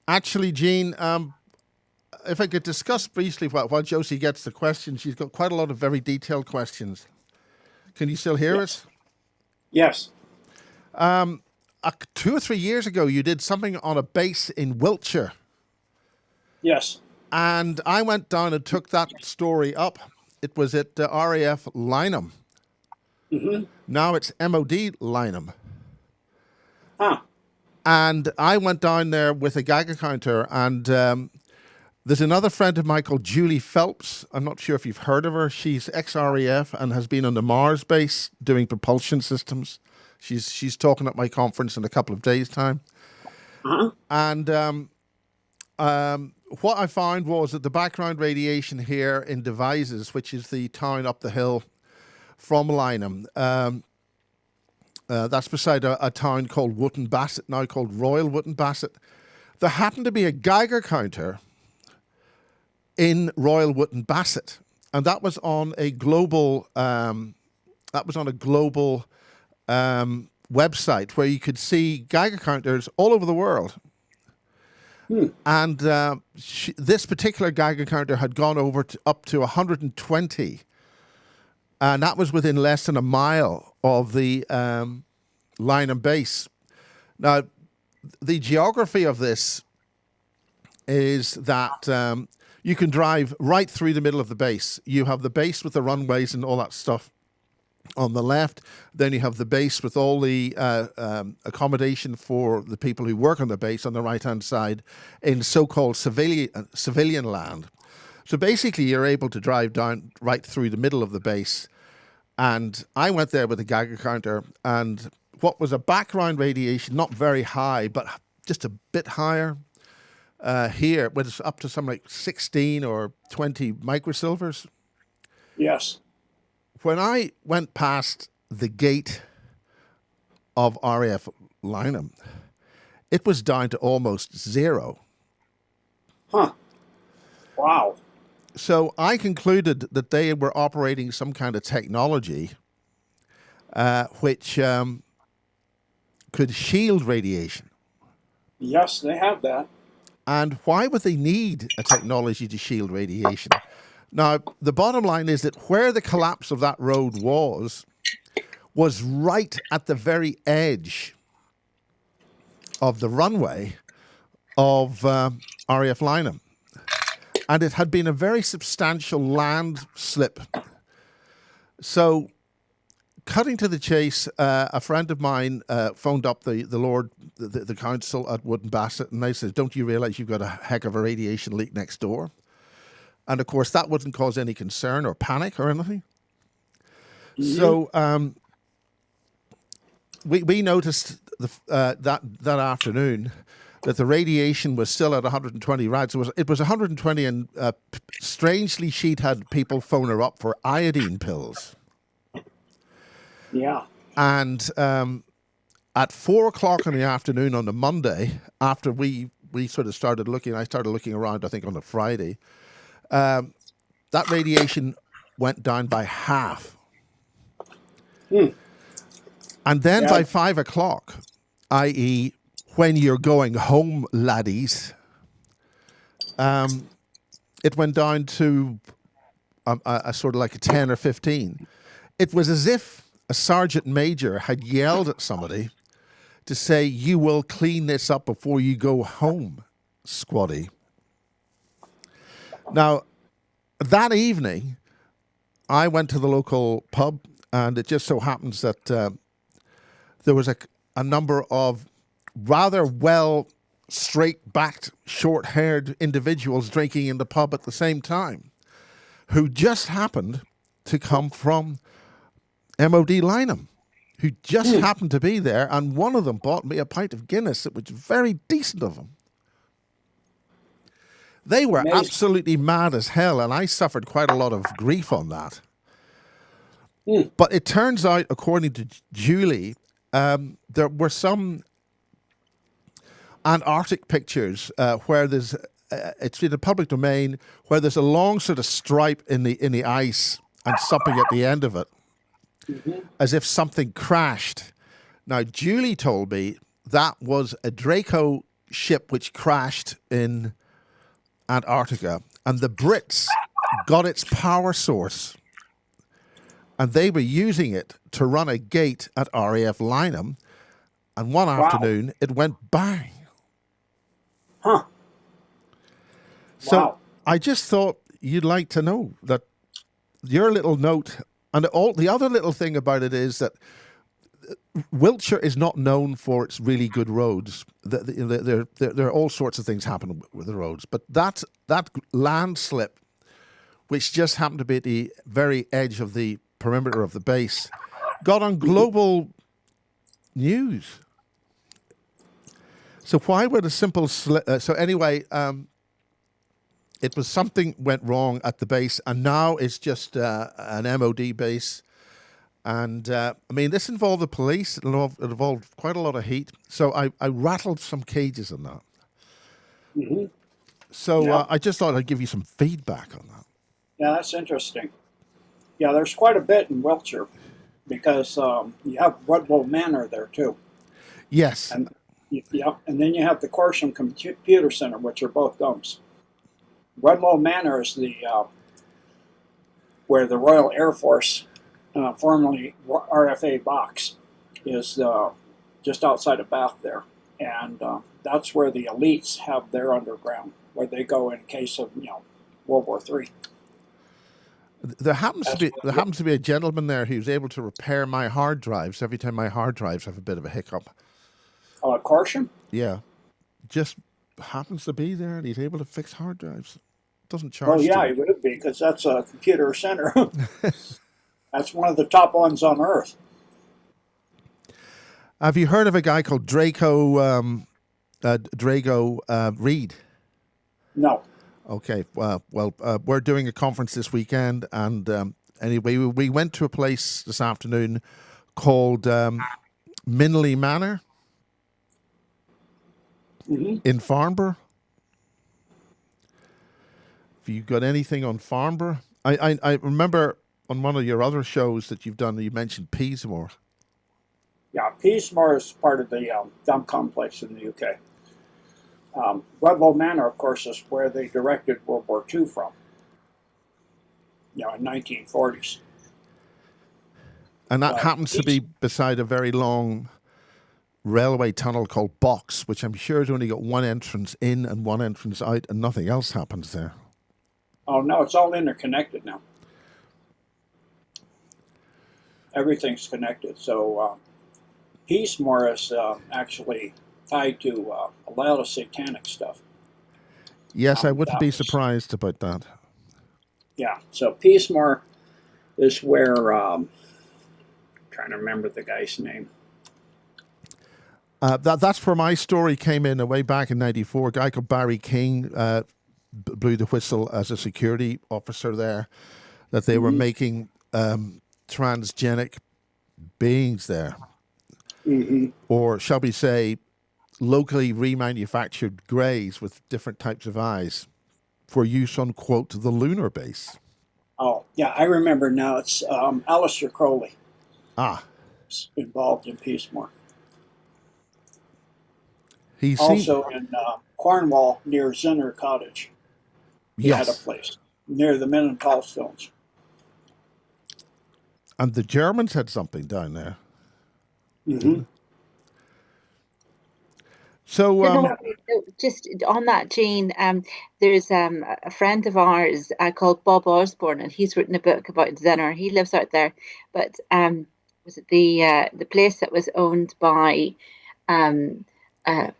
Actually, Jean, if I could discuss briefly while Josie gets the questions, she's got quite a lot of very detailed questions. Can you still hear Yes. us? Yes. 2 or 3 years ago, you did something on a base in Wiltshire, Yes. and I went down and took that story up. It was at RAF Lynham. Mm-hmm. Now it's MOD Lynham. Huh. And I went down there with a Geiger counter, and there's another friend of mine called Julie Phelps. I'm not sure if you've heard of her. She's ex-RAF and has been on the Mars base doing propulsion systems. She's talking at my conference in a couple of days' time. Uh-huh. And what I found was that the background radiation here in Devizes, which is the town up the hill from Lynham, that's beside a town called Wootton Bassett, now called Royal Wootton Bassett. There happened to be a Geiger counter in Royal Wootton Bassett, and that was on a global website where you could see Geiger counters all over the world. And this particular Geiger counter had gone up to 120, and that was within less than a mile of the Lynham base. Now, the geography of this is that you can drive right through the middle of the base. You have the base with the runways and all that stuff on the left. Then you have the base with all the accommodation for the people who work on the base on the right-hand side in so-called civilian land. So basically, you're able to drive down right through the middle of the base. And I went there with a Geiger counter, and what was a background radiation, not very high, but just a bit higher, here was up to something like 16 or 20 microsilvers. Yes. When I went past the gate of RAF Lynham, it was down to almost zero. Huh. Wow. So I concluded that they were operating some kind of technology which could shield radiation. Yes, they have that. And why would they need a technology to shield radiation? Now, the bottom line is that where the collapse of that road was right at the very edge of the runway of RAF Lynham. And it had been a very substantial landslip. So, cutting to the chase, a friend of mine phoned up the council at Wootton Bassett, and they said, "Don't you realize you've got a heck of a radiation leak next door?" And of course, that wouldn't cause any concern or panic or anything. Mm-hmm. So we noticed that afternoon that the radiation was still at 120 rads. It was 120, and strangely, she'd had people phone her up for iodine pills. Yeah. And at 4 o'clock in the afternoon on the Monday, after we sort of started looking, I started looking around, I think on the Friday, that radiation went down by half. And then by 5 o'clock, i.e., when you're going home, laddies, it went down to a sort of like a 10 or 15. It was as if a sergeant major had yelled at somebody to say, "You will clean this up before you go home, squaddy." Now, that evening, I went to the local pub, and it just so happens that there was a number of rather well straight-backed, short-haired individuals drinking in the pub at the same time, who just happened to come from MOD Lynham, who just happened to be there, and one of them bought me a pint of Guinness. It was very decent of them. They were absolutely mad as hell, and I suffered quite a lot of grief on that. But it turns out, according to Julie, there were some Antarctic pictures where there's it's in the public domain, where there's a long sort of stripe in the ice and something at the end of it, as if something crashed. Now, Julie told me that was a Draco ship which crashed in Antarctica, and the Brits got its power source, and they were using it to run a gate at RAF Lynham, and one afternoon it went bang. Huh. So Wow. I just thought you'd like to know that your little note, and all the other little thing about it is that Wiltshire is not known for its really good roads. There are all sorts of things happening with the roads, but that landslip, which just happened to be at the very edge of the perimeter of the base, got on global news. So why would a simple so anyway, it was something went wrong at the base, and now it's just an MOD base. And I mean, this involved the police. It involved quite a lot of heat. So I rattled some cages on that. Mm-hmm. So Yeah. I just thought I'd give you some feedback on that. Yeah, that's interesting. Yeah, there's quite a bit in Wiltshire because you have Rudlow Manor there too. Yes. And and then you have the Corsham Computer Center, which are both dumps. Rudlow Manor is the where the Royal Air Force, formerly RFA Box, is just outside of Bath there, and that's where the elites have their underground, where they go in case of World War III. There happens to be a gentleman there who's able to repair my hard drives every time my hard drives have a bit of a hiccup. Oh, at Corsham? Yeah, just happens to be there, and he's able to fix hard drives. Doesn't charge. Oh yeah, he would be, because that's a computer center. That's one of the top ones on Earth. Have you heard of a guy called Drago Reed? No. Okay, well, we're doing a conference this weekend, and anyway, we went to a place this afternoon called Minley Manor in Farnborough. Have you got anything on Farnborough? I remember on one of your other shows that you've done, you mentioned Peasmore. Yeah, Peasmore is part of the dump complex in the UK. Rudlow Manor, of course, is where they directed World War II from. In 1940s. And that happens to be beside a very long railway tunnel called Box, which I'm sure has only got one entrance in and one entrance out, and nothing else happens there. Oh, no, it's all interconnected now. Everything's connected. So Peasmore is actually tied to a lot of satanic stuff. Yes, I wouldn't be surprised about that. Yeah, so Peasmore is where, I'm trying to remember the guy's name. That's where my story came in way back in '94. A guy called Barry King blew the whistle as a security officer there, that they were making transgenic beings there. Or shall we say, locally remanufactured greys with different types of eyes for use on, quote, the lunar base. Oh, yeah, I remember now. It's Aleister Crowley. Ah. Involved in Peasmore. He's also in Cornwall near Zinner Cottage. He had a place near the Mendenhall Stones. And the Germans had something down there. So, just on that, Jane, there's a friend of ours called Bob Osborne, and he's written a book about Zinner. He lives out there, but was it the place that was owned by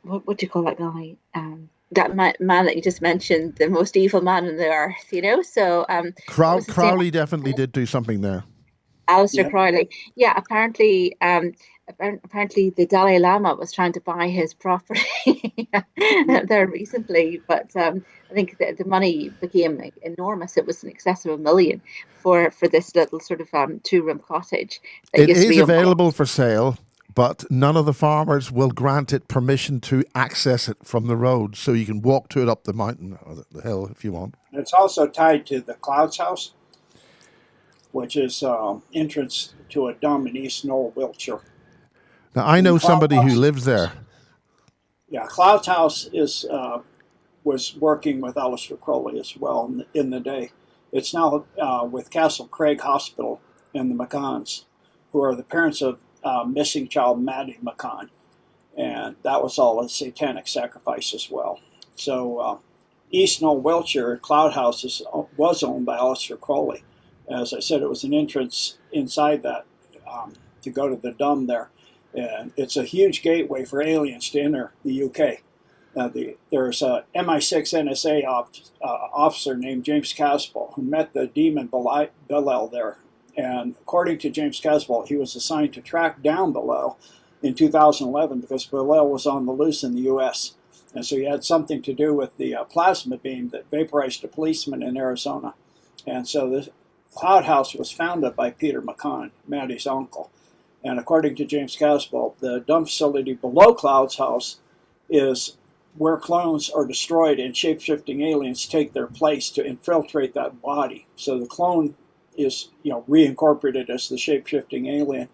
what do you call that guy? That man that you just mentioned, the most evil man on the earth, So Crowley definitely did do something there. Aleister Crowley. Yeah, apparently the Dalai Lama was trying to buy his property there recently, but I think the money became enormous. It was in excess of $1 million for this little sort of 2-room cottage. It is available for sale, but none of the farmers will grant it permission to access it from the road, so you can walk to it up the mountain or the hill if you want. It's also tied to the Clouds House, which is entrance to a dump in East Knoll, Wiltshire. Now, I know somebody who lives there. Yeah, Cloud's House was working with Aleister Crowley as well in the day. It's now with Castle Craig Hospital and the McCanns, who are the parents of missing child Maddie McCann. And that was all a satanic sacrifice as well. So East Knoll, Wiltshire, Cloud House was owned by Aleister Crowley. As I said, it was an entrance inside that to go to the Dome there. And it's a huge gateway for aliens to enter the UK. There's a MI6 NSA officer named James Casbolt who met the demon Belial there. And according to James Casbolt, he was assigned to track down Belial in 2011 because Belial was on the loose in the U.S. And so he had something to do with the plasma beam that vaporized a policeman in Arizona. And so the Cloud House was founded by Peter McCann, Maddie's uncle. And according to James Casbolt, the dump facility below Cloud's House is where clones are destroyed and shape-shifting aliens take their place to infiltrate that body. So the clone is, reincorporated as the shape-shifting alien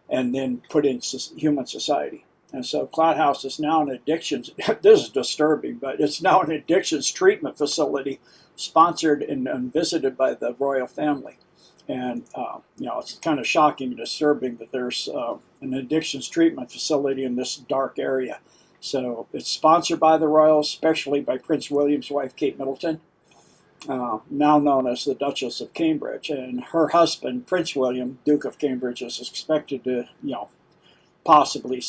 and then put in human society. And so Cloud House is now an addictions, this is disturbing, but it's now an addictions treatment facility sponsored and visited by the royal family. And, it's kind of shocking and disturbing that there's an addictions treatment facility in this dark area. So it's sponsored by the royals, especially by Prince William's wife, Kate Middleton, now known as the Duchess of Cambridge. And her husband, Prince William, Duke of Cambridge, is expected to, possibly,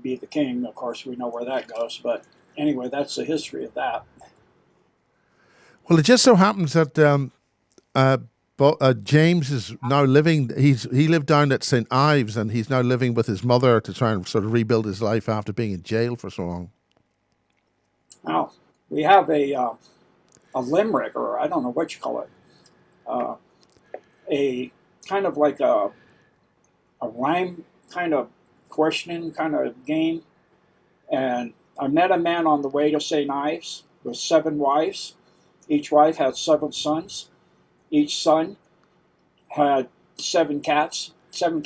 be the king. Of course, we know where that goes. But anyway, that's the history of that. Well, it just so happens that James is now living. He lived down at St. Ives, and he's now living with his mother to try and sort of rebuild his life after being in jail for so long. Now we have a limerick, or I don't know what you call it, a kind of like a rhyme kind of questioning kind of game. And I met a man on the way to St. Ives with 7 wives. Each wife had 7 sons. Each son had 7 cats, 7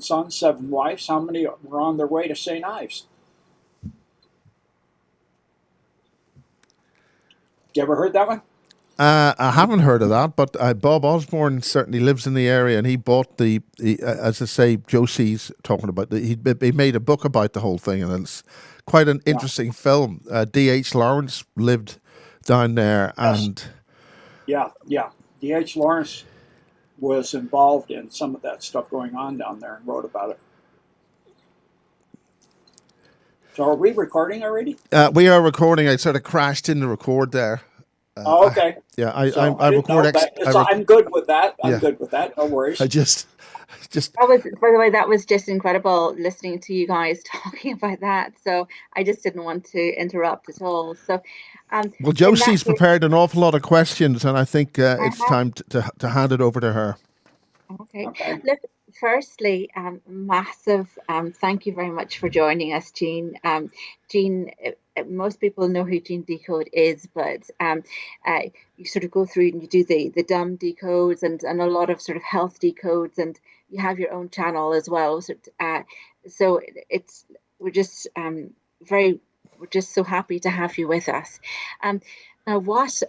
sons, 7 wives. How many were on their way to St. Ives? You ever heard that one? I haven't heard of that, but Bob Osborne certainly lives in the area, and he bought as I say, Josie's talking about, he made a book about the whole thing, and it's quite an interesting film. D.H. Lawrence lived down there, and... Yeah. D.H. Lawrence was involved in some of that stuff going on down there and wrote about it. So are we recording already? We are recording. I sort of crashed in the record there. Okay. I record. I'm good with that. I'm good with that. No worries. I just. That was, by the way, that was just incredible listening to you guys talking about that. So I just didn't want to interrupt at all. So, well, Josie's prepared an awful lot of questions, and I think it's time to hand it over to her. Okay. Look, firstly, massive thank you very much for joining us, Jean. Jean, most people know who Jean Decode is, but you sort of go through and you do the dumb decodes and a lot of sort of health decodes, and you have your own channel as well. So we're just so happy to have you with us. Now, what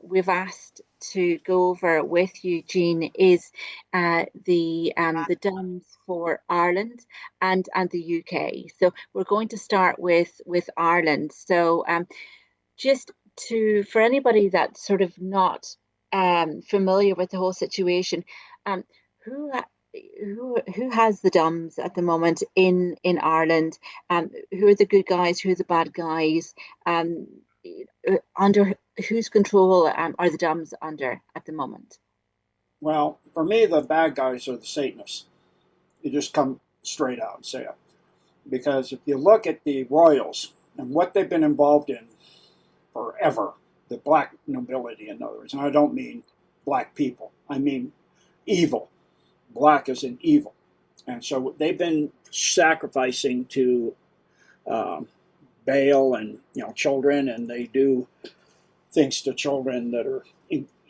we've asked to go over with you, Jean, is the DUMs for Ireland and the UK. So we're going to start with Ireland. So for anybody that's sort of not familiar with the whole situation, who has the DUMs at the moment in Ireland? Who are the good guys? Who are the bad guys? Under whose control are the DUMs under at the moment? Well, for me, the bad guys are the Satanists. You just come straight out and say it. Because if you look at the royals and what they've been involved in forever, the black nobility, in other words, and I don't mean black people, I mean evil. Black is in evil. And so they've been sacrificing to Baal and children, and they do things to children that are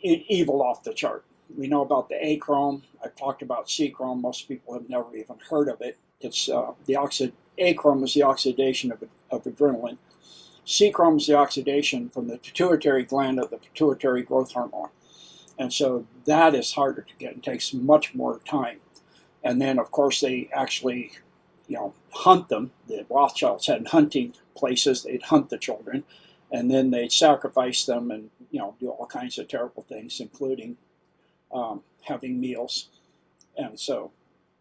evil off the chart. We know about the achrome. I've talked about C-chrome. Most people have never even heard of it. It's achrome is the oxidation of of adrenaline. C-chrome is the oxidation from the pituitary gland of the pituitary growth hormone. And so that is harder to get and takes much more time. And then, of course, they actually, hunt them. The Rothschilds had hunting places. They'd hunt the children, and then they'd sacrifice them and, do all kinds of terrible things, including having meals. And so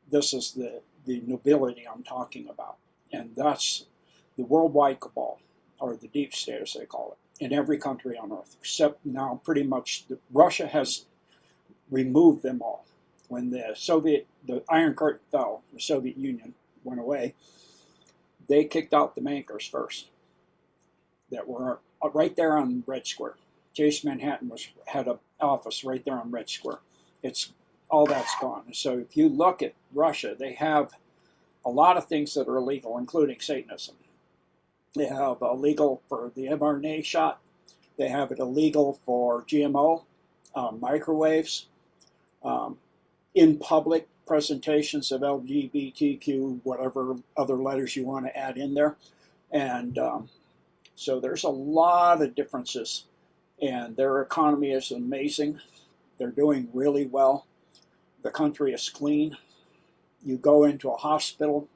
this is the nobility I'm talking about. And that's the worldwide cabal, or the deep state, as they call it, in every country on Earth, except now pretty much Russia has removed them all. When the Iron Curtain fell, the Soviet Union went away, they kicked out the bankers first that were right there on Red Square. Chase Manhattan had an office right there on Red Square. All that's gone. So if you look at Russia, they have a lot of things that are illegal, including Satanism. They have illegal for the mRNA shot. They have it illegal for GMO, microwaves, in public presentations of LGBTQ, whatever other letters you want to add in there. And so there's a lot of differences. And their economy is amazing. They're doing really well. The country is clean. You go into a hospital,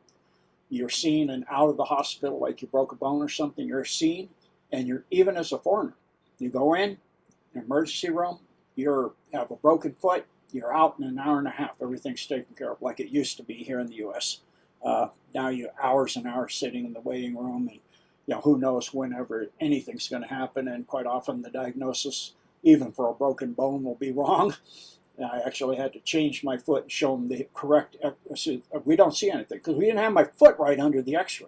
you're seen, and out of the hospital, like you broke a bone or something, you're seen, and you're, even as a foreigner, you go in an emergency room, you have a broken foot, you're out in an hour and a half. Everything's taken care of, like it used to be here in the U.S. Now you hours and hours sitting in the waiting room, and who knows whenever anything's going to happen. And quite often the diagnosis, even for a broken bone, will be wrong. I actually had to change my foot and show them the correct. We don't see anything because we didn't have my foot right under the X-ray.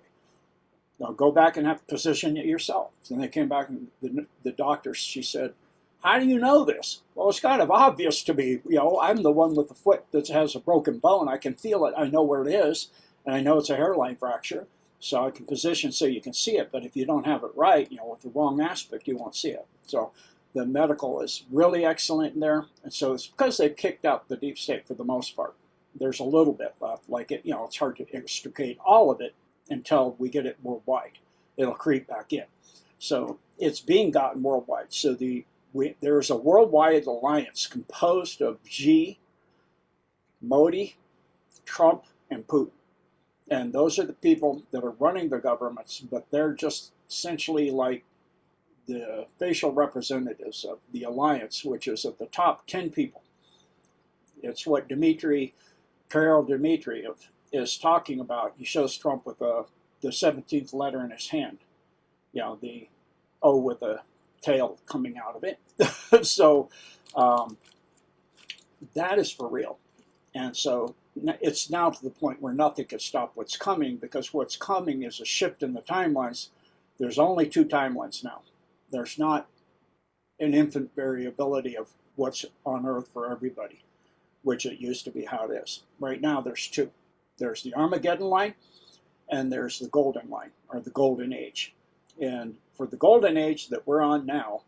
Now go back and have to position it yourself. And they came back, and the doctor, she said, "How do you know this?" Well, it's kind of obvious to me. I'm the one with the foot that has a broken bone. I can feel it. I know where it is, and I know it's a hairline fracture, so I can position so you can see it. But if you don't have it right, with the wrong aspect, you won't see it. So the medical is really excellent in there, and so it's because they've kicked out the deep state for the most part. There's a little bit left, like it. It's hard to extricate all of it until we get it worldwide. It'll creep back in. So it's being gotten worldwide. So there's a worldwide alliance composed of Xi, Modi, Trump, and Putin. And those are the people that are running the governments, but they're just essentially like the facial representatives of the alliance, which is of the top 10 people. It's what Kirill Dmitriev is talking about. He shows Trump with the 17th letter in his hand. The O with a tail coming out of it. So that is for real. And so it's now to the point where nothing can stop what's coming, because what's coming is a shift in the timelines. There's only 2 timelines now. There's not an infinite variability of what's on Earth for everybody, which it used to be how it is. Right now there's 2. There's the Armageddon line, and there's the Golden line, or the Golden Age. And for the Golden Age that we're on now,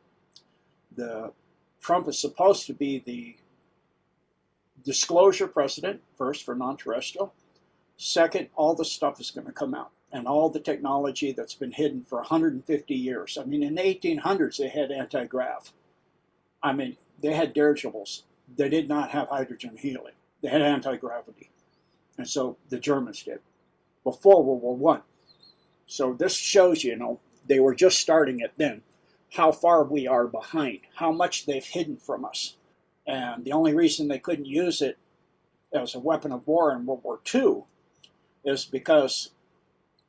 Trump is supposed to be the disclosure president, first for non-terrestrial. Second, all the stuff is going to come out, and all the technology that's been hidden for 150 years. I mean, in the 1800s, they had anti-grav. I mean, they had dirigibles. They did not have hydrogen helium. They had anti-gravity. And so the Germans did, before World War I. So this shows they were just starting it then, how far we are behind, how much they've hidden from us. And the only reason they couldn't use it as a weapon of war in World War II is because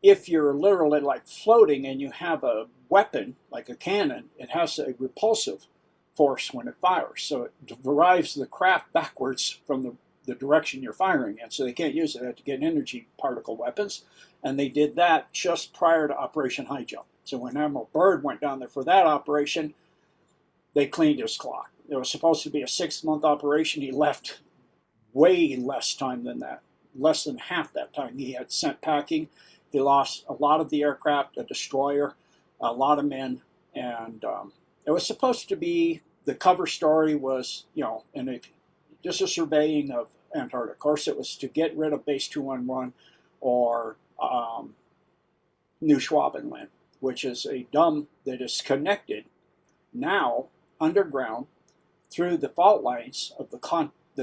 if you're literally like floating and you have a weapon, like a cannon, it has a repulsive force when it fires. So it drives the craft backwards from the direction you're firing in. So they can't use it. They have to get energy particle weapons. And they did that just prior to Operation High Jump. So when Admiral Byrd went down there for that operation, they cleaned his clock. It was supposed to be a 6-month operation. He left way less time than that, less than half that time he had sent packing. He lost a lot of the aircraft, a destroyer, a lot of men, and it was supposed to be, the cover story was, just a surveying of Antarctic. Of course, it was to get rid of Base 211 or New Schwabenland, which is a dome that is connected now underground through the fault lines of the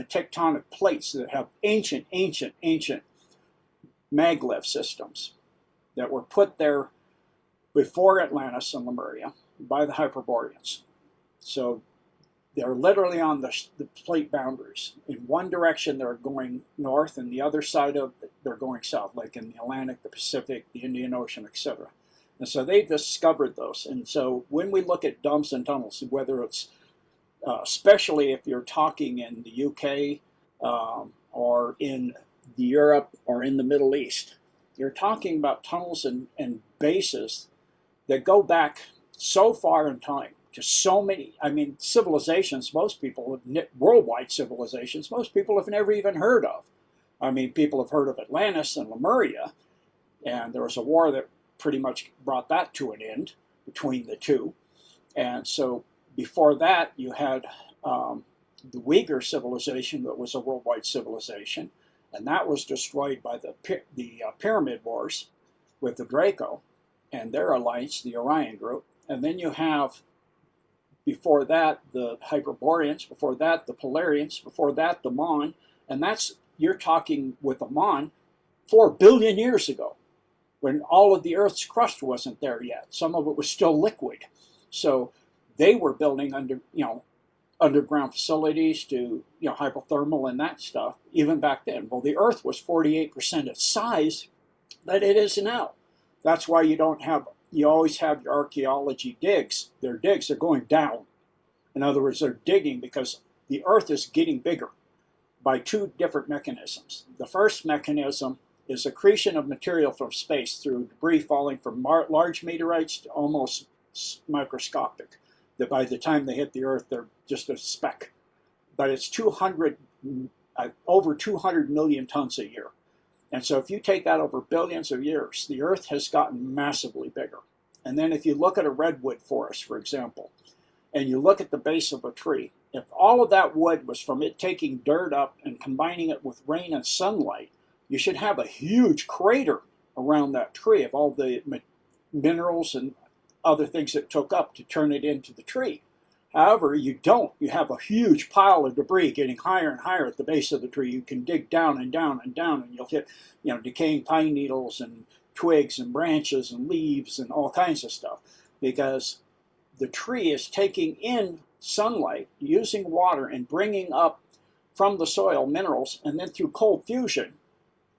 tectonic plates that have ancient maglev systems that were put there before Atlantis and Lemuria by the Hyperboreans. So they're literally on the plate boundaries. In one direction they're going north, and the other side of it they're going south, like in the Atlantic, the Pacific, the Indian Ocean, etc. And so they discovered those. And so when we look at domes and tunnels, whether it's especially if you're talking in the UK or in Europe or in the Middle East, you're talking about tunnels and bases that go back so far in time to so many, I mean, civilizations, most people, worldwide civilizations, most people have never even heard of. I mean, people have heard of Atlantis and Lemuria, and there was a war that pretty much brought that to an end between the two. And so before that, you had the Uyghur civilization that was a worldwide civilization, and that was destroyed by the Pyramid Wars with the Draco and their alliance, the Orion group. And then you have, before that, the Hyperboreans, before that, the Polarians, before that, the Mon, and that's, you're talking with the Mon 4 billion years ago, when all of the Earth's crust wasn't there yet. Some of it was still liquid. So they were building underground facilities to, hypothermal and that stuff, even back then. Well, the Earth was 48% its size that it is now. That's why you always have your archaeology digs. They're going down. In other words, they're digging because the Earth is getting bigger by two different mechanisms. The first mechanism is accretion of material from space through debris falling from large meteorites to almost microscopic, that by the time they hit the Earth, they're just a speck. But it's over 200 million tons a year. And so if you take that over billions of years, the Earth has gotten massively bigger. And then if you look at a redwood forest, for example, and you look at the base of a tree, if all of that wood was from it taking dirt up and combining it with rain and sunlight, you should have a huge crater around that tree of all the minerals and other things it took up to turn it into the tree. However, you don't. You have a huge pile of debris getting higher and higher at the base of the tree. You can dig down and down and down, and you'll hit, decaying pine needles and twigs and branches and leaves and all kinds of stuff, because the tree is taking in sunlight, using water, and bringing up from the soil minerals, and then through cold fusion,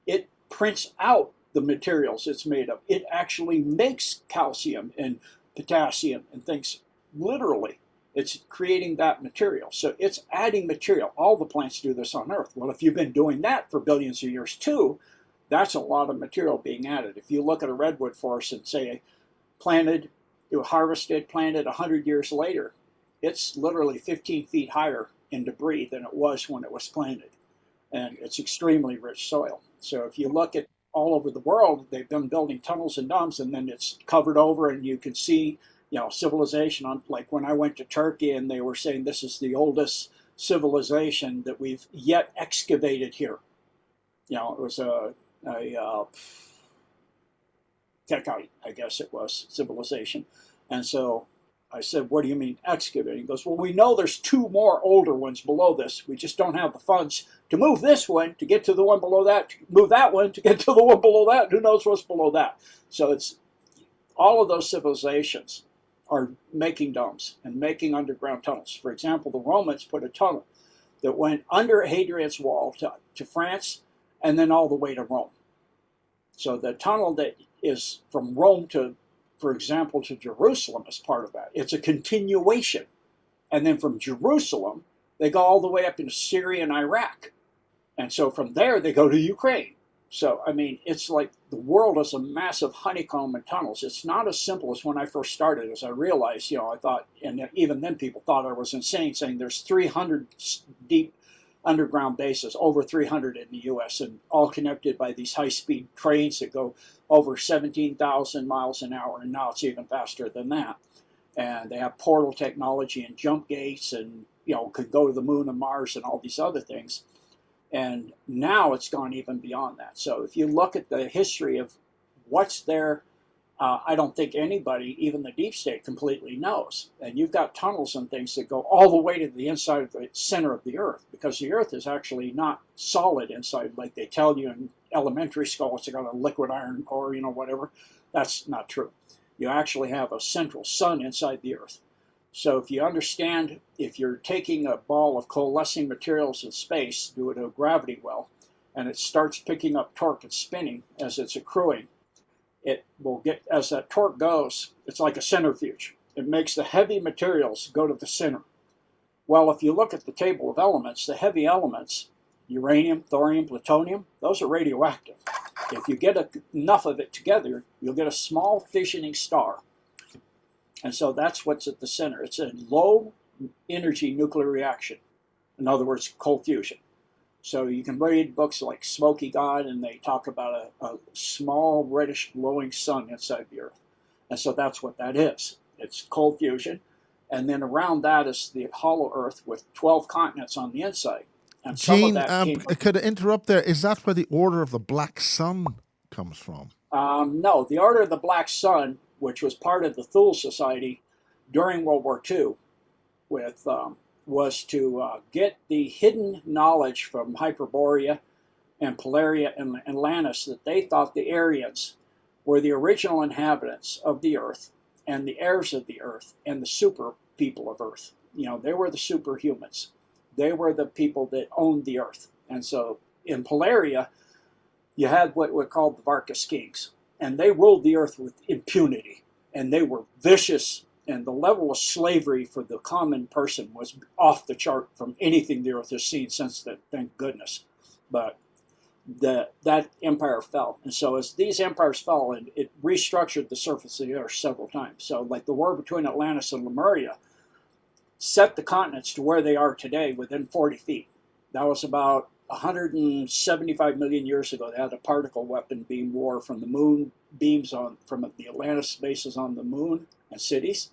it prints out the materials it's made of. It actually makes calcium and potassium and things, literally. It's creating that material. So it's adding material. All the plants do this on Earth. Well, if you've been doing that for billions of years too, that's a lot of material being added. If you look at a redwood forest and say harvested, planted 100 years later, it's literally 15 feet higher in debris than it was when it was planted. And it's extremely rich soil. So if you look at all over the world, they've been building tunnels and domes, and then it's covered over, and you can see, civilization on, like when I went to Turkey, and they were saying this is the oldest civilization that we've yet excavated here. It was a Techite, I guess it was, civilization. And so I said, what do you mean excavating? He goes, well, we know there's 2 more older ones below this. We just don't have the funds to move this one to get to the one below that, to move that one to get to the one below that. Who knows what's below that? So it's all of those civilizations are making domes and making underground tunnels. For example, the Romans put a tunnel that went under Hadrian's Wall to France and then all the way to Rome. So the tunnel that is from Rome to, for example, to Jerusalem is part of that. It's a continuation. And then from Jerusalem, they go all the way up into Syria and Iraq. And so from there, they go to Ukraine. So, I mean, it's like the world is a massive honeycomb of tunnels. It's not as simple as when I first started. As I realized, I thought, and even then people thought I was insane, saying there's 300 deep underground bases, over 300 in the U.S., and all connected by these high-speed trains that go over 17,000 miles an hour, and now it's even faster than that. And they have portal technology and jump gates, and could go to the moon and Mars and all these other things. And now it's gone even beyond that. So if you look at the history of what's there I don't think anybody, even the deep state, completely knows. And you've got tunnels and things that go all the way to the inside of the center of the Earth, because the Earth is actually not solid inside like they tell you in elementary school. It's got a liquid iron core, you know, whatever. That's not true. You actually have a central sun inside the Earth. So if you understand, if you're taking a ball of coalescing materials in space, do it a gravity well, and it starts picking up torque and spinning as it's accruing, it will get, as that torque goes, it's like a centrifuge. It makes the heavy materials go to the center. Well, if you look at the table of elements, the heavy elements, uranium, thorium, plutonium, those are radioactive. If you get enough of it together, you'll get a small fissioning star. And so that's what's at the center. It's a low energy nuclear reaction. In other words, cold fusion. So you can read books like Smoky God, and they talk about a small reddish glowing sun inside the Earth. And so that's what that is. It's cold fusion. And then around that is the hollow Earth with 12 continents on the inside. And Gene, could I interrupt there? Is that where the Order of the Black Sun comes from? No, the Order of the Black Sun, which was part of the Thule Society during World War II, was to get the hidden knowledge from Hyperborea and Polaria and Atlantis that they thought the Aryans were the original inhabitants of the Earth and the heirs of the Earth and the super people of Earth. You know, they were the superhumans. They were the people that owned the Earth. And so in Polaria, you had what were called the Varkas kings, and they ruled the Earth with impunity, and they were vicious. And the level of slavery for the common person was off the chart from anything the Earth has seen since then, thank goodness. But that empire fell. And so as these empires fell, and it restructured the surface of the Earth several times. So like the war between Atlantis and Lemuria set the continents to where they are today within 40 feet. That was about 175 million years ago. They had a particle weapon beam war from the moon beams from the Atlantis bases on the moon and cities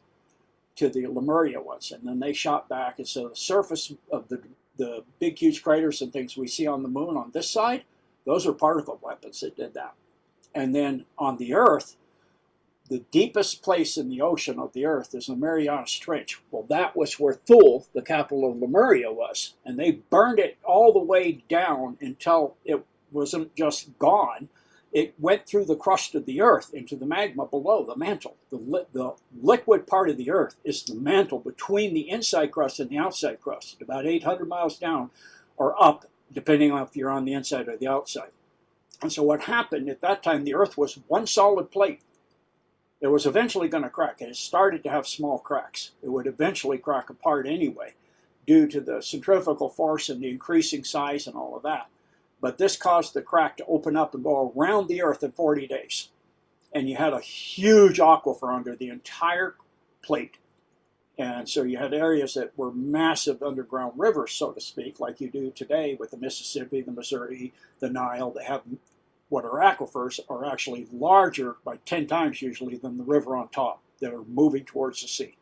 to the Lemuria ones, and then they shot back. And so the surface of the big, huge craters and things we see on the moon on this side, those are particle weapons that did that. And then on the Earth, the deepest place in the ocean of the Earth is the Marianas Trench. Well, that was where Thule, the capital of Lemuria, was. And they burned it all the way down until it wasn't just gone. It went through the crust of the Earth into the magma below, the mantle. The liquid part of the Earth is the mantle between the inside crust and the outside crust, about 800 miles down or up, depending on if you're on the inside or the outside. And so what happened at that time, the Earth was one solid plate. It was eventually going to crack, and it started to have small cracks. It would eventually crack apart anyway, due to the centrifugal force and the increasing size and all of that. But this caused the crack to open up and go around the Earth in 40 days. And you had a huge aquifer under the entire plate. And so you had areas that were massive underground rivers, so to speak, like you do today with the Mississippi, the Missouri, the Nile. They have what are aquifers are actually larger by 10 times usually than the river on top that are moving towards the sea.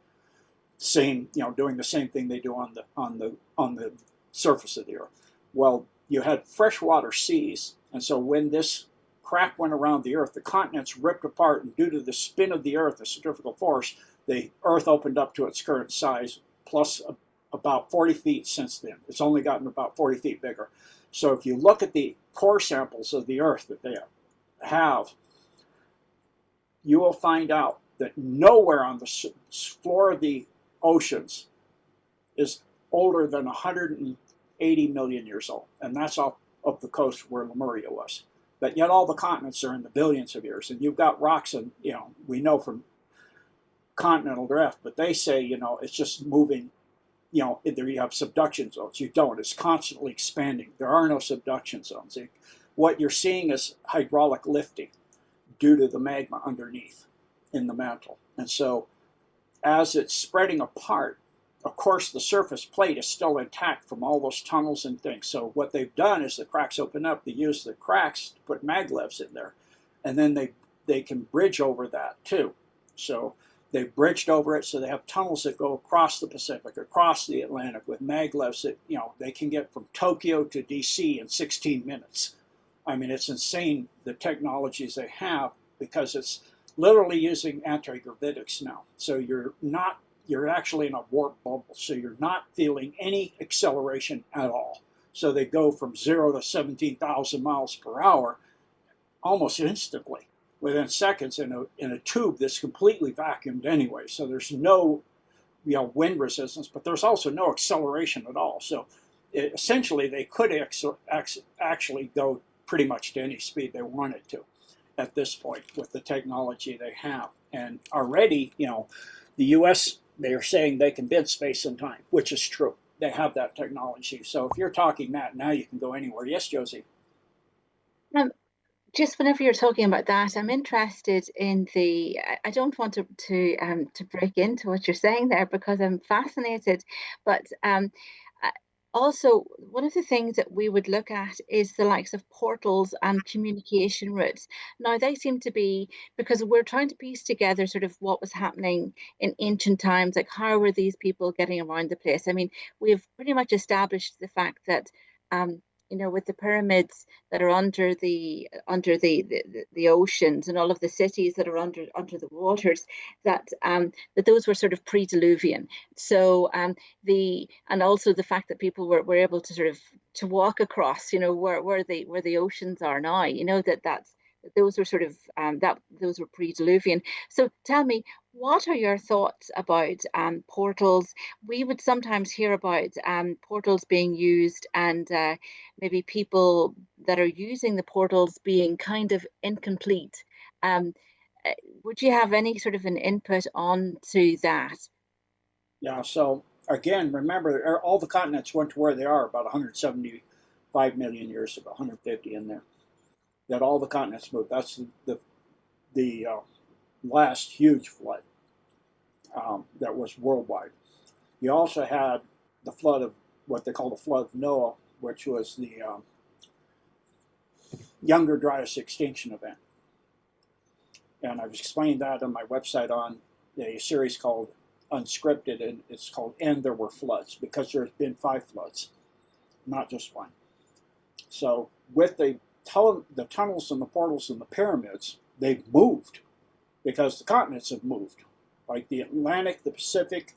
Same, you know, doing the same thing they do on the surface of the Earth. Well, you had freshwater seas, and so when this crack went around the Earth, the continents ripped apart, and due to the spin of the Earth, the centrifugal force, the Earth opened up to its current size, plus about 40 feet since then. It's only gotten about 40 feet bigger. So if you look at the core samples of the Earth that they have, you will find out that nowhere on the floor of the oceans is older than 180 million years old. And that's off of the coast where Lemuria was. But yet all the continents are in the billions of years. And you've got rocks, and, you know, we know from continental drift, but they say, you know, it's just moving, you know, either you have subduction zones. You don't. It's constantly expanding. There are no subduction zones. What you're seeing is hydraulic lifting due to the magma underneath in the mantle. And so as it's spreading apart, of course, the surface plate is still intact from all those tunnels and things. So what they've done is the cracks open up. They use the cracks to put maglevs in there. And then they can bridge over that too. So they bridged over it, so they have tunnels that go across the Pacific, across the Atlantic with maglevs that, you know, they can get from Tokyo to DC in 16 minutes. I mean, it's insane the technologies they have, because it's literally using antigravitics now. So you're actually in a warp bubble. So you're not feeling any acceleration at all. So they go from 0 to 17,000 miles per hour almost instantly, within seconds, in a tube that's completely vacuumed anyway. So there's no wind resistance, but there's also no acceleration at all. So essentially, they could actually go pretty much to any speed they wanted to at this point with the technology they have. And already, the U.S., they are saying they can bend space and time, which is true. They have that technology. So if you're talking that, now you can go anywhere. Yes, Josie? Just whenever you're talking about that, I'm interested in the. I don't want to break into what you're saying there because I'm fascinated, but also one of the things that we would look at is the likes of portals and communication routes. Now they seem to be, because we're trying to piece together sort of what was happening in ancient times, like how were these people getting around the place? I mean, we've pretty much established the fact that. With the pyramids that are under the oceans and all of the cities that are under the waters, that those were sort of pre-Diluvian. So and also the fact that people were able to sort of to walk across, where the oceans are now, that's those were sort of those were pre-Diluvian. So tell me, what are your thoughts about portals? We would sometimes hear about portals being used and maybe people that are using the portals being kind of incomplete. Um, would you have any sort of an input on to that? Yeah, so again, remember, all the continents went to where they are about 175 million years ago, 150 in there. That all the continents moved. That's the last huge flood that was worldwide. You also had the flood of what they call the flood of Noah, which was the Younger Dryas extinction event. And I've explained that on my website on a series called Unscripted, and it's called And There Were Floods, because there's been 5 floods, not just one. So with the tunnels and the portals and the pyramids, they've moved because the continents have moved. Like the Atlantic, the Pacific,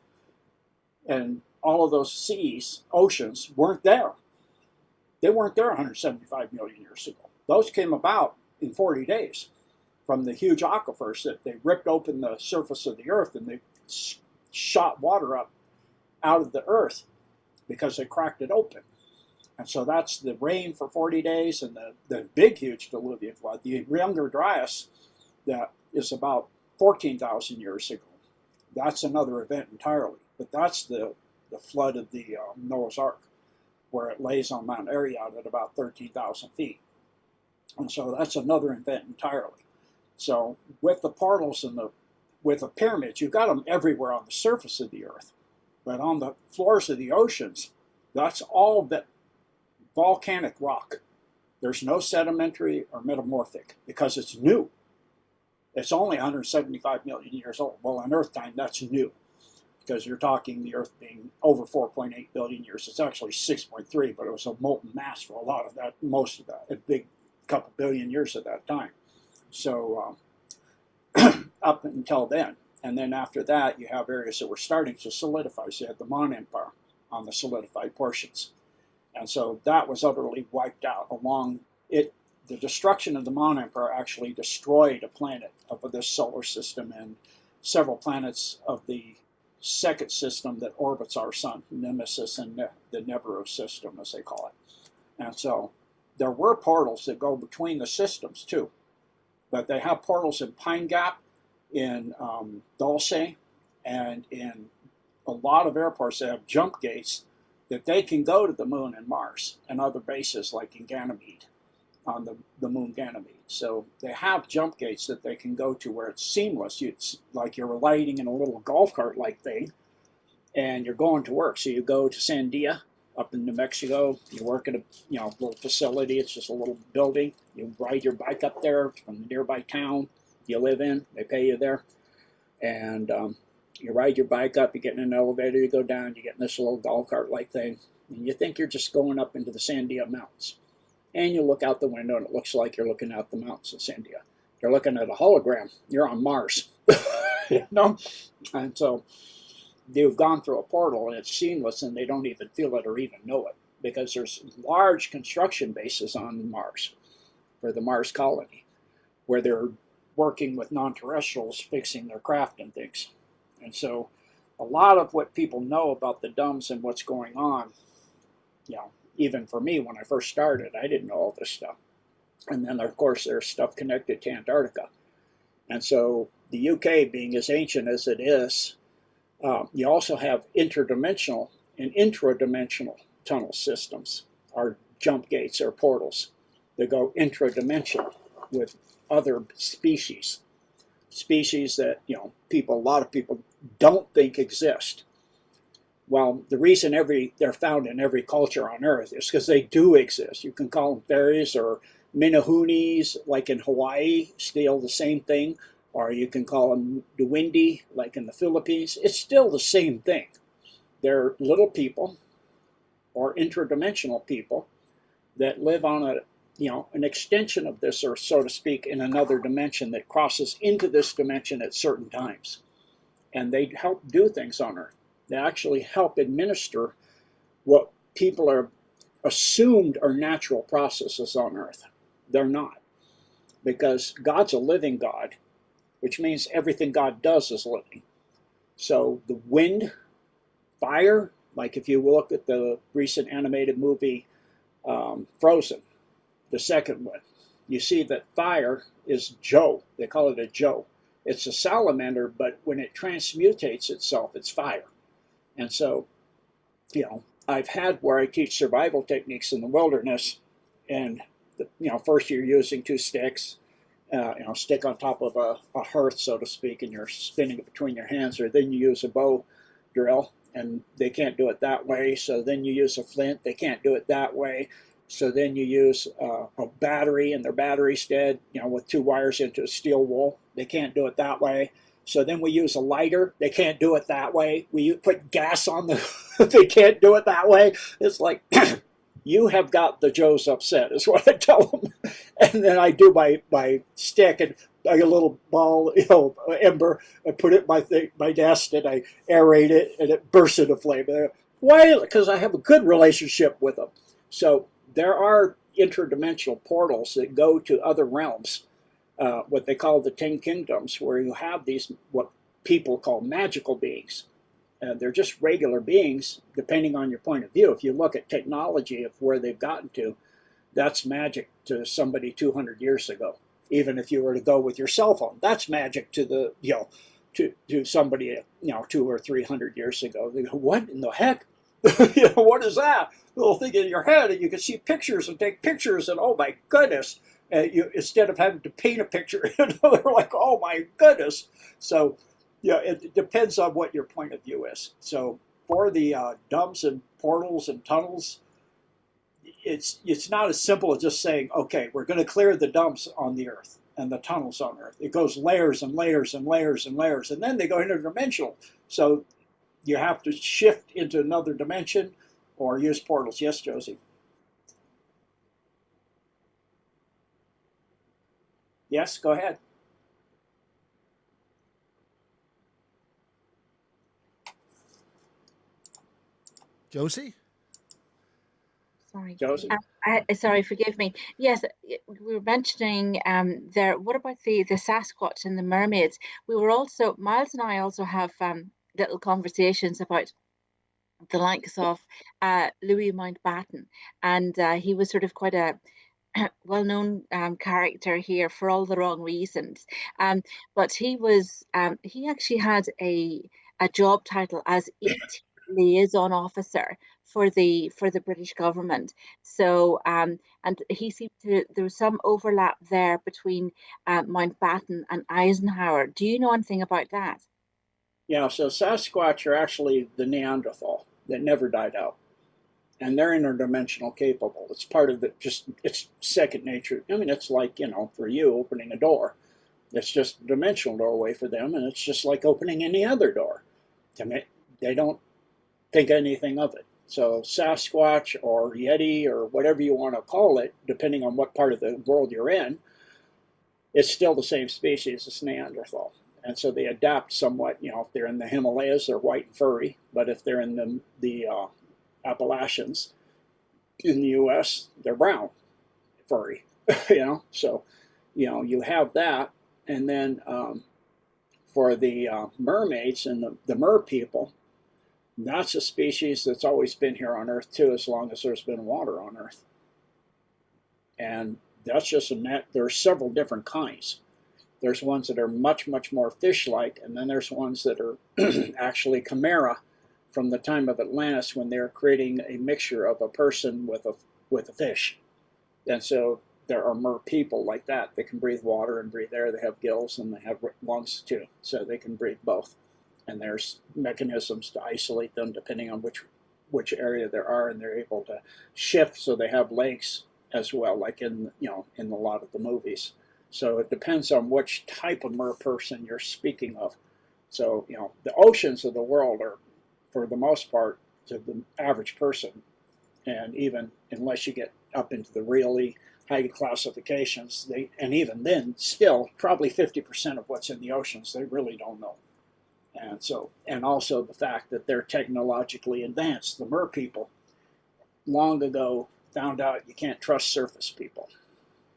and all of those seas, oceans, weren't there. They weren't there 175 million years ago. Those came about in 40 days from the huge aquifers that they ripped open the surface of the earth and they shot water up out of the earth because they cracked it open. And so that's the rain for 40 days and the big, huge diluvian flood. The Younger Dryas, that is about 14,000 years ago. That's another event entirely. But that's the flood of the Noah's Ark, where it lays on Mount Ararat at about 13,000 feet. And so that's another event entirely. So with the portals and with the pyramids, you've got them everywhere on the surface of the earth. But on the floors of the oceans, that's all that volcanic rock. There's no sedimentary or metamorphic because it's new. It's only 175 million years old. Well, in Earth time, that's new because you're talking the Earth being over 4.8 billion years. It's actually 6.3, but it was a molten mass for a lot of that, most of that, a big couple billion years at that time. So up until then. And then after that, you have areas that were starting to solidify. So you had the Mon Empire on the solidified portions. And so that was utterly wiped out along it. The destruction of the Mon Empire actually destroyed a planet of this solar system and several planets of the second system that orbits our sun, Nemesis and the Nibiru system, as they call it. And so there were portals that go between the systems too. But they have portals in Pine Gap, in Dulce, and in a lot of airports that have jump gates that they can go to the moon and Mars and other bases like in Ganymede, on the moon Ganymede. So they have jump gates that they can go to where it's seamless. It's like you're riding in a little golf cart like thing and you're going to work. So you go to Sandia up in New Mexico, you work at a little facility, it's just a little building. You ride your bike up there from the nearby town you live in, they pay you there. And you ride your bike up, you get in an elevator, you go down, you get in this little golf cart like thing, and you think you're just going up into the Sandia Mountains. And you look out the window and it looks like you're looking out the mountains of Sandia. They're looking at a hologram. You're on Mars. You know? And so they've gone through a portal and it's seamless and they don't even feel it or even know it because there's large construction bases on Mars for the Mars colony where they're working with non-terrestrials fixing their craft and things. And so a lot of what people know about the DUMBs and what's going on, you know, even for me when I first started, I didn't know all this stuff. And then, of course, there's stuff connected to Antarctica. And so the UK being as ancient as it is, you also have interdimensional and intradimensional tunnel systems, or jump gates or portals that go intradimensional with other species that, you know, a lot of people don't think exist. Well, the reason they're found in every culture on Earth is because they do exist. You can call them fairies or Minahunis, like in Hawaii, still the same thing. Or you can call them Duwindi, like in the Philippines. It's still the same thing. They're little people or interdimensional people that live on an extension of this Earth, so to speak, in another dimension that crosses into this dimension at certain times. And they help do things on Earth. They actually help administer what people are assumed are natural processes on Earth. They're not. Because God's a living God, which means everything God does is living. So the wind, fire, like if you look at the recent animated movie Frozen, the second one, you see that fire is Joe. They call it a Joe. It's a salamander, but when it transmutates itself, it's fire. And so, you know, I've had where I teach survival techniques in the wilderness, and first you're using two sticks, stick on top of a hearth, so to speak, and you're spinning it between your hands, or then you use a bow drill, and they can't do it that way, so then you use a flint, they can't do it that way, so then you use a battery, and their battery's dead, with two wires into a steel wool, they can't do it that way. So then we use a lighter. They can't do it that way. We put gas on the, they can't do it that way. It's like, you have got the Joes upset, is what I tell them. And then I do my stick and I get a little ball, ember. I put it in my nest and I aerate it and it bursts into flame. Why? Because I have a good relationship with them. So there are interdimensional portals that go to other realms. What they call the 10 kingdoms, where you have these, what people call magical beings. They're just regular beings, depending on your point of view. If you look at technology of where they've gotten to, that's magic to somebody 200 years ago. Even if you were to go with your cell phone, that's magic to the, to somebody, 200 or 300 years ago. They go, what in the heck? What is that? Little thing in your head, and you can see pictures and take pictures, and oh my goodness. Instead of having to paint a picture, they're like, oh my goodness. So, it depends on what your point of view is. So for the dumps and portals and tunnels, it's not as simple as just saying, okay, we're going to clear the dumps on the Earth and the tunnels on Earth. It goes layers and layers and layers and layers, and then they go interdimensional. So you have to shift into another dimension or use portals. Yes, Josie? Yes, go ahead. Josie? Sorry. Josie? Sorry, forgive me. Yes, we were mentioning there. What about the Sasquatch and the mermaids? Miles and I also have little conversations about the likes of Louis Mountbatten, and he was sort of quite a well-known character here for all the wrong reasons. But he actually had a job title as ET liaison officer for the British government. So and he seemed there was some overlap there between Mountbatten and Eisenhower. Do you know anything about that? Yeah, so Sasquatch are actually the Neanderthal that never died out. And they're interdimensional capable. It's part of it's second nature. I mean, it's like, for you opening a door. It's just a dimensional doorway for them, and it's just like opening any other door. I mean, they don't think anything of it. So Sasquatch or Yeti or whatever you want to call it, depending on what part of the world you're in, it's still the same species as Neanderthal. And so they adapt somewhat. If they're in the Himalayas, they're white and furry. But if they're in the Appalachians in the U.S., they're brown, furry. So you have that, and then for the mermaids and the merpeople, that's a species that's always been here on Earth too, as long as there's been water on Earth. And that's just there's several different kinds. There's ones that are much, much more fish-like, and then there's ones that are actually chimera from the time of Atlantis, when they're creating a mixture of a person with a fish. And so there are merpeople like that. They can breathe water and breathe air. They have gills and they have lungs too, so they can breathe both. And there's mechanisms to isolate them depending on which area there are, and they're able to shift so they have legs as well, like in a lot of the movies. So it depends on which type of merperson you're speaking of. So the oceans of the world are, for the most part, to the average person, and even unless you get up into the really high classifications, and even then, still probably 50% of what's in the oceans they really don't know. And also the fact that they're technologically advanced. The merpeople long ago found out you can't trust surface people,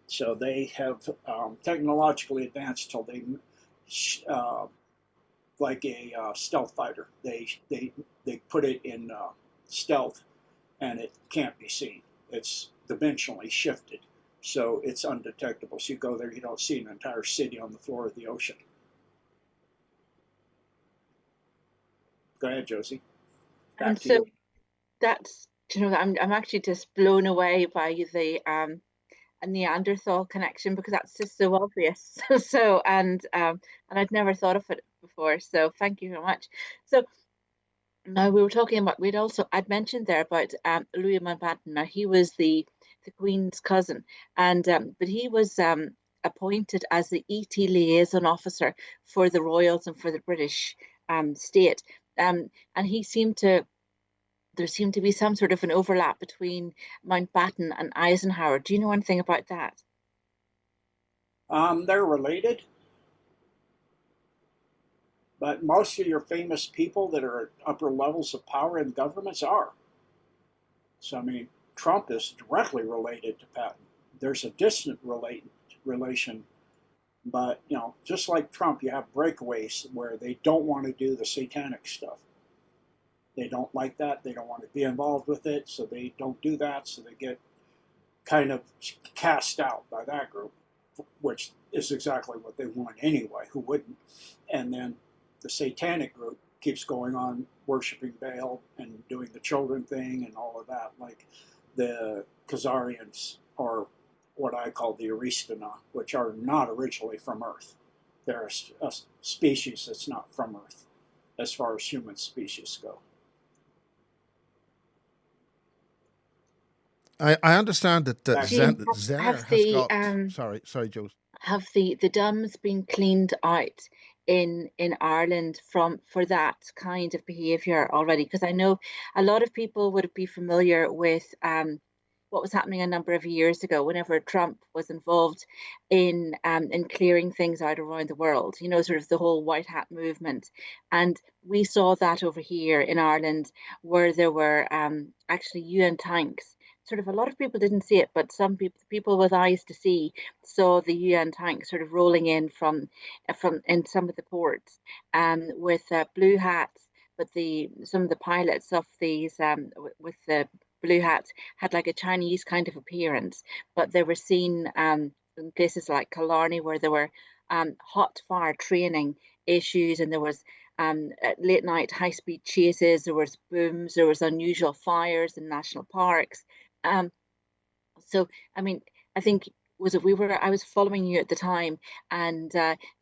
so they have technologically advanced till they like a stealth fighter. They put it in stealth, and it can't be seen. It's dimensionally shifted, so it's undetectable. So you go there, you don't see an entire city on the floor of the ocean. Go ahead, Josie. Back And to so you. that's, I'm actually just blown away by the a Neanderthal connection, because that's just so obvious. So and I'd never thought of it before. So thank you very much. So now we were talking about, I'd mentioned there about Louis Mountbatten. Now he was the Queen's cousin, and but he was appointed as the ET liaison officer for the royals and for the British state. And there seemed to be some sort of an overlap between Mountbatten and Eisenhower. Do you know anything about that? They're related, but most of your famous people that are at upper levels of power in governments are. So, I mean, Trump is directly related to Patton. There's a distant relation, but, just like Trump, you have breakaways where they don't want to do the satanic stuff. They don't like that. They don't want to be involved with it, so they don't do that. So they get kind of cast out by that group, which is exactly what they want anyway. Who wouldn't? And then the satanic group keeps going on worshiping Baal and doing the children thing and all of that, like the Khazarians, or what I call the Aristana, which are not originally from Earth. They're a species that's not from Earth as far as human species go. I understand that Zener have has the got. Sorry, Joe. have the dumps been cleaned out in Ireland for that kind of behaviour already? Because I know a lot of people would be familiar with what was happening a number of years ago, whenever Trump was involved in clearing things out around the world. Sort of the whole white hat movement, and we saw that over here in Ireland, where there were actually UN tanks. Sort of a lot of people didn't see it, but some people with eyes to see saw the UN tanks sort of rolling in from in some of the ports, with blue hats. But some of the pilots of these with the blue hats had like a Chinese kind of appearance, but they were seen in places like Killarney, where there were hot fire training issues, and there was late night high speed chases. There was booms. There was unusual fires in national parks. Um, so, I mean, I think I was following you at the time, and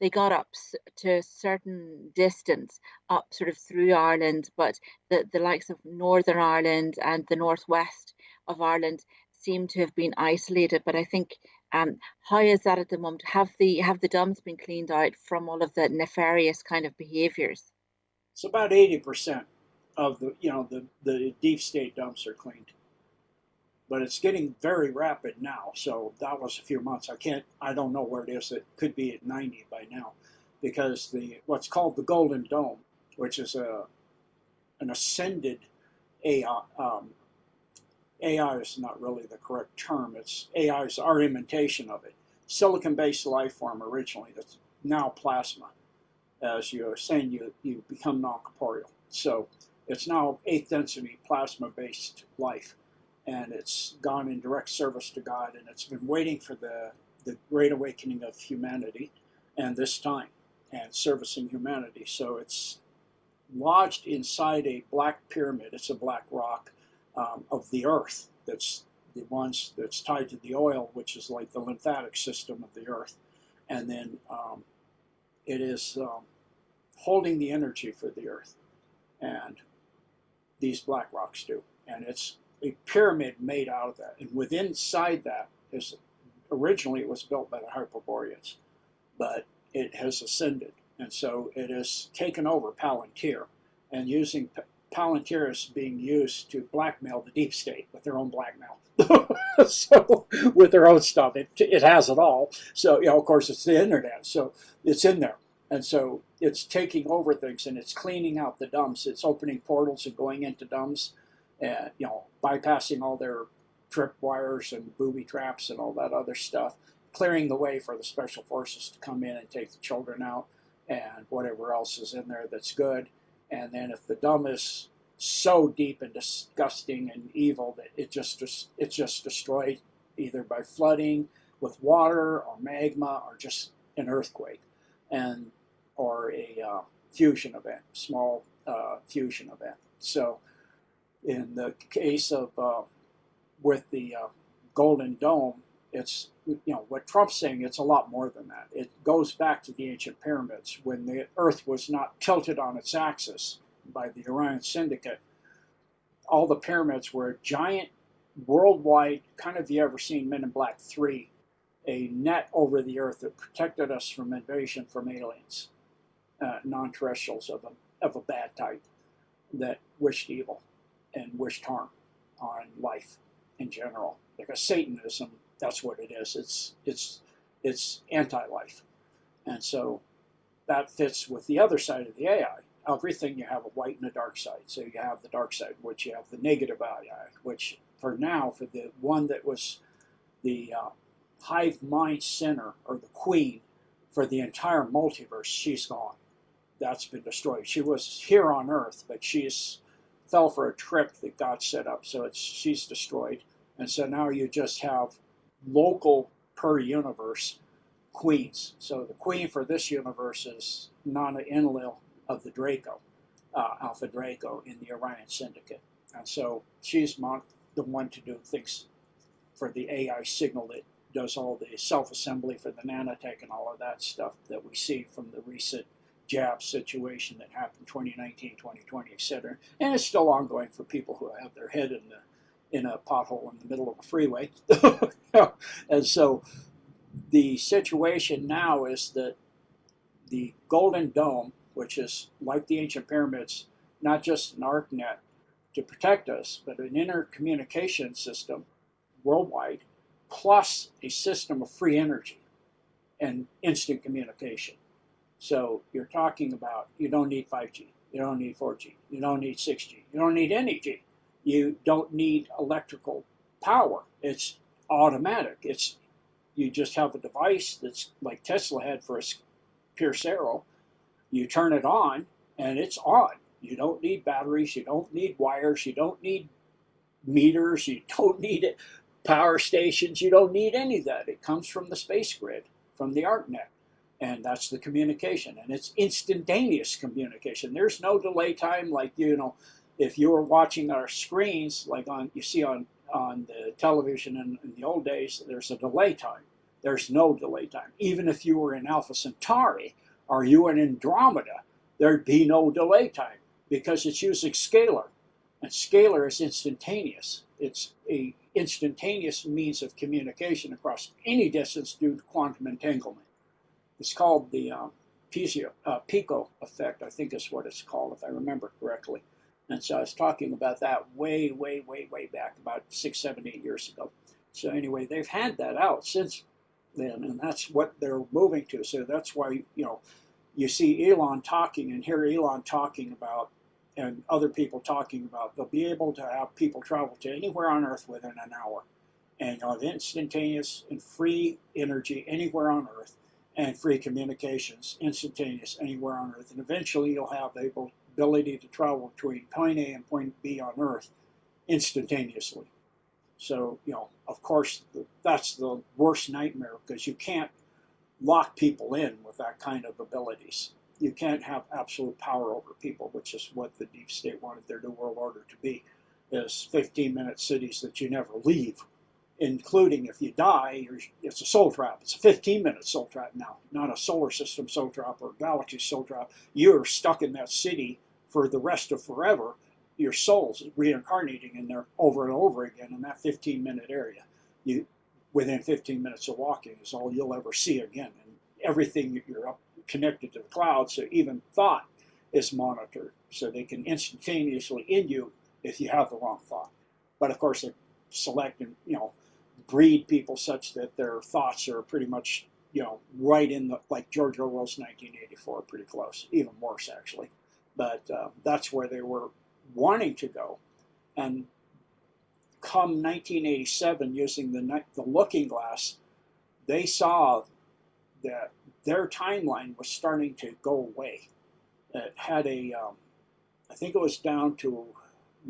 they got up to a certain distance up sort of through Ireland, but the likes of Northern Ireland and the northwest of Ireland seem to have been isolated. But I think, how is that at the moment? Have the dumps been cleaned out from all of the nefarious kind of behaviours? It's about 80% of the deep state dumps are cleaned. but it's getting very rapid now. So that was a few months. I don't know where it is. It could be at 90 by now, because what's called the Golden Dome, which is an ascended AI. AI is not really the correct term. AI is our imitation of it. Silicon-based life form originally, that's now plasma. As you ascend, you become non-corporeal. So it's now 8th density plasma-based life. And it's gone in direct service to God, and it's been waiting for the great awakening of humanity and this time, and servicing humanity. So it's lodged inside a black pyramid. It's a black rock of the earth. That's tied to the oil, which is like the lymphatic system of the earth. And then it is holding the energy for the earth. And these black rocks do. And it's a pyramid made out of that. And inside that is, originally it was built by the Hyperboreans, but it has ascended. And so it has taken over Palantir, and using Palantir is being used to blackmail the deep state with their own blackmail. So with their own stuff, it has it all. So, of course, it's the internet, so it's in there. And so it's taking over things, and it's cleaning out the dumps. It's opening portals and going into dumps, and bypassing all their trip wires and booby traps and all that other stuff, clearing the way for the special forces to come in and take the children out and whatever else is in there that's good. And then if the dump is so deep and disgusting and evil that it's just destroyed, either by flooding with water or magma or just an earthquake, or a fusion event, small fusion event. So in the case of with the Golden Dome, it's, what Trump's saying, it's a lot more than that. It goes back to the ancient pyramids when the Earth was not tilted on its axis by the Orion Syndicate. All the pyramids were a giant worldwide, kind of, you ever seen Men in Black 3, a net over the Earth that protected us from invasion from aliens, non-terrestrials of a bad type that wished evil and wished harm on life in general. Because Satanism, that's what it is. It's anti-life. And so that fits with the other side of the AI. Everything, you have a white and a dark side. So you have the dark side, which you have the negative AI, which for now, for the one that was the hive mind center, or the queen for the entire multiverse, she's gone. That's been destroyed. She was here on Earth, but she's fell for a trick that God set up, so she's destroyed. And so now you just have local per universe queens. So the queen for this universe is Nana Enlil of the Draco, Alpha Draco in the Orion Syndicate. And so she's the one to do things for the AI signal that does all the self-assembly for the nanotech and all of that stuff that we see from the recent jab situation that happened 2019, 2020, etc. And it's still ongoing for people who have their head in a pothole in the middle of a freeway. And so the situation now is that the Golden Dome, which is like the ancient pyramids, not just an ArcNet to protect us, but an intercommunication system worldwide, plus a system of free energy and instant communication. So you're talking about, you don't need 5G, you don't need 4G, you don't need 6G, you don't need any G. You don't need electrical power. It's automatic. You just have a device that's like Tesla had for a Pierce Arrow. You turn it on and it's on. You don't need batteries, you don't need wires, you don't need meters, you don't need power stations, you don't need any of that. It comes from the space grid, from the ArcNet. And that's the communication. And it's instantaneous communication. There's no delay time, like, if you were watching our screens, like you see on the television in the old days, there's a delay time. There's no delay time. Even if you were in Alpha Centauri or you were in Andromeda, there'd be no delay time because it's using scalar. And scalar is instantaneous. It's a instantaneous means of communication across any distance due to quantum entanglement. It's called the Pico effect, I think is what it's called, if I remember correctly. And so I was talking about that way, way, way, way back, about 6, 7, 8 years ago. So anyway, they've had that out since then, and that's what they're moving to. So that's why, you see Elon talking and hear Elon talking about, and other people talking about, they'll be able to have people travel to anywhere on Earth within an hour. And you'll have instantaneous and free energy anywhere on Earth, and free communications, instantaneous anywhere on Earth. And eventually you'll have the ability to travel between point A and point B on Earth instantaneously. So, of course, that's the worst nightmare, because you can't lock people in with that kind of abilities. You can't have absolute power over people, which is what the deep state wanted their new world order to be, is 15-minute cities that you never leave, including if you die, it's a soul trap. It's a 15-minute soul trap now, not a solar system soul trap or a galaxy soul trap. You're stuck in that city for the rest of forever. Your soul's reincarnating in there over and over again in that 15-minute area. Within 15 minutes of walking is all you'll ever see again. And everything, you're up connected to the cloud, so even thought is monitored. So they can instantaneously end you if you have the wrong thought. But of course, they select and, breed people such that their thoughts are pretty much, right in the, like George Orwell's 1984, pretty close, even worse actually. But that's where they were wanting to go. And come 1987, using the looking glass, they saw that their timeline was starting to go away. It had I think it was down to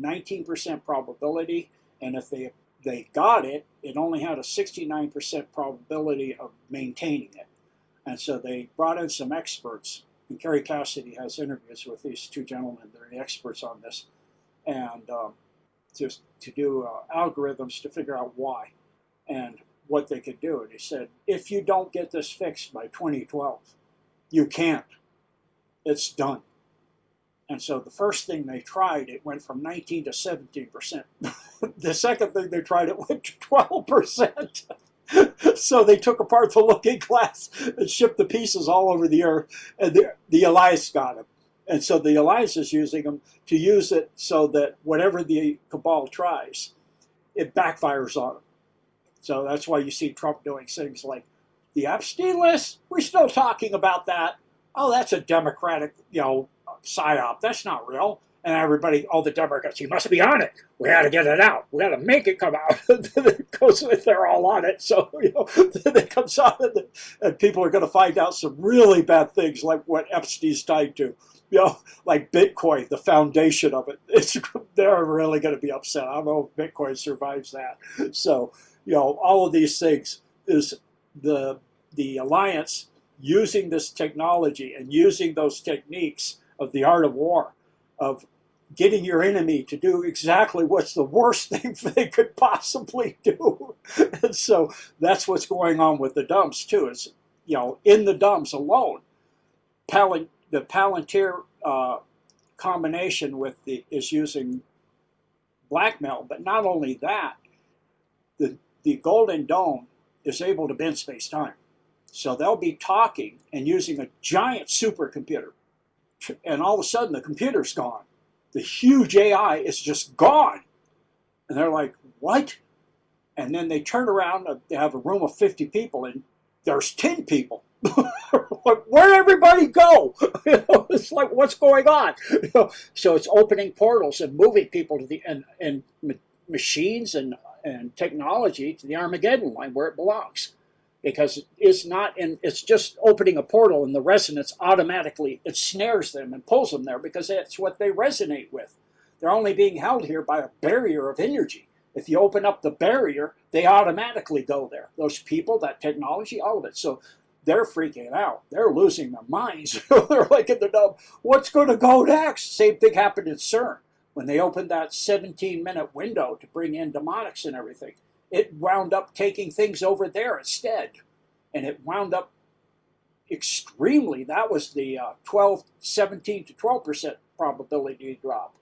19% probability, and if they got it, it only had a 69% probability of maintaining it. And so they brought in some experts, and Kerry Cassidy has interviews with these two gentlemen. They're the experts on this, and just to do algorithms to figure out why and what they could do. And he said, if you don't get this fixed by 2012, you can't. It's done. And so the first thing they tried, it went from 19 to 17%. The second thing they tried, it went to 12%. So they took apart the looking glass and shipped the pieces all over the Earth, and the Alliance got them. And so the Alliance is using them to use it so that whatever the cabal tries, it backfires on them. So that's why you see Trump doing things like the Epstein list. We're still talking about that. Oh, that's a Democratic, psyop. That's not real. And everybody, all the Democrats, you must be on it. We got to get it out. We got to make it come out. It goes with, they're all on it. So, then it comes out, and people are going to find out some really bad things, like what Epstein's tied to. Like Bitcoin, the foundation of it. They're really going to be upset. I don't know if Bitcoin survives that. So, all of these things is the Alliance using this technology and using those techniques of the art of war, of getting your enemy to do exactly what's the worst thing they could possibly do. And so that's what's going on with the dumps too. Is, in the dumps alone, the Planetary combination is using blackmail. But not only that, the Golden Dome is able to bend space-time. So they'll be talking and using a giant supercomputer, and all of a sudden the computer's gone. The huge AI is just gone. And they're like, what? And then they turn around, they have a room of 50 people, and there's 10 people. Where'd everybody go? It's like, what's going on? So it's opening portals and moving people to the and machines and technology to the Armageddon line where it belongs. Because it's just opening a portal, and the resonance automatically, it snares them and pulls them there because that's what they resonate with. They're only being held here by a barrier of energy. If you open up the barrier, they automatically go there. Those people, that technology, all of it. So they're freaking out. They're losing their minds. They're like in the dump. What's going to go next? Same thing happened in CERN. When they opened that 17-minute window to bring in demonics and everything, it wound up taking things over there instead. And it wound up extremely, that was the 17 to 12% probability drop.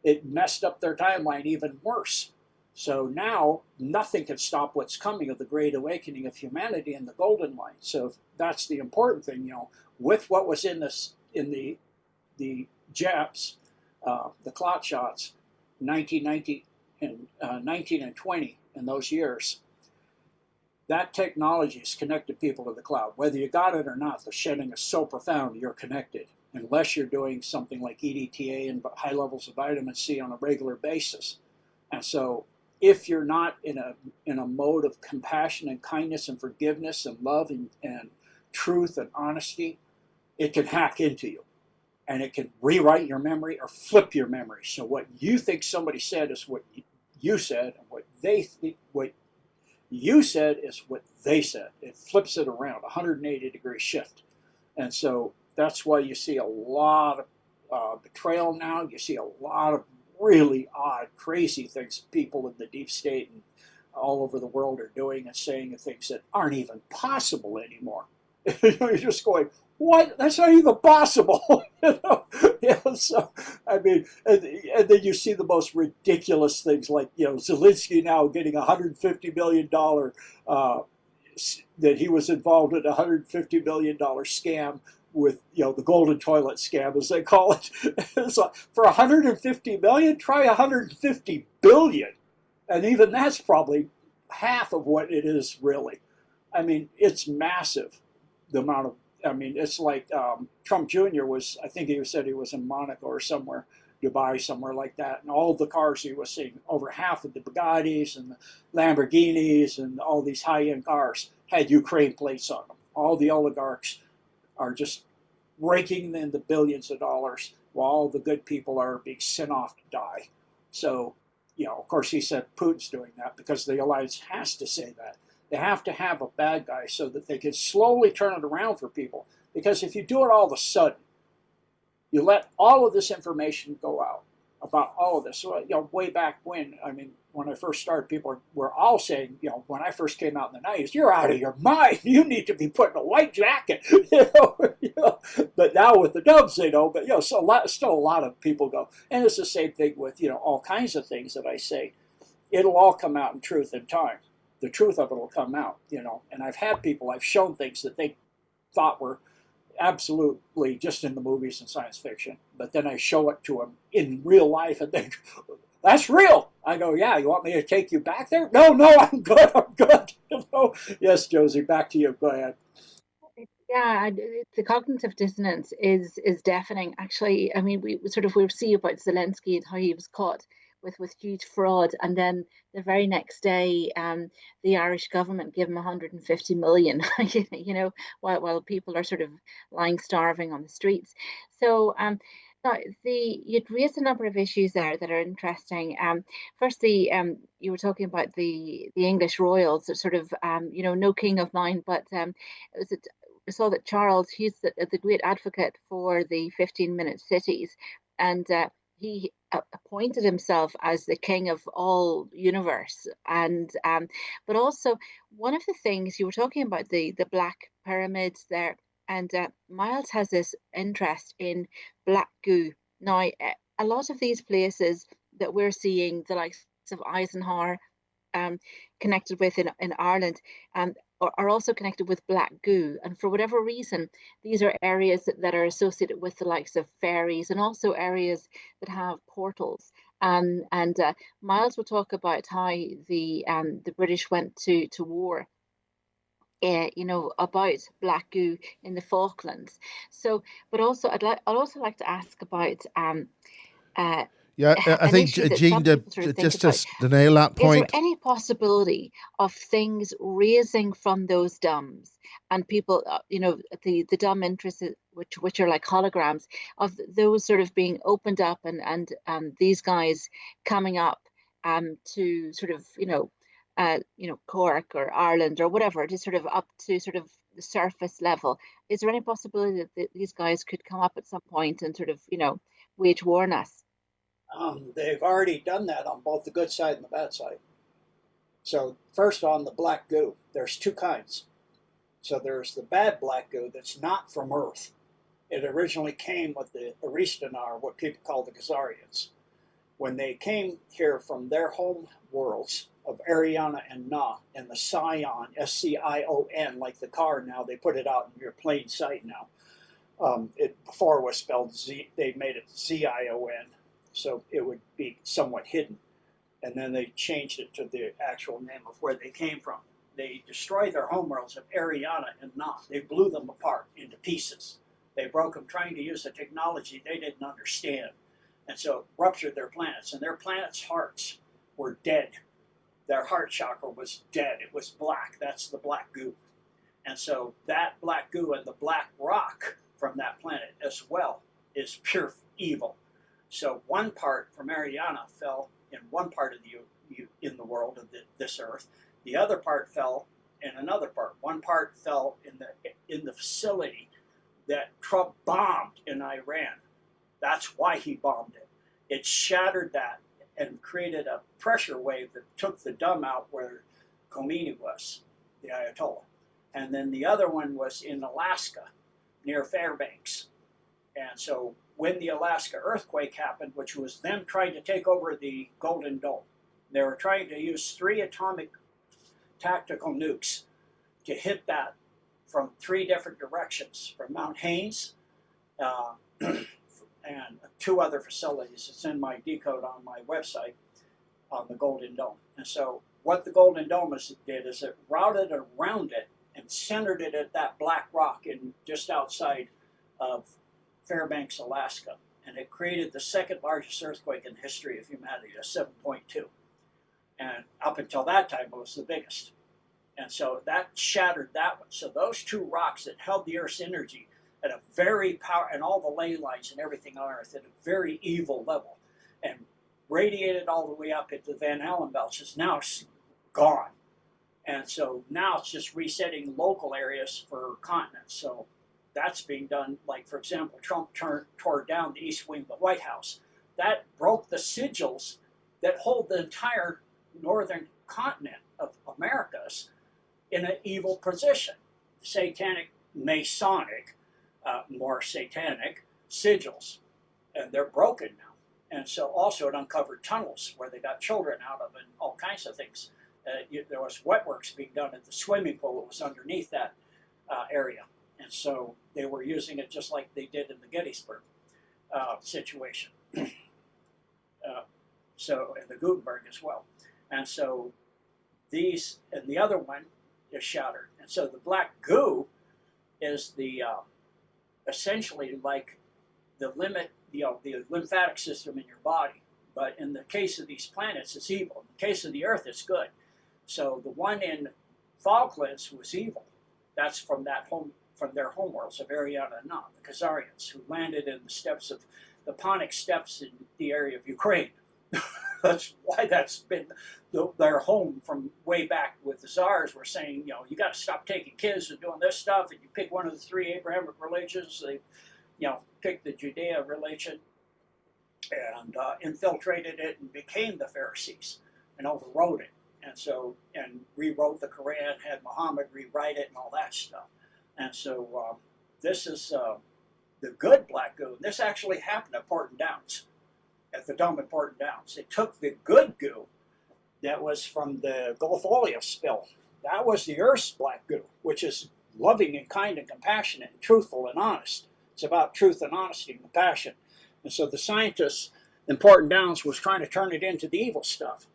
It messed up their timeline even worse. So now nothing can stop what's coming of the Great Awakening of humanity in the Golden Line. So that's the important thing, with what was in the Japs, the clot shots, 1919 and 19 and 20 in those years. That technology has connected people to the cloud. Whether you got it or not, the shedding is so profound, you're connected, unless you're doing something like EDTA and high levels of vitamin C on a regular basis. And so if you're not in a mode of compassion and kindness and forgiveness and love and truth and honesty, it can hack into you. And it can rewrite your memory or flip your memory. So what you think somebody said is what you said, and what you said is what they said. It flips it around, 180-degree shift. And so that's why you see a lot of betrayal now. You see a lot of really odd, crazy things people in the deep state and all over the world are doing and saying things that aren't even possible anymore. You're just going, what? That's not even possible. So, I mean, and then you see the most ridiculous things like, Zelensky now getting $150 million, that he was involved in a $150 million scam with, the golden toilet scam, as they call it. So for $150 million, try $150 billion. And even that's probably half of what it is really. I mean, it's massive, the amount of, it's like Trump Jr. was, I think he said he was in Monaco or somewhere, Dubai, somewhere like that. And all the cars he was seeing, over half of the Bugattis and the Lamborghinis and all these high-end cars had Ukraine plates on them. All the oligarchs are just raking in the billions of dollars while all the good people are being sent off to die. So, of course he said Putin's doing that because the alliance has to say that. They have to have a bad guy so that they can slowly turn it around for people. Because if you do it all of a sudden, you let all of this information go out about all of this. So, way back when, when I first started, people were all saying, when I first came out in the 90s, you're out of your mind. You need to be put in a white jacket. But now with the dubs, they know. But, still a lot of people go. And it's the same thing with, all kinds of things that I say. It'll all come out in truth in time. The truth of it will come out, And I've had people, I've shown things that they thought were absolutely just in the movies and science fiction. But then I show it to them in real life and they go, that's real. I go, yeah, you want me to take you back there? No, I'm good. Yes, Josie, back to you. Go ahead. Yeah, the cognitive dissonance is deafening. Actually, we see about Zelensky and how he was caught with huge fraud, and then the very next day, the Irish government gave him 150 million. While people are sort of lying starving on the streets. So, now you'd raised a number of issues there that are interesting. Firstly, you were talking about the English royals, sort of, no king of mine, but we saw that Charles, he's the great advocate for the 15-minute cities, and he appointed himself as the king of all universe. And but also, one of the things you were talking about, the black pyramids there, and Miles has this interest in black goo. Now, a lot of these places that we're seeing, the likes of Eisenhower, connected with in Ireland, are also connected with black goo. And for whatever reason, these are areas that are associated with the likes of fairies and also areas that have portals. And Miles will talk about how the British went to war, about black goo in the Falklands. So, but also I'd also like to ask about yeah, I think Jean, just to nail that point. Is there any possibility of things raising from those dumps and people, the dumb interests, which are like holograms, of those sort of being opened up and these guys coming up to sort of, Cork or Ireland or whatever, just sort of up to sort of the surface level? Is there any possibility that these guys could come up at some point and sort of, wage war on us? They've already done that on both the good side and the bad side. So first, on the black goo, there's two kinds. So there's the bad black goo that's not from Earth. It originally came with the Aristanar, what people call the Khazarians. When they came here from their home worlds of Ariana and Na and the Scion, S-C-I-O-N, like the car now, they put it out in your plain sight now. It before was spelled Z, they made it Z-I-O-N. so it would be somewhat hidden. And then they changed it to the actual name of where they came from. They destroyed their homeworlds of Ariana and Nod. They blew them apart into pieces. They broke them trying to use a technology they didn't understand. And so ruptured their planets. And their planets' hearts were dead. Their heart chakra was dead. It was black. That's the black goo. And so that black goo and the black rock from that planet as well is pure evil. So one part from Ariana fell in one part of in the world of this Earth. The other part fell in another part. One part fell in the facility that Trump bombed in Iran. That's why he bombed it. It shattered that and created a pressure wave that took the dome out where Khomeini was, the Ayatollah. And then the other one was in Alaska, near Fairbanks. And so when the Alaska earthquake happened, which was them trying to take over the Golden Dome, they were trying to use 3 atomic tactical nukes to hit that from 3 different directions, from Mount Haynes and 2 other facilities. It's in my Decode on my website on the Golden Dome. And so what the Golden Dome did is it routed around it and centered it at that black rock just outside of Fairbanks, Alaska. And it created the 2nd largest earthquake in the history of humanity, a 7.2. And up until that time, it was the biggest. And so that shattered that one. So those 2 rocks that held the Earth's energy at a very and all the ley lines and everything on Earth at a very evil level, and radiated all the way up into the Van Allen belts, is now gone. And so now it's just resetting local areas for continents. So that's being done. Like, for example, Trump tore down the east wing of the White House. That broke the sigils that hold the entire northern continent of Americas in an evil position. Satanic, Masonic, more satanic sigils. And they're broken now. And so also it uncovered tunnels where they got children out of and all kinds of things. There was wet works being done at the swimming pool that was underneath that area. And so they were using it just like they did in the Gettysburg situation. So, and the Gutenberg as well. And so these, and the other one is shattered. And so the black goo is the essentially like the the lymphatic system in your body. But in the case of these planets, it's evil. In the case of the Earth, it's good. So the one in Falklands was evil. That's from their homeworlds of Ariana and Nod, the Khazarians, who landed in the steppes of the Ponic Steppes in the area of Ukraine. That's why that's been their home from way back with the Tsars were saying, you got to stop taking kids and doing this stuff, and you pick one of the 3 Abrahamic religions. They, picked the Judea religion and infiltrated it and became the Pharisees and overrode it. And so, and rewrote the Quran, had Muhammad rewrite it and all that stuff. And so this is the good black goo. This actually happened at Porton Downs, at the dome at Porton Downs. They took the good goo that was from the Gulfolia spill. That was the Earth's black goo, which is loving and kind and compassionate and truthful and honest. It's about truth and honesty and compassion. And so the scientists in Porton Downs was trying to turn it into the evil stuff.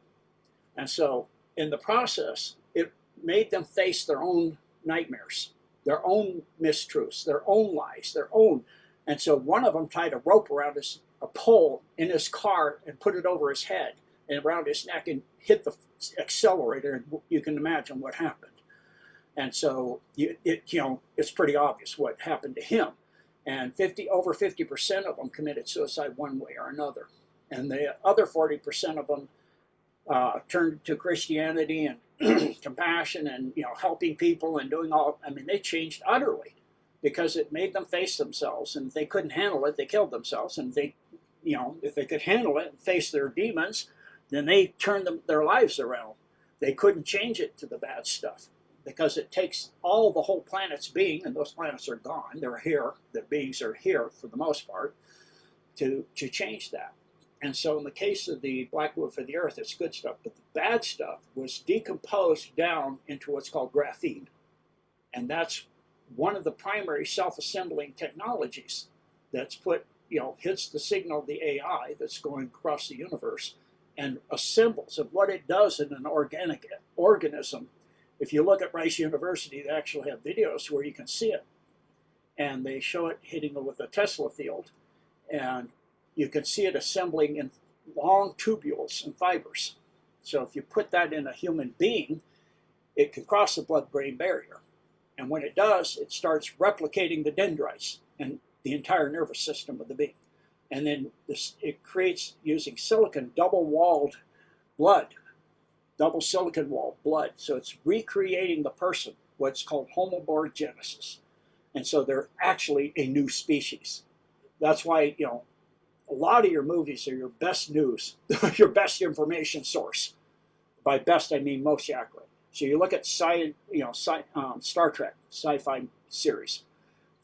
And so in the process, it made them face their own nightmares, their own mistruths, their own lies, their own. And so one of them tied a rope around a pole in his car and put it over his head and around his neck and hit the accelerator, and you can imagine what happened. And so it's pretty obvious what happened to him. And over 50% of them committed suicide one way or another. And the other 40% of them turned to Christianity and compassion and helping people and doing all. I mean, they changed utterly because it made them face themselves. And if they couldn't handle it, they killed themselves. And if they could handle it and face their demons, then they turned their lives around. They couldn't change it to the bad stuff, because it takes all the whole planet's being, and those planets are gone, they're here, the beings are here for the most part, to change that. And so in the case of the black wood for the Earth, it's good stuff, but the bad stuff was decomposed down into what's called graphene. And that's one of the primary self-assembling technologies that's put hits the signal of the AI that's going across the universe and assembles. And what it does in an organic organism, if you look at Rice University, they actually have videos where you can see it. And they show it hitting it with a Tesla field. And you can see it assembling in long tubules and fibers. So if you put that in a human being, it can cross the blood-brain barrier. And when it does, it starts replicating the dendrites and the entire nervous system of the being. And then it creates, using silicon, double-walled blood, double silicon walled blood. So it's recreating the person, what's called homoborgenesis. And so they're actually a new species. That's why, a lot of your movies are your best news, your best information source. By best, I mean most accurate. So you look at Star Trek sci-fi series.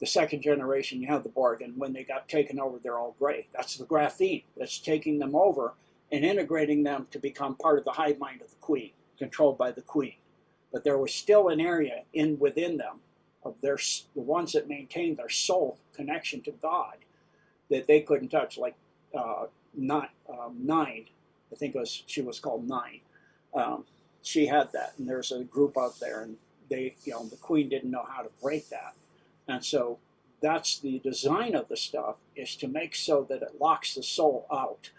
The second generation, you have the Borg, and when they got taken over, they're all gray. That's the graphene that's taking them over and integrating them to become part of the hive mind of the Queen, controlled by the Queen. But there was still an area within them of the ones that maintained their soul connection to God that they couldn't touch, like Nine. I think she was called Nine. She had that, and there's a group out there, and the Queen didn't know how to break that. And so that's the design of the stuff, is to make so that it locks the soul out.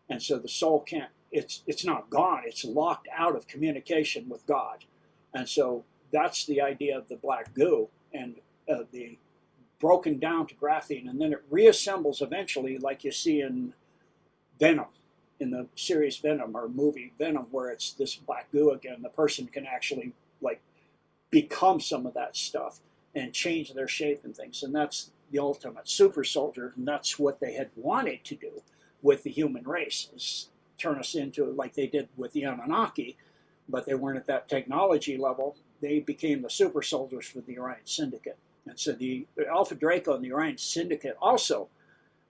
And so the soul can't, it's not gone, it's locked out of communication with God. And so that's the idea of the black goo and the broken down to graphene, and then it reassembles eventually, like you see in Venom, in the series Venom or movie Venom, where it's this black goo again. The person can actually become some of that stuff and change their shape and things. And that's the ultimate super soldier, and that's what they had wanted to do with the human race, is turn us into, like they did with the Anunnaki, but they weren't at that technology level. They became the super soldiers for the Orion Syndicate. And so the Alpha Draco and the Orion Syndicate also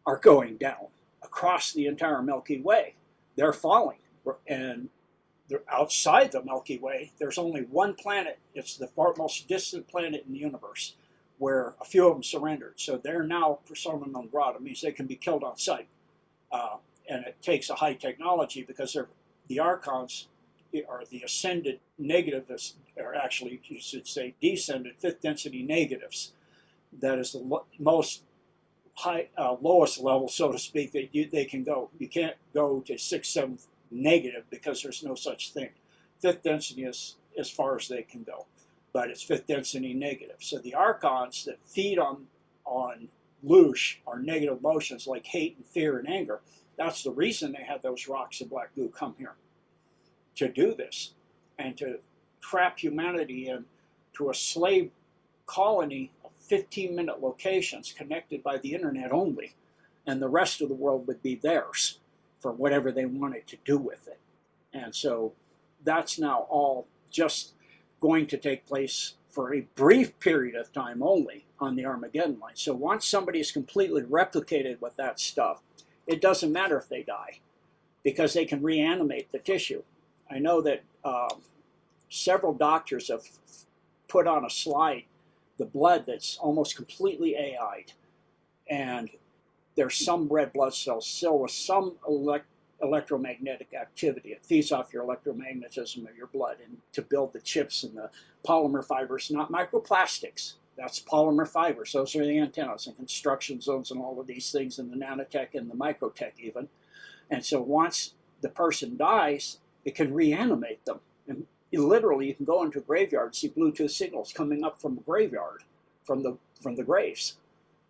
are going down across the entire Milky Way. They're falling, and they're outside the Milky Way. There's only one planet. It's the most distant planet in the universe, where a few of them surrendered. So they're now persona non grata. It means they can be killed on sight. And it takes a high technology, because the archons are the ascended negatives, or actually you should say descended fifth density negatives. That is the most lowest level, so to speak, that they can go. You can't go to 6th, 7th negative, because there's no such thing. Fifth density is as far as they can go, but it's fifth density negative. So the archons that feed on loosh are negative emotions like hate and fear and anger. That's the reason they had those rocks of black goo come here, to do this and to trap humanity into a slave colony of 15-minute locations connected by the internet only, and the rest of the world would be theirs for whatever they wanted to do with it. And so that's now all just going to take place for a brief period of time only on the Armageddon line. So once somebody's completely replicated with that stuff, it doesn't matter if they die, because they can reanimate the tissue. I know that several doctors have put on a slide the blood that's almost completely AI'd, and there's some red blood cells still with some electromagnetic activity. It feeds off your electromagnetism of your blood, and to build the chips and the polymer fibers, not microplastics. That's polymer fibers. Those are the antennas and construction zones and all of these things, and the nanotech and the microtech even. And so once the person dies, it can reanimate them. And literally, you can go into a graveyard and see Bluetooth signals coming up from the graveyard, from the graves.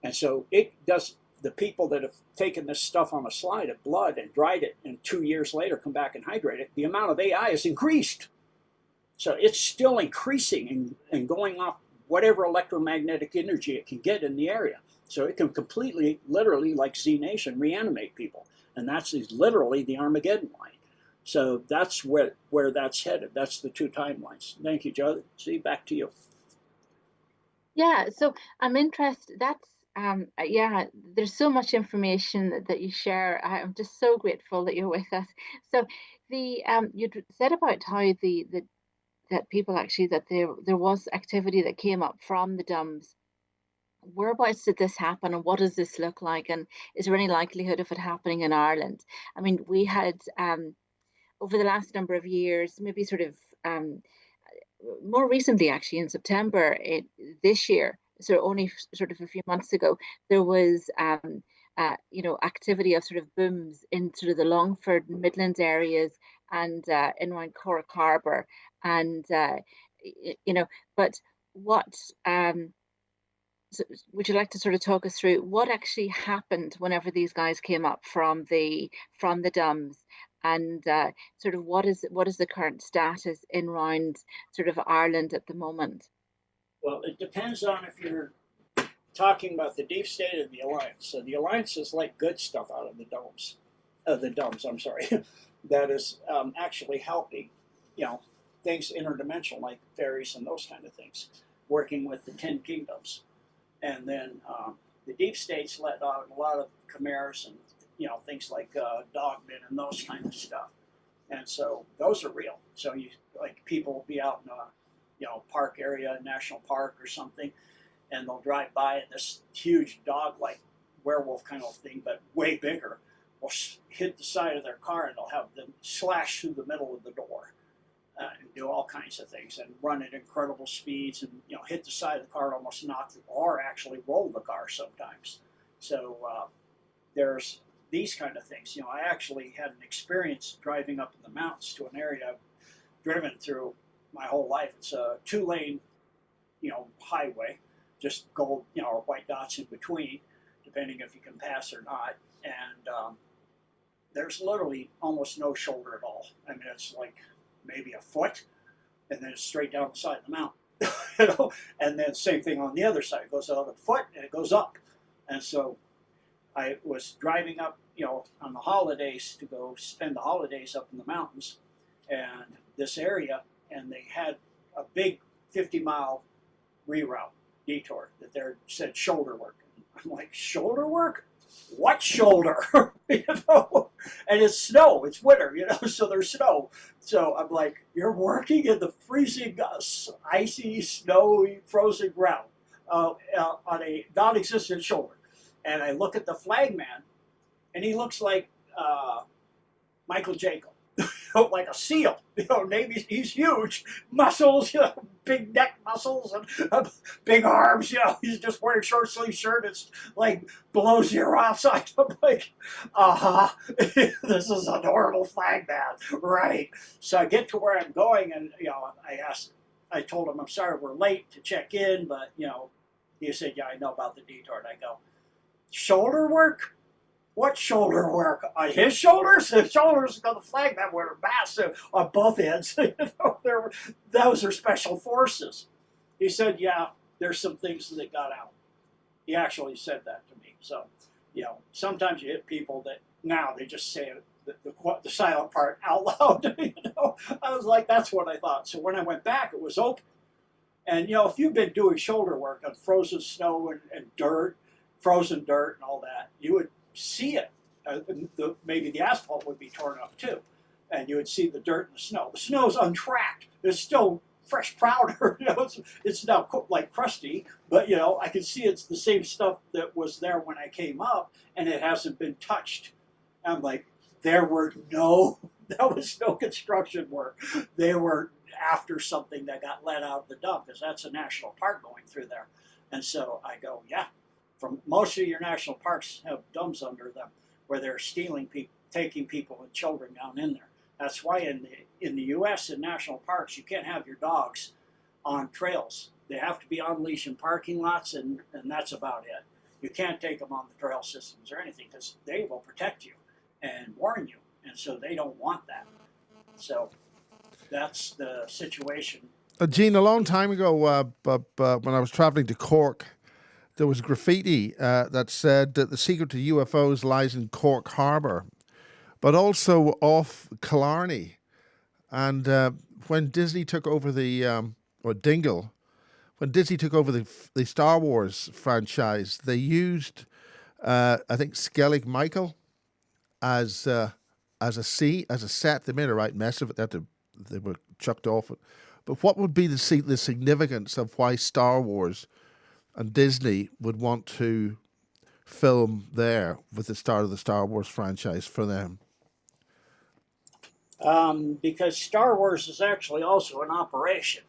And so it does. The people that have taken this stuff on a slide of blood and dried it, and 2 years later come back and hydrate it, the amount of AI has increased. So it's still increasing and going off whatever electromagnetic energy it can get in the area. So it can completely, literally, like Z Nation, reanimate people. And that's literally the Armageddon line. So that's where that's headed. That's the two timelines. Thank you, Josie. Back to you. Yeah, so I'm interested. That's there's so much information that you share. I'm just so grateful that you're with us. So the you said about how that people actually, that there was activity that came up from the DUMBs whereabouts did this happen, and what does this look like, and is there any likelihood of it happening in Ireland? I mean, we had over the last number of years, maybe sort of more recently, actually, in September this year, so only sort of a few months ago, there was activity of sort of booms in sort of the Longford Midlands areas and in around Cork Harbour, and but what so would you like to sort of talk us through what actually happened whenever these guys came up from the dumps, and sort of what is the current status in round sort of Ireland at the moment? Well, it depends on if you're talking about the deep state or the alliance. So the alliance is like good stuff out of the domes, I'm sorry, that is actually helping, things interdimensional like fairies and those kind of things, working with the 10 kingdoms. And then the deep states let out a lot of chimeras and things like dogmen and those kind of stuff. And so those are real. So people will be out in a park area, national park or something, and they'll drive by and this huge dog-like werewolf kind of thing, but way bigger, will hit the side of their car and they'll have them slash through the middle of the door. And do all kinds of things and run at incredible speeds and hit the side of the car and almost knock it, or actually roll the car sometimes. So there's these kind of things. I actually had an experience driving up in the mountains to an area I've driven through my whole life. It's a 2-lane, highway, just gold, or white dots in between, depending if you can pass or not. And there's literally almost no shoulder at all. I mean, it's like maybe a foot, and then it's straight down the side of the mountain. And then same thing on the other side. It goes out a foot and it goes up. And so I was driving up, on the holidays to go spend the holidays up in the mountains and this area, and they had a big 50-mile reroute detour that they said shoulder work. I'm like, shoulder work? What shoulder? And it's snow, it's winter, so there's snow. So I'm like, you're working in the freezing, icy, snowy, frozen ground on a non-existent shoulder. And I look at the flagman, and he looks like Michael Jacob, like a seal. Navy, he's huge, muscles, big neck muscles and big arms. He's just wearing short sleeve shirt. It's like below zero outside. I'm like, this is a normal flagman, right? So I get to where I'm going, and I told him, I'm sorry we're late to check in, but he said, yeah, I know about the detour. And I go, shoulder work? What shoulder work? On his shoulders? His shoulders, the flagmen were massive on both ends. Those are special forces. He said, yeah, there's some things that got out. He actually said that to me. So, sometimes you hit people that now they just say the silent part out loud. I was like, that's what I thought. So when I went back, it was open. And, if you've been doing shoulder work on frozen snow and dirt, frozen dirt and all that, you would see it. Maybe the asphalt would be torn up too, and you would see the dirt and the snow. The snow's untracked. It's still fresh powder. It's now like crusty, but I can see it's the same stuff that was there when I came up, and it hasn't been touched. I'm like, that was no construction work. They were after something that got let out of the dump, because that's a national park going through there. And so I go, yeah. From most of your national parks have dumps under them where they're stealing people, taking people and children down in there. That's why in the U.S. in national parks you can't have your dogs on trails. They have to be on leash in parking lots, and that's about it. You can't take them on the trail systems or anything, because they will protect you and warn you, and so they don't want that. So that's the situation. Gene, a long time ago, when I was traveling to Cork, there was graffiti that said that the secret to UFOs lies in Cork Harbour, but also off Killarney. And when Disney took over or Dingle, when Disney took over the Star Wars franchise, they used, I think, Skellig Michael as a set. They made a right mess of it. They were chucked off it. But what would be the significance of why Star Wars and Disney would want to film there with the start of the Star Wars franchise for them? Because Star Wars is actually also an operation.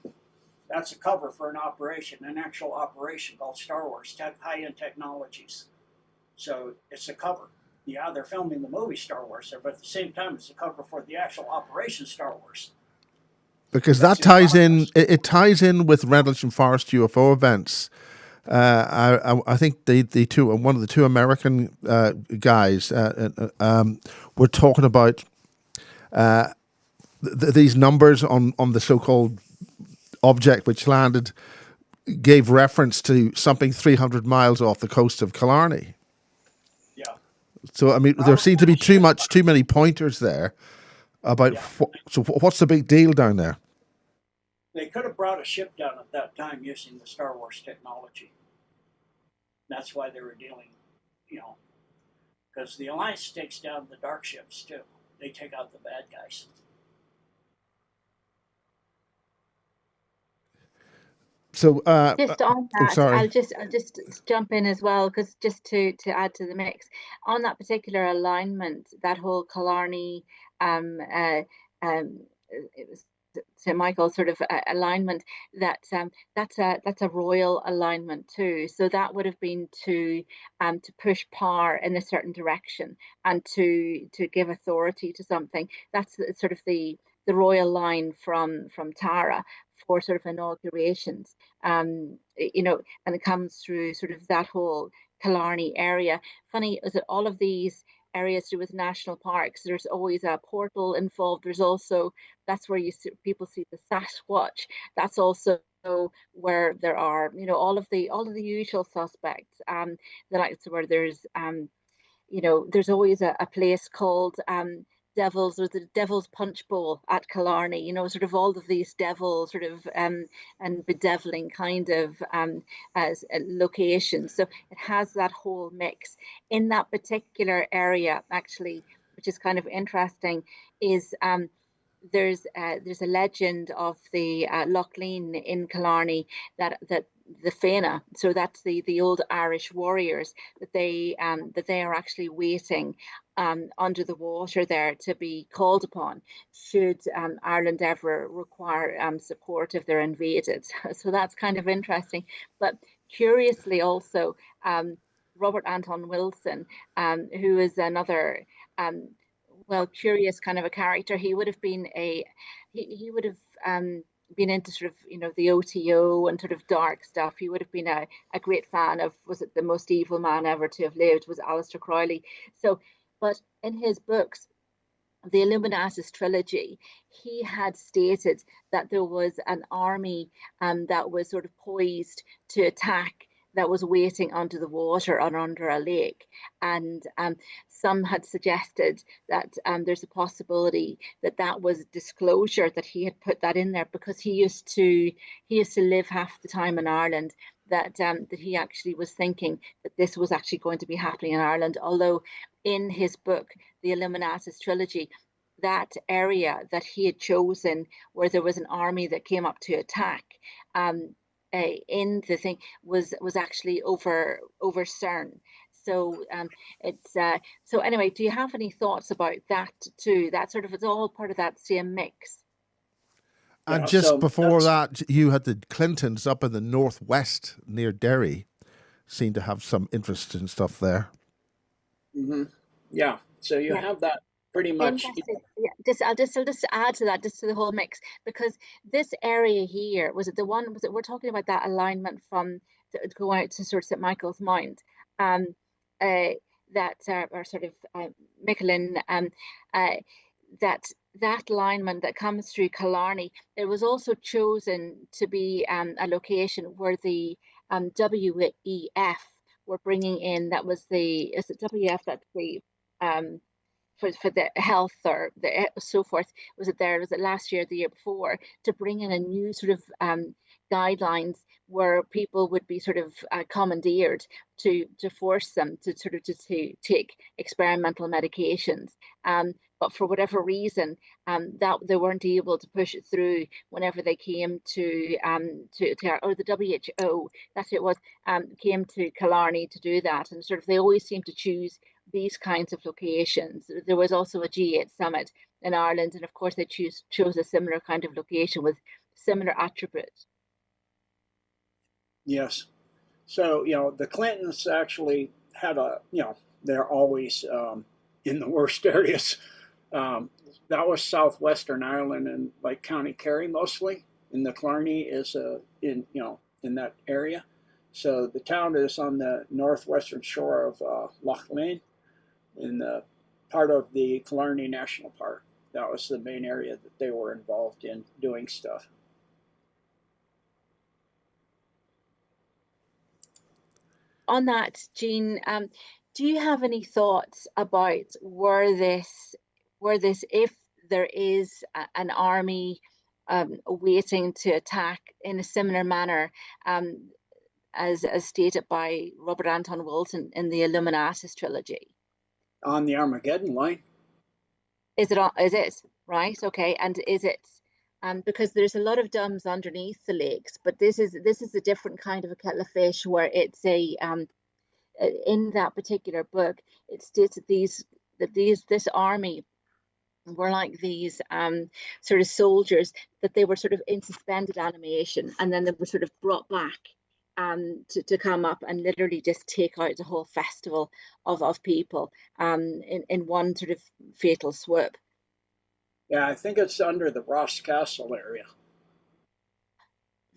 That's a cover for an operation, an actual operation called Star Wars, high-end technologies. So it's a cover. Yeah, they're filming the movie Star Wars there, but at the same time, it's a cover for the actual operation Star Wars. Because that ties in. It ties in with Rendlesham Forest UFO events. I think the two, one of the two American guys were talking about these numbers on the so-called object which landed, gave reference to something 300 miles off the coast of Killarney. Yeah. So I mean, there seem to be too many pointers there about. Yeah. So what's the big deal down there? They could have brought a ship down at that time using the Star Wars technology. That's why they were dealing, because the Alliance takes down the dark ships too. They take out the bad guys. So just on that, sorry. I'll just jump in as well, because just to add to the mix on that particular alignment, that whole Killarney, it was St. Michael sort of alignment, that's a royal alignment too. So that would have been to push power in a certain direction and to give authority to something. That's sort of the royal line from Tara for sort of inaugurations, and it comes through sort of that whole Killarney area. Funny is that all of these areas to do with national parks, there's always a portal involved. There's also, that's where people see the Sasquatch. That's also where there are, all of the usual suspects. The likes where there's there's always a place called Devil's, or the Devil's Punch Bowl at Killarney, sort of all of these devil sort of and bedeviling kind of as locations. So it has that whole mix in that particular area, actually, which is kind of interesting, is there's a legend of the Lochleen in Killarney that the Fena, so that's the old Irish warriors, that they are actually waiting under the water there to be called upon should Ireland ever require support if they're invaded. So that's kind of interesting. But curiously also, Robert Anton Wilson, who is another curious kind of a character. He would have been he would have been into sort of the OTO and sort of dark stuff. He would have been a great fan of, was it the most evil man ever to have lived, was Aleister Crowley. So, but in his books, the Illuminatus trilogy, he had stated that there was an army that was sort of poised to attack, that was waiting under the water or under a lake. And some had suggested that there's a possibility that was disclosure, that he had put that in there because he used to live half the time in Ireland, that he actually was thinking that this was actually going to be happening in Ireland. Although in his book, the Illuminatus trilogy, that area that he had chosen where there was an army that came up to attack, in the thing was actually over CERN. So it's so anyway, do you have any thoughts about that too? That sort of, it's all part of that same mix. And just before that, you had the Clintons up in the northwest near Derry, seem to have some interesting stuff there. Mm-hmm. Yeah, so you have that pretty much. Yeah, I'll just add to that, just to the whole mix, because this area here, was it we're talking about that alignment from go out to sort of St. Michael's Mount, that or sort of Michelin, that alignment that comes through Killarney. It was also chosen to be a location where the WEF were bringing in, that was is it WEF, that's the for the health or so forth, was it last year, the year before, to bring in a new sort of guidelines where people would be sort of commandeered to force them to sort of to take experimental medications. but for whatever reason, that they weren't able to push it through whenever they came to or the WHO, that's who it was, came to Killarney to do that, and sort of they always seem to choose these kinds of locations. There was also a G8 summit in Ireland, and of course they chose a similar kind of location with similar attributes. Yes. So, the Clintons actually had they're always in the worst areas. That was southwestern Ireland and like County Kerry mostly, and the Killarney is in that area. So the town is on the northwestern shore of Lough Lane, in the part of the Killarney National Park. That was the main area that they were involved in doing stuff. On that, Jean, do you have any thoughts about where this, if there is an army waiting to attack in a similar manner, as stated by Robert Anton Wilson in the Illuminatus trilogy? On the Armageddon line. Is it right? Okay, and is it? Because there's a lot of dumbs underneath the lakes, but this is a different kind of a kettle of fish, where it's a in that particular book it states that this army were like these sort of soldiers, that they were sort of in suspended animation, and then they were sort of brought back to come up and literally just take out the whole festival of people in one sort of fatal swoop. Yeah, I think it's under the Ross Castle area.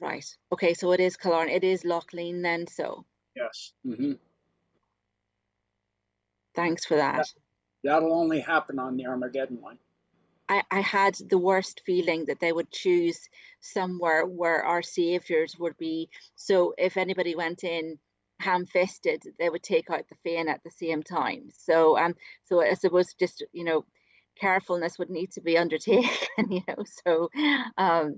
Right. Okay, so it is Killarney. It is Lough Lane then, so. Yes. Mm-hmm. Thanks for that. That'll only happen on the Armageddon line. I had the worst feeling that they would choose somewhere where our saviors would be. So if anybody went in ham-fisted, they would take out the Féin at the same time. So so I suppose just, carefulness would need to be undertaken, So no,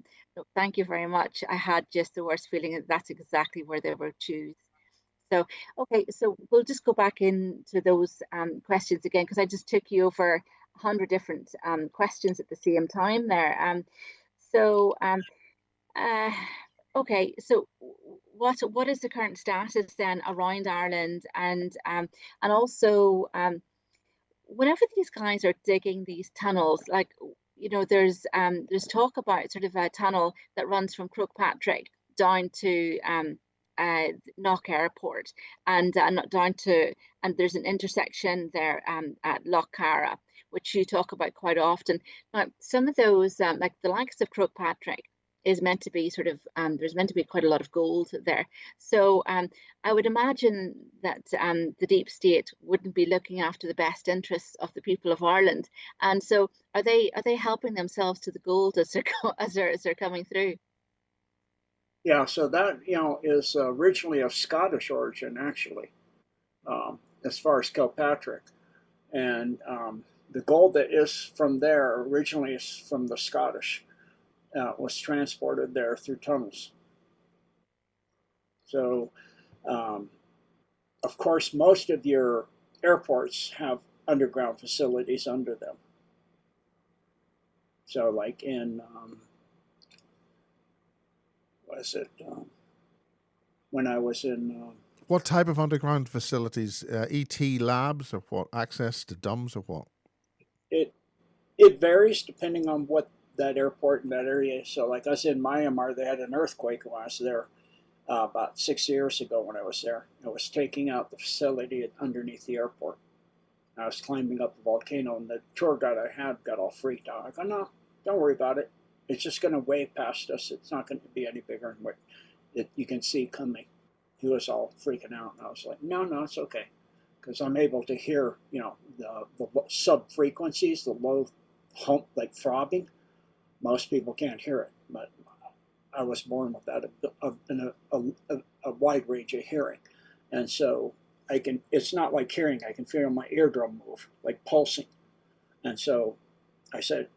thank you very much. I had just the worst feeling that that's exactly where they were choose. So, okay, so we'll just go back into those questions again, because I just took you over 100 different questions at the same time there. Okay, so what is the current status then around Ireland, and also whenever these guys are digging these tunnels, like there's talk about sort of a tunnel that runs from Croagh down to Knock Airport, and down to, and there's an intersection there at Lough Cara, which you talk about quite often. Now, some of those, like the likes of Croagh is meant to be sort of, there's meant to be quite a lot of gold there. So I would imagine that the deep state wouldn't be looking after the best interests of the people of Ireland. And so are they helping themselves to the gold as they're coming through? Yeah, so that is originally of Scottish origin, actually, as far as Kilpatrick, and the gold that is from there originally is from the Scottish. Was transported there through tunnels. So, of course, most of your airports have underground facilities under them. So, like in when I was in. What type of underground facilities? ET labs, or what? Access to DUMBs, or what? It varies depending on what that airport in that area. So, like I was in Myanmar, they had an earthquake when I was there about 6 years ago. When I was there, it was taking out the facility underneath the airport. I was climbing up the volcano, and the tour guide I had got all freaked out. I go, no, don't worry about it. It's just going to wave past us. It's not going to be any bigger than what you can see coming. He was all freaking out, and I was like, no, it's okay, because I'm able to hear, the sub frequencies, the low hump, like throbbing. Most people can't hear it, but I was born with that, a wide range of hearing. And so it's not like hearing, I can feel my eardrum move, like pulsing. And so I said,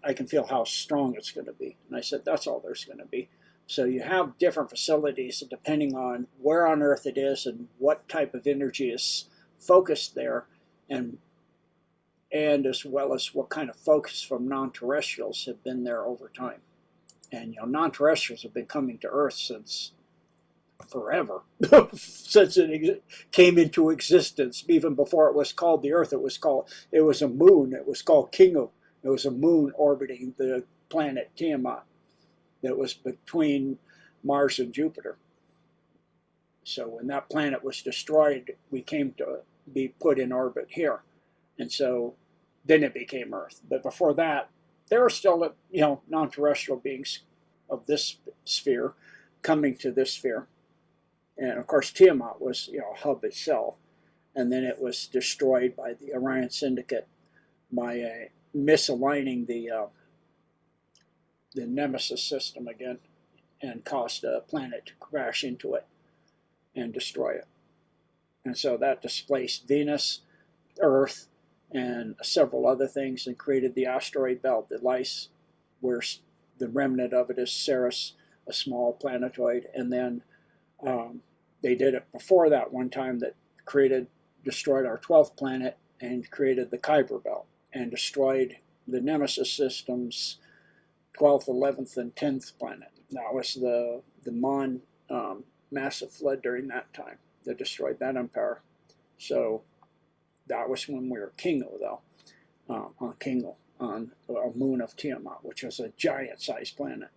I can feel how strong it's going to be. And I said, that's all there's going to be. So you have different facilities, depending on where on Earth it is and what type of energy is focused there. And and as well as what kind of focus from non-terrestrials have been there over time. And non-terrestrials have been coming to Earth since forever, since it came into existence. Even before it was called the Earth, it was a moon. It was called Kingu. It was a moon orbiting the planet Tiamat that was between Mars and Jupiter. So when that planet was destroyed, we came to be put in orbit here. And so then it became Earth. But before that, there were still, non-terrestrial beings of this sphere coming to this sphere. And of course, Tiamat was, a hub itself. And then it was destroyed by the Orion Syndicate by misaligning the Nemesis system again, and caused a planet to crash into it and destroy it. And so that displaced Venus, Earth, and several other things, and created the asteroid belt that lies where the remnant of it is Ceres, a small planetoid. And then they did it before that one time that destroyed our 12th planet and created the Kuiper belt and destroyed the Nemesis system's 12th, 11th, and 10th planet. That was the Mon massive flood during that time that destroyed that empire. So that was when we were Kingu, though, on Kingu, on a moon of Tiamat, which was a giant-sized planet.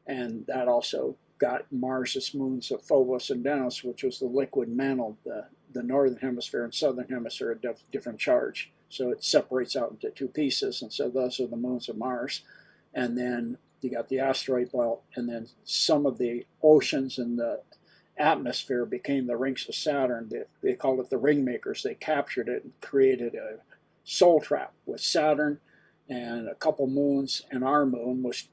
And that also got Mars's moons of Phobos and Deimos, which was the liquid mantle, the northern hemisphere and southern hemisphere, a different charge. So it separates out into two pieces, and so those are the moons of Mars. And then you got the asteroid belt, and then some of the oceans and the atmosphere became the rings of Saturn. They called it the ring makers. They captured it and created a soul trap with Saturn and a couple moons, and our moon was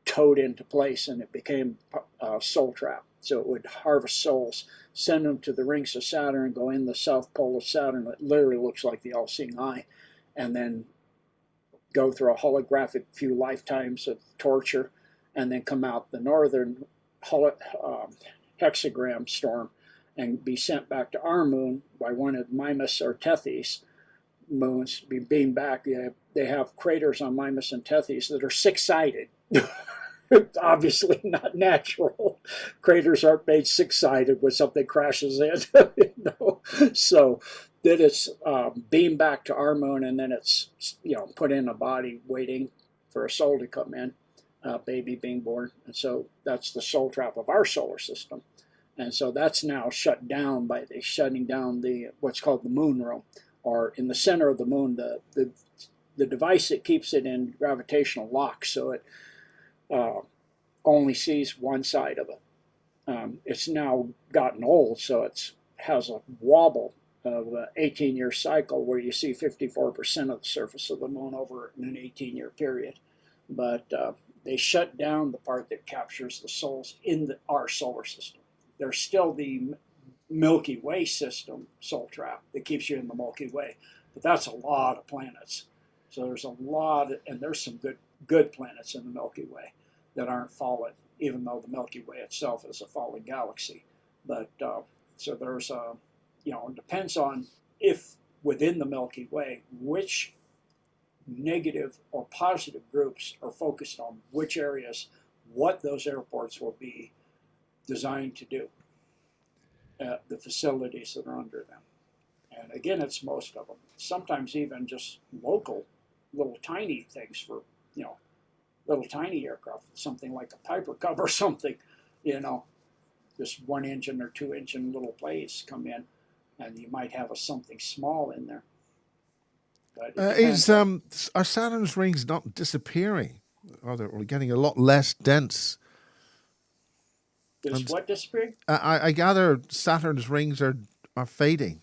towed into place, and it became a soul trap. So it would harvest souls, send them to the rings of Saturn, go in the south pole of Saturn. It literally looks like the all-seeing eye, and then go through a holographic few lifetimes of torture, and then come out the northern hexagram storm and be sent back to our moon by one of Mimas or Tethys moons, be beamed back. They have craters on Mimas and Tethys that are six-sided. Obviously not natural. Craters aren't made six-sided when something crashes in. So then it's beamed back to our moon, and then it's put in a body waiting for a soul to come in, a baby being born. And so that's the soul trap of our solar system. And so that's now shut down by shutting down what's called the moon room, or in the center of the moon, the device that keeps it in gravitational lock, so it only sees one side of it. It's now gotten old, so it has a wobble of an 18-year cycle where you see 54% of the surface of the moon over in an 18-year period. But they shut down the part that captures the souls in our solar system. There's still the Milky Way system soul trap that keeps you in the Milky Way, but that's a lot of planets. So there's a lot, and there's some good planets in the Milky Way that aren't fallen, even though the Milky Way itself is a fallen galaxy. But so there's it depends on if within the Milky Way which negative or positive groups are focused on which areas, what those airports will be designed to do, the facilities that are under them. And again, it's most of them. Sometimes even just local, little tiny things for, little tiny aircraft, something like a Piper Cub or something, just 1 engine or 2 engine little blades come in, and you might have something small in there. But are Saturn's rings not disappearing? Are they getting a lot less dense? Is what disappearing? I gather Saturn's rings are fading.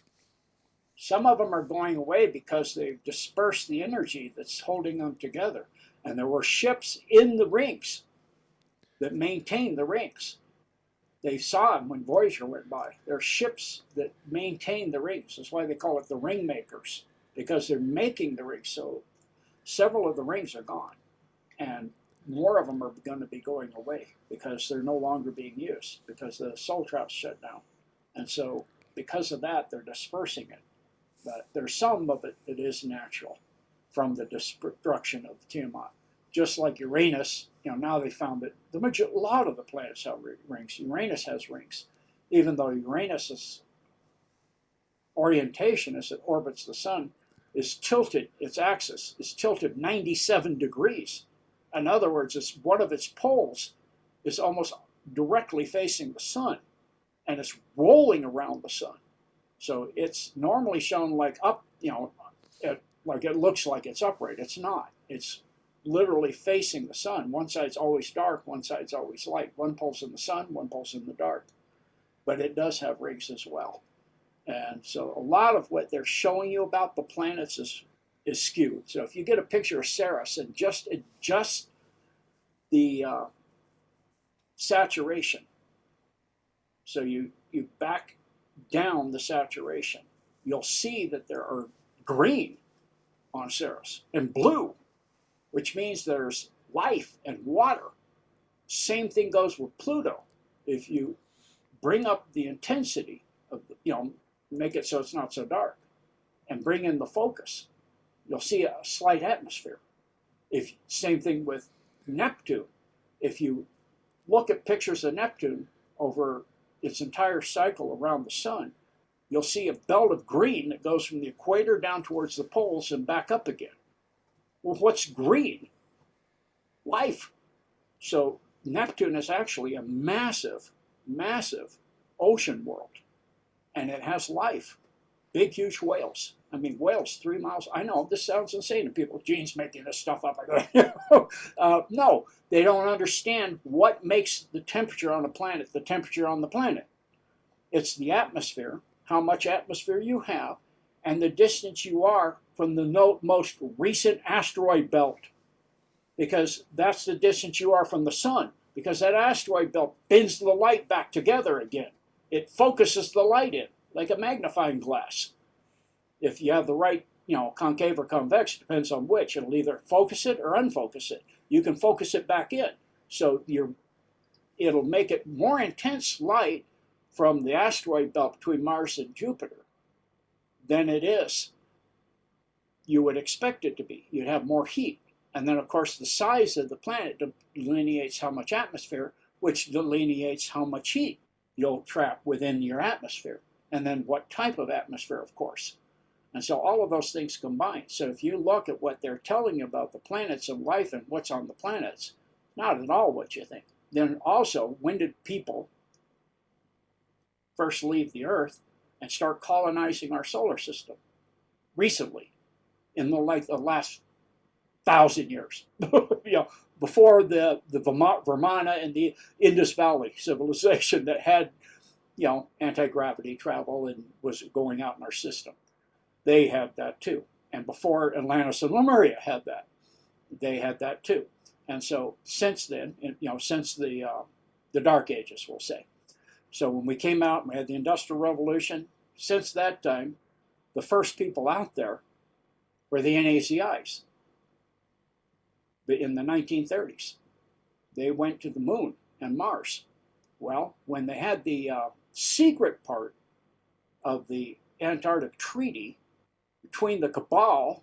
Some of them are going away because they've dispersed the energy that's holding them together. And there were ships in the rings that maintained the rings. They saw them when Voyager went by. There are ships that maintain the rings. That's why they call it the ring makers, because they're making the rings. So several of the rings are gone, and more of them are going to be going away because they're no longer being used, because the soul trap's shut down. And so because of that, they're dispersing it. But there's some of it that is natural. from the destruction of Tiamat. Just like Uranus, now they found that a lot of the planets have rings. Uranus has rings, even though Uranus's orientation as it orbits the sun is tilted, its axis is tilted 97 degrees. In other words, one of its poles is almost directly facing the sun, and it's rolling around the sun. So it's normally shown like up, like it looks like it's upright. It's not. It's literally facing the sun. One side's always dark, one side's always light. One pole's in the sun, one pole's in the dark. But it does have rings as well. And so a lot of what they're showing you about the planets is skewed. So if you get a picture of Ceres and just adjust the saturation, so you back down the saturation, you'll see that there are green on Ceres and blue, which means there's life and water. Same thing goes with Pluto. If you bring up the intensity of, make it so it's not so dark, and bring in the focus, you'll see a slight atmosphere. Same thing with Neptune. If you look at pictures of Neptune over its entire cycle around the sun, you'll see a belt of green that goes from the equator down towards the poles and back up again. Well, what's green? Life. So Neptune is actually a massive, massive ocean world. And it has life. Big, huge whales. I mean, whales 3 miles. I know this sounds insane to people. Gene's making this stuff up. No, they don't understand what makes the temperature on a planet the temperature on the planet. It's the atmosphere, how much atmosphere you have, and the distance you are from the most recent asteroid belt. Because that's the distance you are from the sun. Because that asteroid belt bends the light back together again. It focuses the light in, like a magnifying glass. If you have the right, concave or convex, depends on which. It'll either focus it or unfocus it. You can focus it back in. So it'll make it more intense light from the asteroid belt between Mars and Jupiter than it is you would expect it to be. You'd have more heat. And then, of course, the size of the planet delineates how much atmosphere, which delineates how much heat you'll trap within your atmosphere, and then what type of atmosphere, of course. And so all of those things combine. So if you look at what they're telling you about the planets and life and what's on the planets, not at all what you think. Then also, when did people first leave the Earth and start colonizing our solar system? Recently, in the last 1,000 years. Before the Vimana and the Indus Valley civilization that had, anti-gravity travel and was going out in our system. They had that too. And before Atlantis and Lemuria had that, they had that too. And so since then, since the Dark Ages, we'll say. So when we came out and we had the Industrial Revolution, since that time, the first people out there were the NAZIs. In the 1930s. They went to the moon and Mars. Well, when they had the secret part of the Antarctic Treaty between the Cabal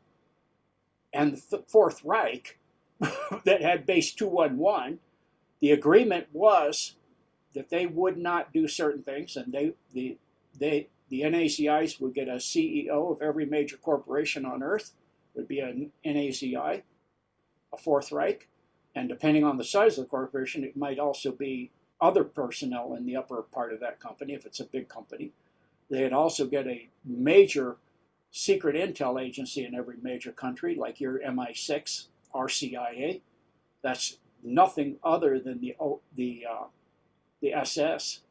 and the Fourth Reich that had Base 211, the agreement was that they would not do certain things, and the NAZIs would get a CEO of every major corporation on Earth, would be an NAZI, a Fourth Reich, and depending on the size of the corporation, it might also be other personnel in the upper part of that company, if it's a big company. They'd also get a major secret intel agency in every major country, like your MI6, our CIA. That's nothing other than the SS.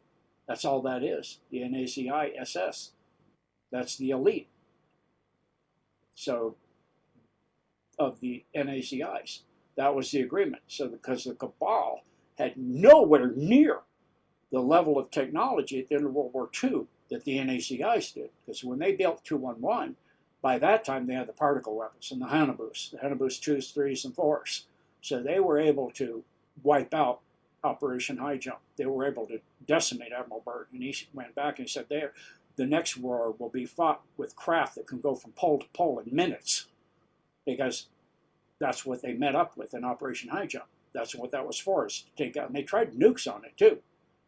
That's all that is, the NAZI SS. That's the elite. So, of the NAZIs. That was the agreement. So because the Cabal had nowhere near the level of technology at the end of World War II that the NAZIs did. Because when they built 211, by that time they had the particle weapons and the Hannibus 2s, 3s, and 4s. So they were able to wipe out Operation High Jump. They were able to decimate Admiral Byrd. And he went back and he said, the next war will be fought with craft that can go from pole to pole in minutes. because that's what they met up with in Operation High Jump. That's what that was for, is to take out. And they tried nukes on it too.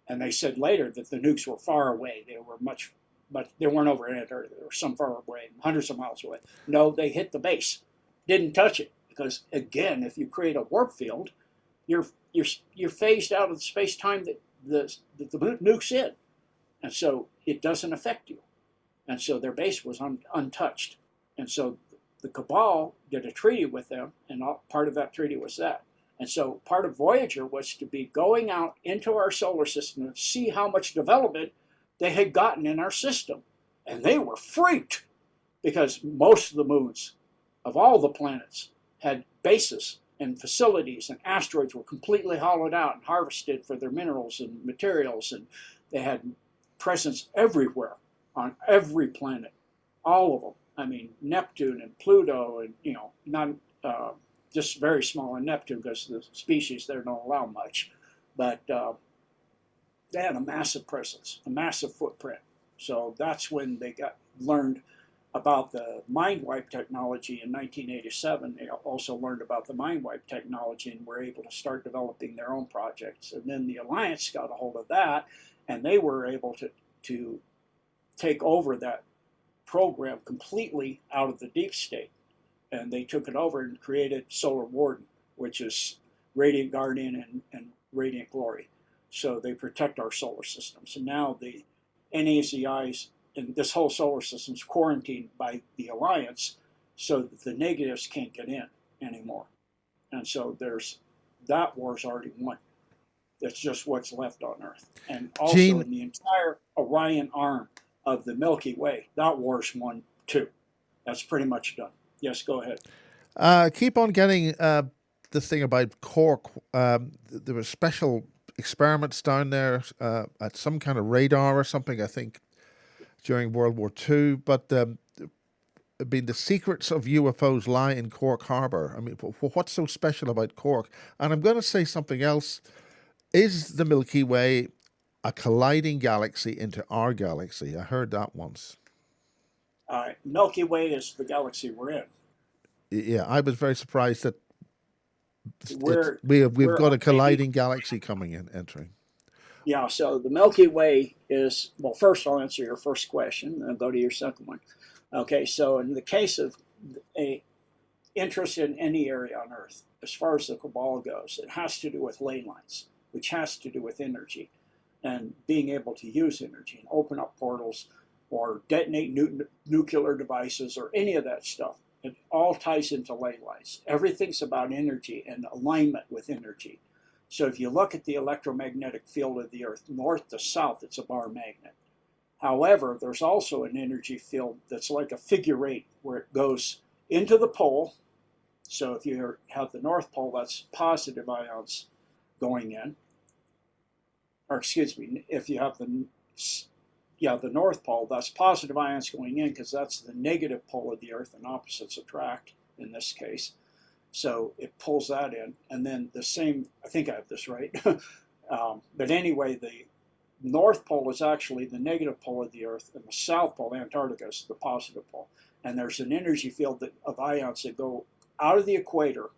And they said later that the nukes were far away. They were much, but they weren't over Antarctica. They were some far away, hundreds of miles away. No, they hit the base, didn't touch it, because again, if you create a warp field, you're phased out of the space time that the nuke's in, and so it doesn't affect you. And so their base was untouched. And so the Cabal did a treaty with them, and part of that treaty was that. And so part of Voyager was to be going out into our solar system and see how much development they had gotten in our system. And they were freaked, because most of the moons of all the planets had bases and facilities, and asteroids were completely hollowed out and harvested for their minerals and materials. And they had presence everywhere on every planet, all of them. I mean, Neptune and Pluto, and, you know, not just very small on Neptune, because the species there don't allow much. But they had a massive presence, a massive footprint. So that's when they learned about the mind wipe technology in 1987. They also learned about the mind wipe technology and were able to start developing their own projects. And then the Alliance got a hold of that, and they were able to take over that program completely out of the deep state. And they took it over and created Solar Warden, which is Radiant Guardian and Radiant Glory. So they protect our solar system. So now the NAZIs and this whole solar system is quarantined by the Alliance, so that the negatives can't get in anymore. And so that war's already won. That's just what's left on Earth. And also Gene, in the entire Orion arm of the Milky Way, that war's won too. That's pretty much done. Yes, go ahead. keep on getting the thing about Cork. There were special experiments down there at some kind of radar or something, I think, during World War II. But I mean, the secrets of UFOs lie in Cork Harbour. I mean, what's so special about Cork? And I'm going to say something else. Is the Milky Way a colliding galaxy into our galaxy? I heard that once. Milky Way is the galaxy we're in. Yeah, I was very surprised that We've got a colliding galaxy coming in, entering. Yeah, so the Milky Way is, well, first I'll answer your first question, and go to your second one. Okay, so in the case of a interest in any area on Earth, as far as the Cabal goes, it has to do with ley lines, which has to do with energy and being able to use energy and open up portals or detonate nuclear devices or any of that stuff. It all ties into ley lines. Everything's about energy and alignment with energy. So if you look at the electromagnetic field of the Earth, north to south, it's a bar magnet. However, there's also an energy field that's like a figure eight, where it goes into the pole. So if you have the North Pole, that's positive ions going in. Or excuse me, if you have the North Pole, that's positive ions going in, because that's the negative pole of the Earth, and opposites attract in this case. So it pulls that in, and then the same, I think I have this right, but anyway, the North Pole is actually the negative pole of the Earth, and the South Pole, Antarctica, is the positive pole. And there's an energy field of ions that go out of the equator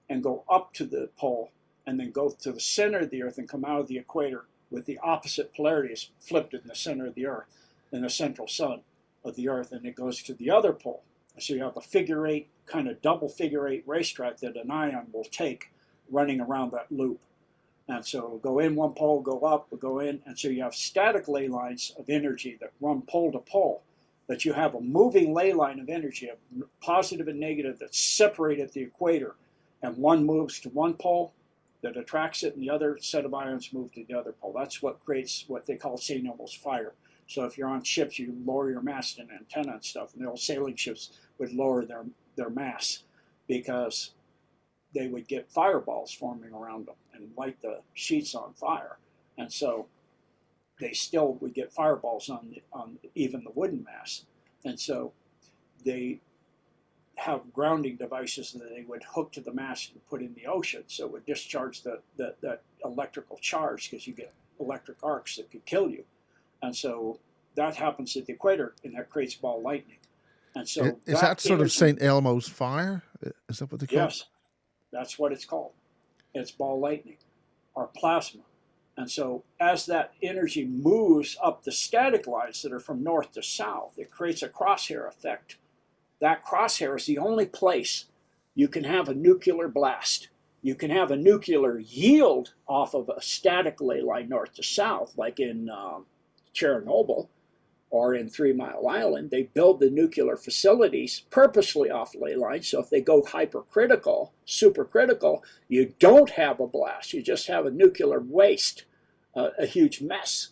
and go up to the pole, and then go to the center of the Earth and come out of the equator with the opposite polarities flipped in the center of the Earth, in the central sun of the Earth, and it goes to the other pole. So you have a figure eight, kind of double figure eight racetrack that an ion will take running around that loop. And so go in one pole, go up, go in, and so you have static ley lines of energy that run pole to pole. But you have a moving ley line of energy, of positive and negative, that's separated at the equator. And one moves to one pole that attracts it, and the other set of ions move to the other pole. That's what creates what they call signals fire. So if you're on ships, you lower your mast and antenna and stuff, and the old sailing ships would lower their mass, because they would get fireballs forming around them and light the sheets on fire. And so they still would get fireballs on even the wooden mass. And so they have grounding devices that they would hook to the mast and put in the ocean, so it would discharge that electrical charge, because you get electric arcs that could kill you. And so that happens at the equator, and that creates ball lightning. And so Is that sort of energy, St. Elmo's fire? Is that what they call it? yes, that's what it's called. It's ball lightning or plasma. And so as that energy moves up the static lines that are from north to south, it creates a crosshair effect. That crosshair is the only place you can have a nuclear blast. You can have a nuclear yield off of a static ley line north to south, like in Chernobyl or in 3 Mile Island. They build the nuclear facilities purposely off ley lines. So if they go hypercritical, supercritical, you don't have a blast. You just have a nuclear waste, a huge mess.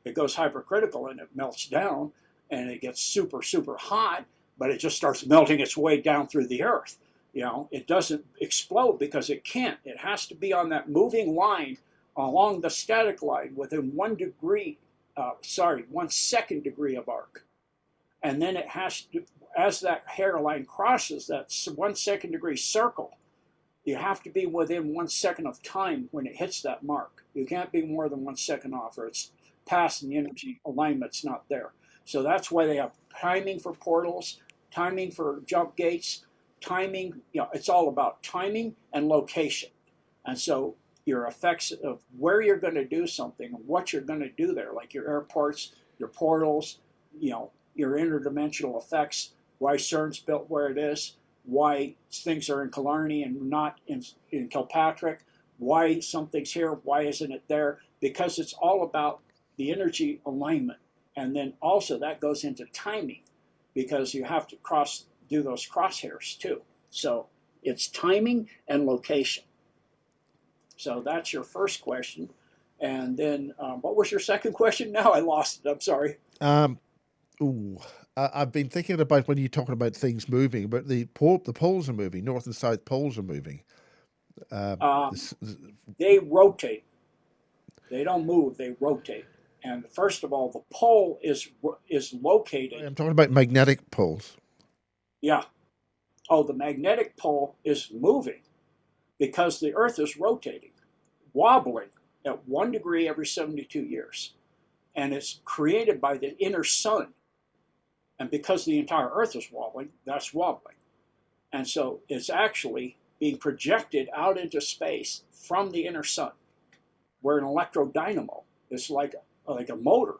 It goes hypercritical and it melts down and it gets super, super hot, but it just starts melting its way down through the earth. You know, it doesn't explode because it can't. It has to be on that moving line along the static line within 1 degree, 1 second degree of arc. And then it has to, as that hairline crosses that 1 second degree circle, you have to be within 1 second of time when it hits that mark. You can't be more than 1 second off or it's past and the energy alignment's not there. So that's why they have timing for portals, timing for jump gates, timing, you know, it's all about timing and location. And so your effects of where you're going to do something and what you're going to do there, like your airports, your portals, you know, your interdimensional effects, why CERN's built where it is, why things are in Killarney and not in Kilpatrick, why something's here, why isn't it there? Because it's all about the energy alignment. And then also that goes into timing because you have to do those crosshairs too. So it's timing and location. So that's your first question. And then what was your second question? Now I lost it. I'm sorry. I've been thinking about when you're talking about things moving, but the poles are moving, north and south poles are moving. They rotate. They don't move, they rotate. And first of all, the pole is located. I'm talking about magnetic poles. Yeah. Oh, the magnetic pole is moving because the Earth is rotating, wobbling at 1 degree every 72 years. And it's created by the inner sun. And because the entire Earth is wobbling, that's wobbling. And so it's actually being projected out into space from the inner sun. Where an electrodynamo is like a motor,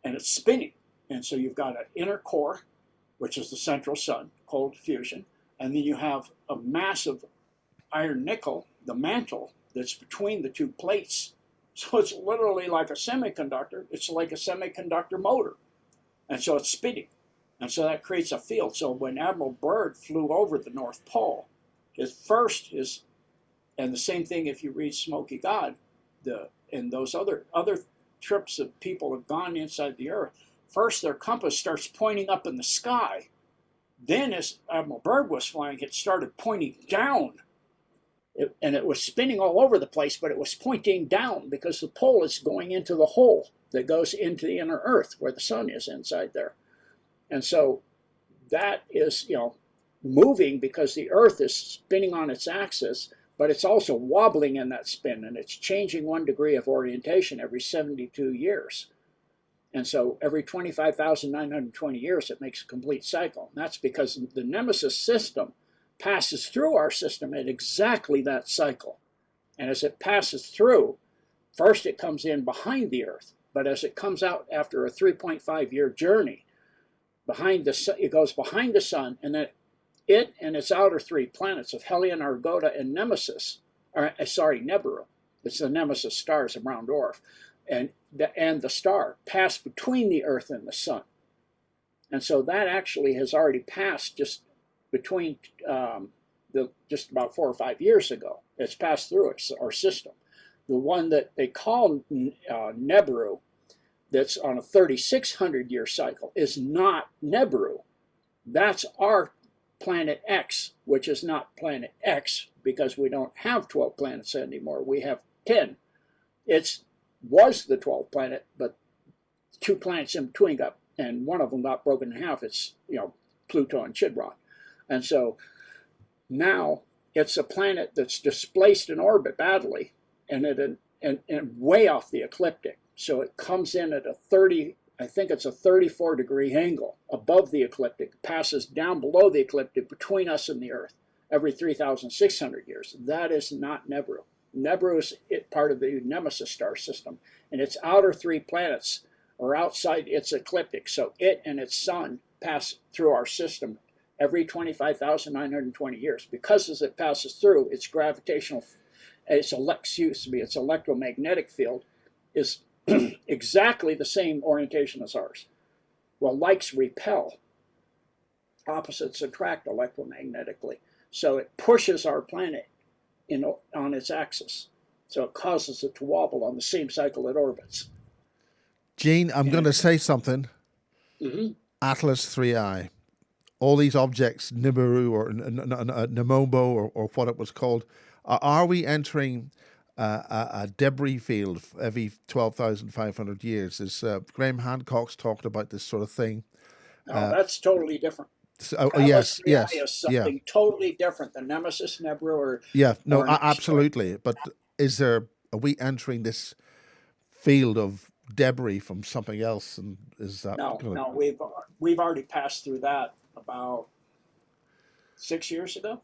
and it's spinning. And so you've got an inner core, which is the central sun, cold fusion, and then you have a massive iron nickel, the mantle, that's between the two plates. So it's literally like a semiconductor. It's like a semiconductor motor. And so it's spinning. And so that creates a field. So when Admiral Byrd flew over the North Pole, and the same thing if you read Smoky God, and those other trips that people have gone inside the Earth, first their compass starts pointing up in the sky. Then as Admiral Byrd was flying, it started pointing down. And it was spinning all over the place, but it was pointing down because the pole is going into the hole that goes into the inner Earth where the sun is inside there. And so that is, moving because the Earth is spinning on its axis, but it's also wobbling in that spin, and it's changing 1 degree of orientation every 72 years. And so every 25,920 years, it makes a complete cycle. And that's because the Nemesis system passes through our system at exactly that cycle. And as it passes through, first it comes in behind the Earth, but as it comes out after a 3.5-year journey, it goes behind the sun, and then it and its outer 3 planets of Hellion, Argota, and Nibiru. It's the Nemesis stars of Round Dwarf. And the star pass between the Earth and the sun. And so that actually has already passed just between just about 4 or 5 years ago. It's passed through our system. The one that they call Nibiru, that's on a 3,600-year cycle, is not Nibiru. That's our Planet X, which is not Planet X because we don't have 12 planets anymore. We have 10. It was the 12th planet, but 2 planets in between and one of them got broken in half. It's, Pluto and Chidron. And so now it's a planet that's displaced in orbit badly and way off the ecliptic. So it comes in at a I think it's a 34-degree angle above the ecliptic, passes down below the ecliptic between us and the Earth every 3,600 years. That is not Nibiru. Nibiru is part of the Nemesis star system, and its outer 3 planets are outside its ecliptic. So it and its sun pass through our system every 25,920 years. Because as it passes through, its gravitational, its electromagnetic field is exactly the same orientation as ours. Well, likes repel, opposites attract electromagnetically. So it pushes our planet on its axis. So it causes it to wobble on the same cycle it orbits. Gene, I'm going to say something. Atlas 3I. All these objects, Nibiru or Namobo or what it was called, are we entering a debris field every 12,500 years? As Graham Hancock's talked about this sort of thing. No, that's totally different. Yes, is something totally different than Nemesis, Nibiru, or absolutely. But are we entering this field of debris from something else? And is that no? We've already passed through that about 6 years ago.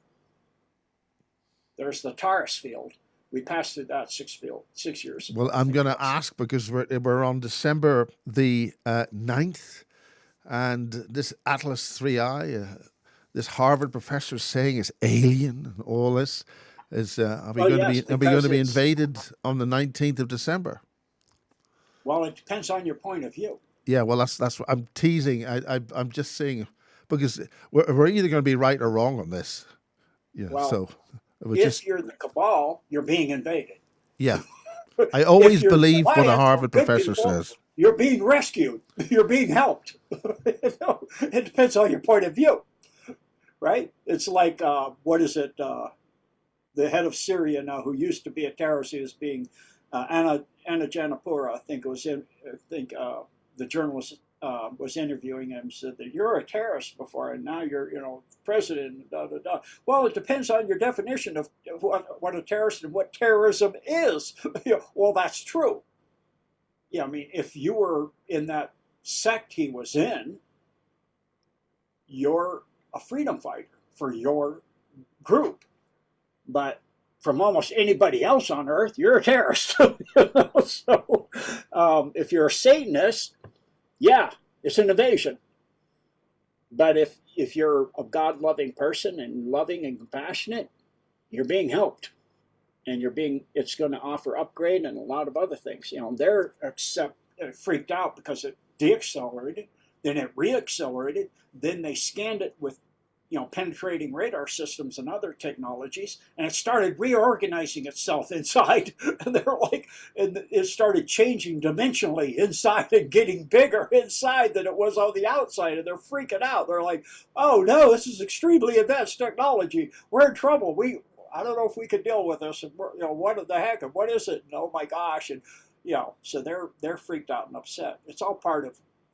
There's the Taurus field. We passed through that 6 years ago. Well, I'm going to ask because we're on December the 9th. And this Atlas 3I, this Harvard professor saying it's alien and all this, are we going to be invaded on the 19th of December? Well, it depends on your point of view. Yeah, well, that's what I'm teasing. I'm just saying, because we're either going to be right or wrong on this. Yeah, well, so if you're the cabal, you're being invaded. Yeah, I always believe what a Harvard professor says. You're being rescued. You're being helped. It depends on your point of view, right? It's like, what is it? The head of Syria now, who used to be a terrorist, he was being Anna Janapura, I think it was the journalist was interviewing him, said that you're a terrorist before, and now you're, president. Da, da, da. Well, it depends on your definition of what a terrorist and what terrorism is. Well, that's true. Yeah, I mean, if you were in that sect he was in, you're a freedom fighter for your group. But from almost anybody else on Earth, you're a terrorist. So if you're a Satanist, yeah, it's an invasion. But if you're a God-loving person and loving and compassionate, you're being helped. And it's going to offer upgrade and a lot of other things. They're freaked out because it deaccelerated, then it reaccelerated, then they scanned it with, penetrating radar systems and other technologies, and it started reorganizing itself inside. And it started changing dimensionally inside and getting bigger inside than it was on the outside. And they're freaking out. They're like, "Oh no, this is extremely advanced technology. We're in trouble. I don't know if we can deal with this, and what the heck, and what is it? And oh my gosh!" And so they're freaked out and upset. It's all part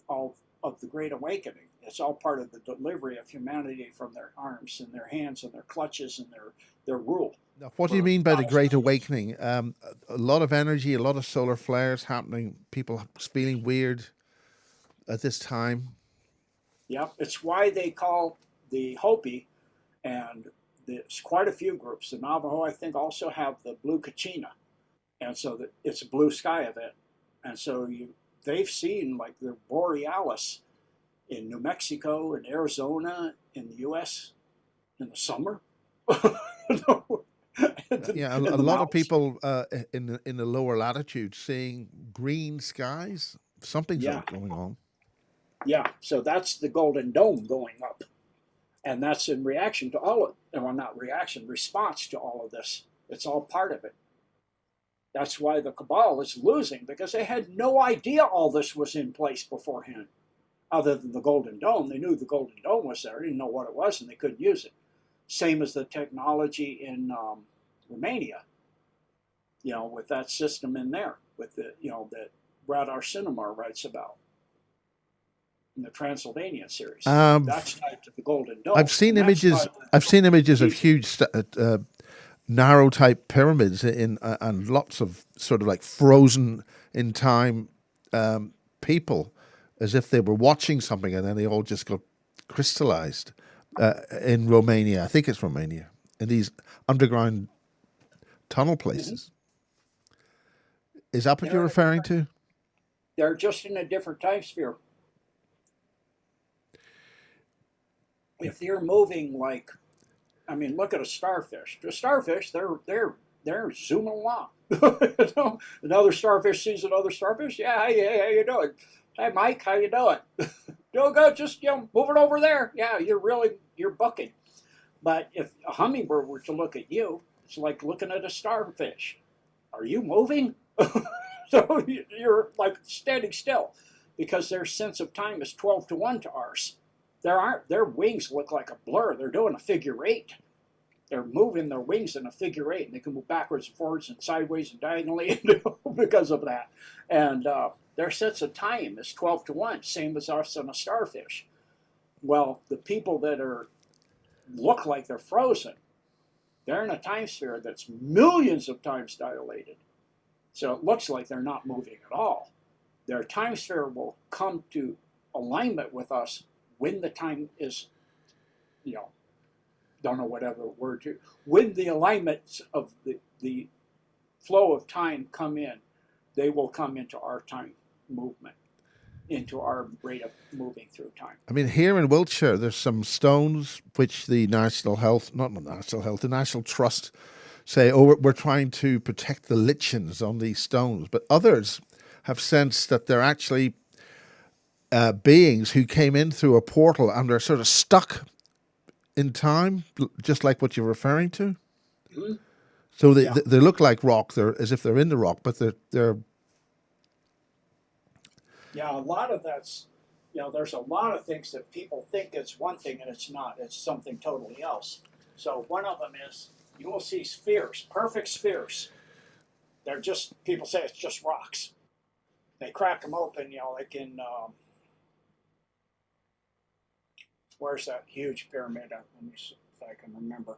of the Great Awakening. It's all part of the delivery of humanity from their arms and their hands and their clutches and their rule. Now, what do you mean by the Great Awakening? A lot of energy, a lot of solar flares happening. People feeling weird at this time. Yeah, it's why they call the Hopi, and there's quite a few groups. The Navajo, I think, also have the Blue Kachina, and so it's a blue sky event. And so they've seen like the Borealis in New Mexico and Arizona in the U.S. in the summer. Yeah, a lot of people in the lower latitudes seeing green skies. Something's going on. Yeah, so that's the Golden Dome going up. And that's in reaction to all of it. Well, not reaction, response to all of this. It's all part of it. That's why the cabal is losing, because they had no idea all this was in place beforehand. Other than the Golden Dome, they knew the Golden Dome was there. They didn't know what it was, and they couldn't use it. Same as the technology in Romania, with that system in there, with the, that Radar Cinema writes about in the Transylvanian series. That's tied to the Golden Dome. I've seen images. I've seen images of huge, narrow type pyramids and lots of sort of like frozen in time people as if they were watching something, and then they all just got crystallized in Romania. I think it's Romania, in these underground tunnel places. Is that what you're referring to? They're just in a different time sphere. If you're moving like, I mean, look at a starfish. The starfish, they're zooming along. You know? Another starfish sees another starfish. Yeah, hey, how you doing? Hey, Mike, how you doing? Doing good. Just moving over there. Yeah, you're bucking. But if a hummingbird were to look at you, it's like looking at a starfish. Are you moving? So you're like standing still, because their sense of time is 12-1 to ours. Their wings look like a blur. They're doing a figure eight. They're moving their wings in a figure eight, and they can move backwards and forwards and sideways and diagonally because of that. And their sense of time is 12-1, same as us on a starfish. Well, the people that look like they're frozen, they're in a time sphere that's millions of times dilated. So it looks like they're not moving at all. Their time sphere will come to alignment with us when the time is, don't know whatever word to, when the alignments of the flow of time come in, they will come into our time movement, into our rate of moving through time. I mean, here in Wiltshire, there's some stones which the National Trust say, we're trying to protect the lichens on these stones. But others have sensed that they're actually beings who came in through a portal and they're sort of stuck in time, just like what you're referring to. Mm-hmm. So they look like rock. They're as if they're in the rock, but they're. Yeah, a lot of that's, there's a lot of things that people think it's one thing and it's not. It's something totally else. So one of them is, you will see spheres, perfect spheres. They're just, people say it's just rocks. They crack them open, like in, where's that huge pyramid? Let me see if I can remember.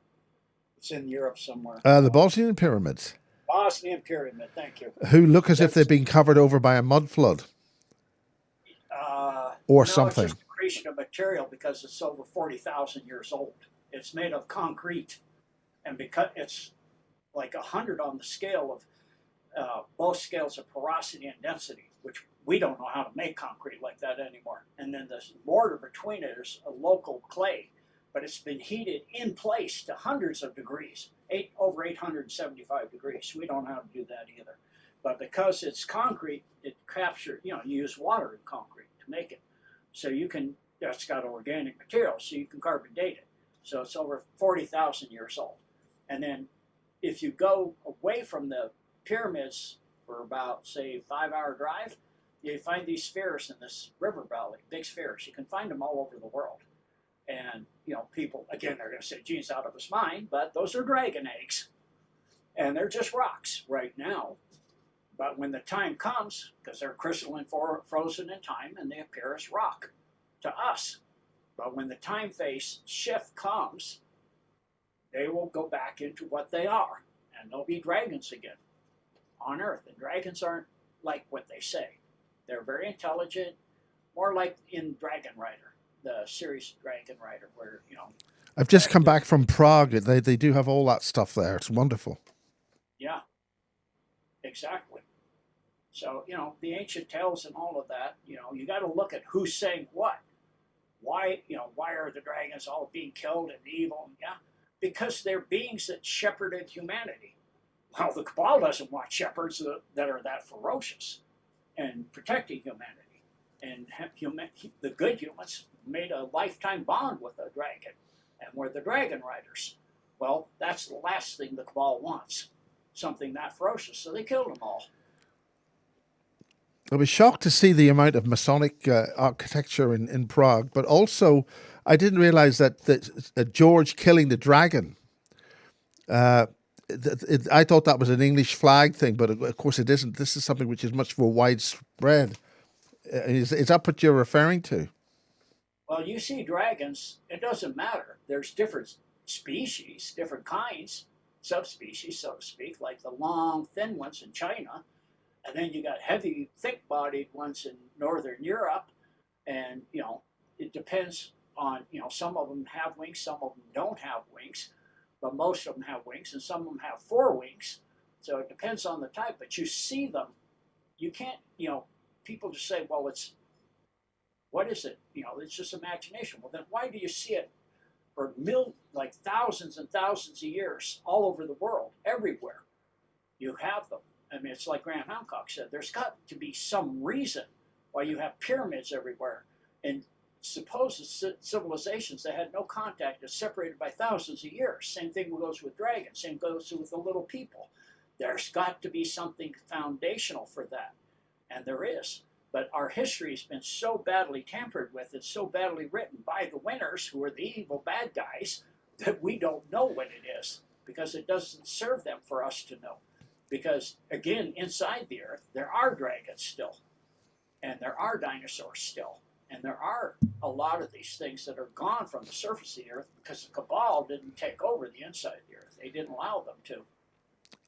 It's in Europe somewhere. The Bosnian pyramids. Bosnian pyramid, thank you. Who look as if they've been covered over by a mud flood. Or something. It's just a creation of material because it's over 40,000 years old. It's made of concrete. And because it's like 100 on the scale of both scales of porosity and density, which we don't know how to make concrete like that anymore. And then the mortar between it is a local clay, but it's been heated in place to hundreds of degrees, over 875 degrees. We don't know how to do that either. But because it's concrete, it captures, you use water in concrete to make it. So that's got organic material, so you can carbon date it. So it's over 40,000 years old. And then if you go away from the pyramids for about, say, 5-hour drive, you find these spheres in this river valley, big spheres. You can find them all over the world. And, people, again, they're going to say, geez, out of his mind, but those are dragon eggs. And they're just rocks right now. But when the time comes, because they're crystalline frozen in time, and they appear as rock to us. But when the time phase shift comes, they will go back into what they are, and they'll be dragons again on Earth. And dragons aren't like what they say. They're very intelligent, more like in Dragon Rider, the series Dragon Rider, where, I've just come back from Prague. They do have all that stuff there. It's wonderful. Yeah, exactly. So, the ancient tales and all of that, you got to look at who's saying what. Why are the dragons all being killed and evil? Yeah, because they're beings that shepherded humanity. Well, the Cabal doesn't want shepherds that are that ferocious and protecting humanity. And the good humans made a lifetime bond with a dragon, and we're the Dragon Riders. Well, that's the last thing the Cabal wants, something that ferocious, so they killed them all. I was shocked to see the amount of Masonic architecture in Prague, but also I didn't realize that George killing the dragon, I thought that was an English flag thing, but of course it isn't. This is something which is much more widespread. Is that what you're referring to? Well, you see dragons, it doesn't matter. There's different species, different kinds, subspecies, so to speak, like the long, thin ones in China. And then you got heavy, thick-bodied ones in Northern Europe. And, it depends on, some of them have wings, some of them don't have wings, but most of them have wings, and some of them have 4 wings. So it depends on the type, but you see them. You can't, people just say, well, what is it? It's just imagination. Well, then why do you see it for like thousands and thousands of years all over the world, everywhere? You have them. I mean, it's like Graham Hancock said, there's got to be some reason why you have pyramids everywhere. And supposed civilizations that had no contact are separated by thousands of years. Same thing goes with dragons. Same goes with the little people. There's got to be something foundational for that. And there is. But our history has been so badly tampered with, it's so badly written by the winners, who are the evil bad guys, that we don't know what it is, because it doesn't serve them for us to know. Because, again, inside the Earth, there are dragons still, and there are dinosaurs still, and there are a lot of these things that are gone from the surface of the Earth because the Cabal didn't take over the inside of the Earth. They didn't allow them to.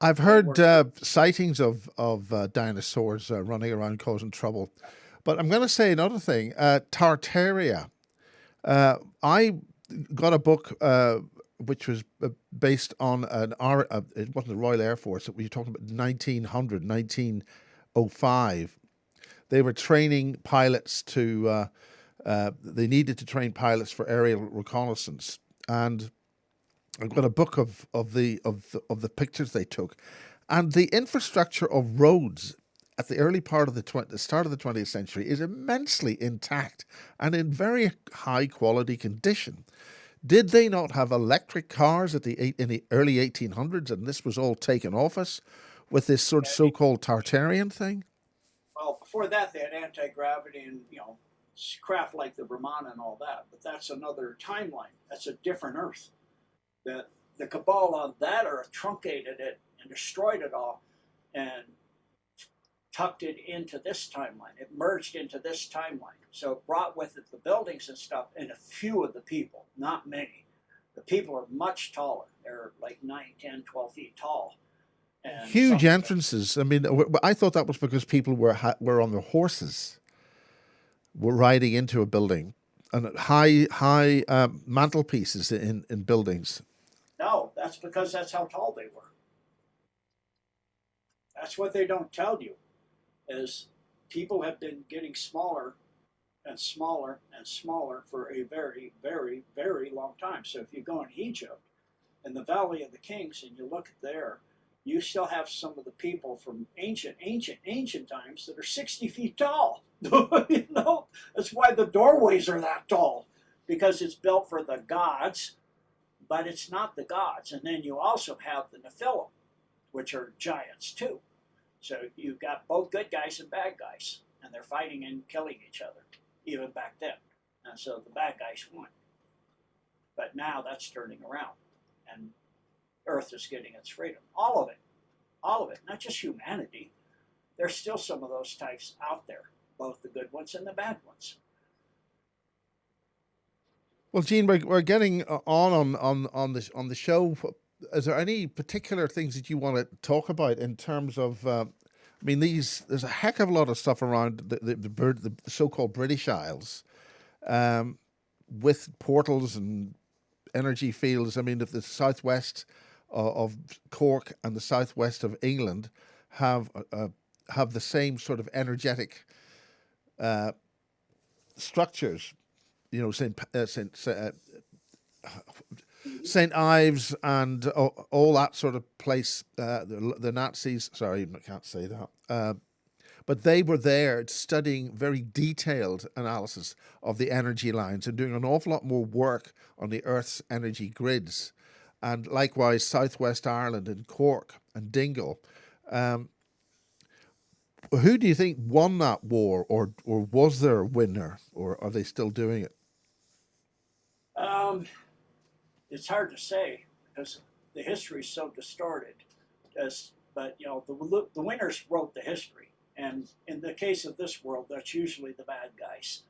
I've heard sightings of dinosaurs running around causing trouble. But I'm going to say another thing. Tartaria. I got a book which was based on it wasn't the Royal Air Force. We were talking about 1905. They were training pilots to. They needed to train pilots for aerial reconnaissance, and I've got a book of the pictures they took, and the infrastructure of roads at the early part of the start of the 20th century is immensely intact and in very high quality condition. Did they not have electric cars in the early 1800s, and this was all taken off us with this so-called Tartarian thing? Well, before that, they had anti-gravity and, craft like the Brahman and all that. But that's another timeline. That's a different Earth. The Cabal on that Earth truncated it and destroyed it all and tucked it into this timeline. It merged into this timeline. So it brought with it the buildings and stuff and a few of the people, not many. The people are much taller. They're like 9, 10, 12 feet tall. And huge entrances. I mean, I thought that was because people were on their horses, were riding into a building, and high mantelpieces in buildings. No, that's because that's how tall they were. That's what they don't tell you, is people have been getting smaller and smaller and smaller for a very, very, very long time. So if you go in Egypt, in the Valley of the Kings, and you look there, you still have some of the people from ancient times that are 60 feet tall. That's why the doorways are that tall, because it's built for the gods, but it's not the gods. And then you also have the Nephilim, which are giants too. So you've got both good guys and bad guys, and they're fighting and killing each other, even back then. And so the bad guys won. But now that's turning around, and Earth is getting its freedom. All of it, not just humanity. There's still some of those types out there, both the good ones and the bad ones. Well, Gene, we're getting on the show. Is there any particular things that you want to talk about in terms of? I mean, there's a heck of a lot of stuff around the so-called British Isles, with portals and energy fields. I mean, if the southwest of Cork and the southwest of England have the same sort of energetic structures, St. Ives and all that sort of place. The Nazis, sorry, I can't say that. But they were there studying very detailed analysis of the energy lines and doing an awful lot more work on the Earth's energy grids. And likewise, Southwest Ireland and Cork and Dingle. Who do you think won that war, or was there a winner, or are they still doing it? It's hard to say because the history is so distorted. But the winners wrote the history, and in the case of this world, that's usually the bad guys.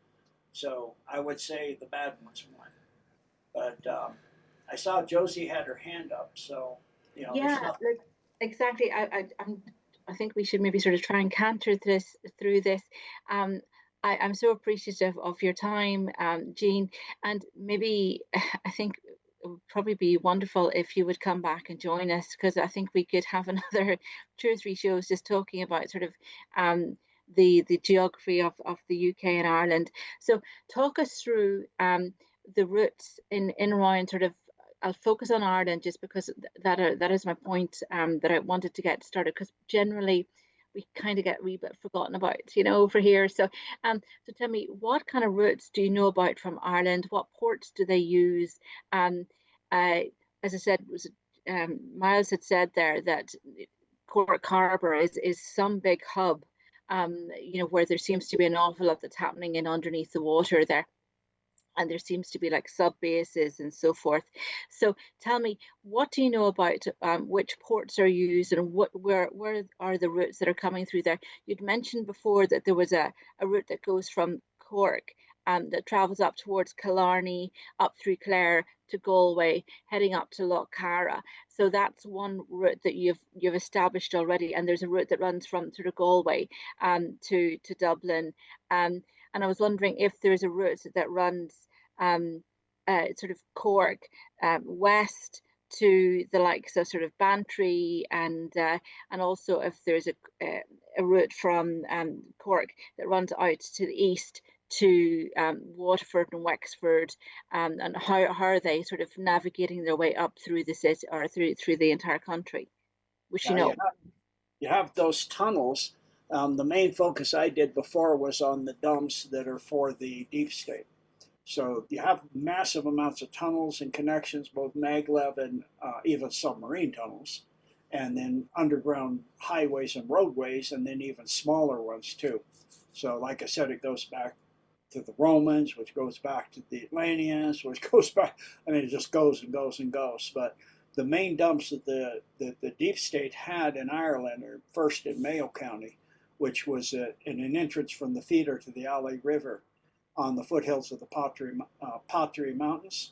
So I would say the bad ones won. But I saw Josie had her hand up, so yeah, exactly. I think we should maybe sort of try and canter through this. I'm so appreciative of your time, Jean, and maybe I think it would probably be wonderful if you would come back and join us, because I think we could have another 2 or 3 shows just talking about sort of the geography of the UK and Ireland. So talk us through the routes in around sort of. I'll focus on Ireland just because that is my point that I wanted to get started, because generally we kind of get a wee bit forgotten about, over here. So tell me, what kind of routes do you know about from Ireland? What ports do they use? Um, as I said, Miles had said there that Cork Harbour is some big hub, where there seems to be an awful lot that's happening in underneath the water there. And there seems to be like sub bases and so forth. So tell me, what do you know about which ports are used, and where are the routes that are coming through there? You'd mentioned before that there was a route that goes from Cork that travels up towards Killarney, up through Clare to Galway, heading up to Lough Cara. So that's one route that you've established already. And there's a route that runs from sort of Galway to Dublin. And I was wondering if there's a route that runs sort of Cork west to the likes of sort of Bantry, and also if there's a route from Cork that runs out to the east to Waterford and Wexford, and how are they sort of navigating their way up through the city or through the entire country? Which you have those tunnels. The main focus I did before was on the dumps that are for the deep state. So you have massive amounts of tunnels and connections, both maglev and even submarine tunnels, and then underground highways and roadways, and then even smaller ones too. So like I said, it goes back to the Romans, which goes back to the Atlanteans, which goes back, it just goes and goes and goes. But the main dumps that the deep state had in Ireland are first in Mayo County, which was in an entrance from the feeder to the Alley River on the foothills of the Pottery Mountains,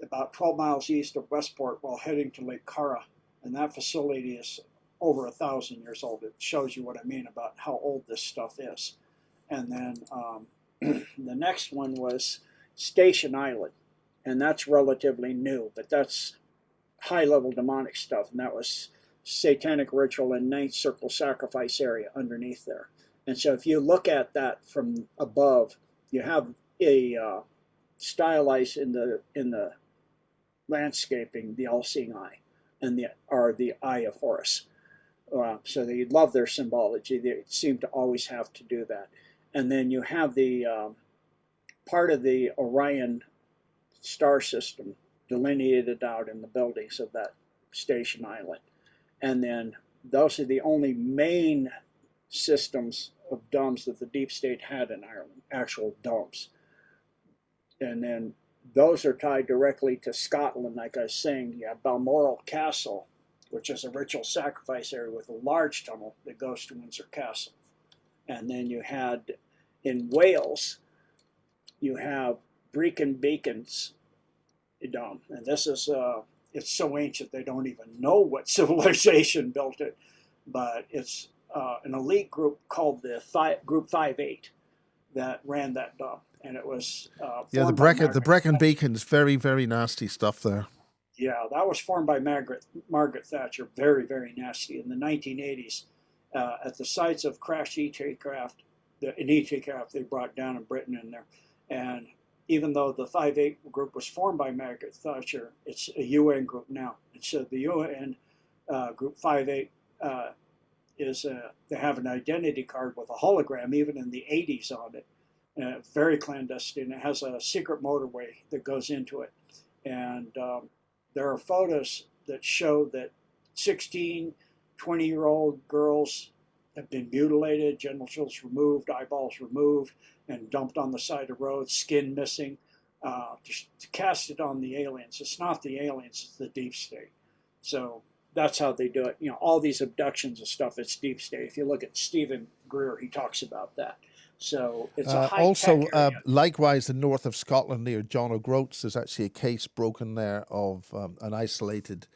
about 12 miles east of Westport while heading to Lake Cara. And that facility is over 1,000 years old. It shows you what I mean about how old this stuff is. And then the next one was Station Island, and that's relatively new, but that's high-level demonic stuff, and that was satanic ritual and ninth circle sacrifice area underneath there. And so if you look at that from above, you have a stylized in the landscaping, the all-seeing eye, and the eye of Horus. So they love their symbology. They seem to always have to do that. And then you have the part of the Orion star system delineated out in the buildings of that Station Island. And then those are the only main systems of domes that the deep state had in Ireland, actual domes. And then those are tied directly to Scotland. Like I was saying, you have Balmoral Castle, which is a ritual sacrifice area with a large tunnel that goes to Windsor Castle. And then you had, in Wales, you have Brecon Beacons dome. And this is, it's so ancient they don't even know what civilization built it. But it's an elite group called the Group 5-8 that ran that dome. And it was the Brecon Beacons, very, very nasty stuff there. Yeah, that was formed by Margaret Thatcher, very, very nasty, in the 1980s. At the sites of crashed ET craft they brought down in Britain in there. And even though the 5-8 group was formed by Margaret Thatcher, it's a UN group now. And so the UN Group 5-8 they have an identity card with a hologram, even in the 80s on it. Very clandestine. It has a secret motorway that goes into it. And there are photos that show that 16, 20-year-old girls have been mutilated, genitals removed, eyeballs removed, and dumped on the side of roads, skin missing, just to cast it on the aliens. It's not the aliens, it's the deep state. So that's how they do it. You know, all these abductions and stuff, it's deep state. If you look at Stephen Greer, he talks about that. So it's a also, likewise, the north of Scotland near John O'Groats, there's actually a case broken there of an isolated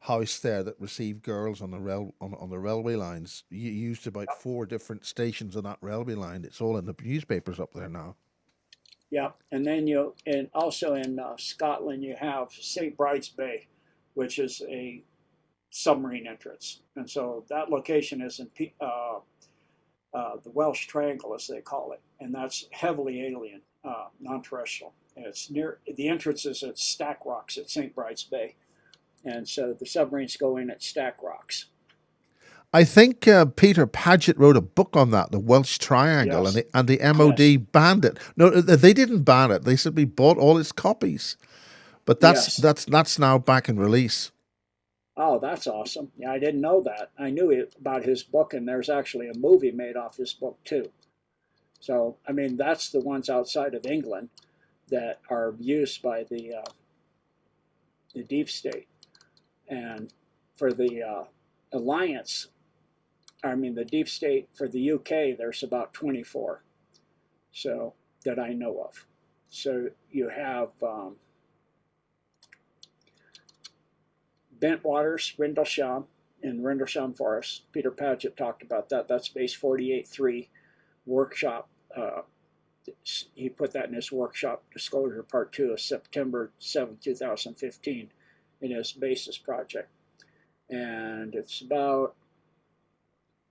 house there that received girls on the on the railway lines. You used about 4 different stations on that railway line. It's all in the newspapers up there now. Yeah, and then and also in Scotland, you have St. Bride's Bay, which is a submarine entrance. And so that location is in the Welsh Triangle, as they call it. And that's heavily alien, non-terrestrial. And it's near, the entrance is at Stack Rocks at St. Bride's Bay. And so the submarines go in at Stack Rocks. I think Peter Paget wrote a book on that, the Welsh Triangle, Yes. and the MOD banned it. No, they didn't ban it. They simply bought all its copies. But that's now back in release. Oh, that's awesome. Yeah, I didn't know that. I knew about his book, and there's actually a movie made off his book, too. So, I mean, that's the ones outside of England that are used by the deep state. And for the alliance, I mean, the deep state for the UK, there's about 24, so that I know of. So you have Bentwaters, Rendlesham, in Rendlesham Forest. Peter Paget talked about that. That's base 48.3 workshop. He put that in his workshop disclosure part 2 of September 7, 2015 in his basis project. And it's about...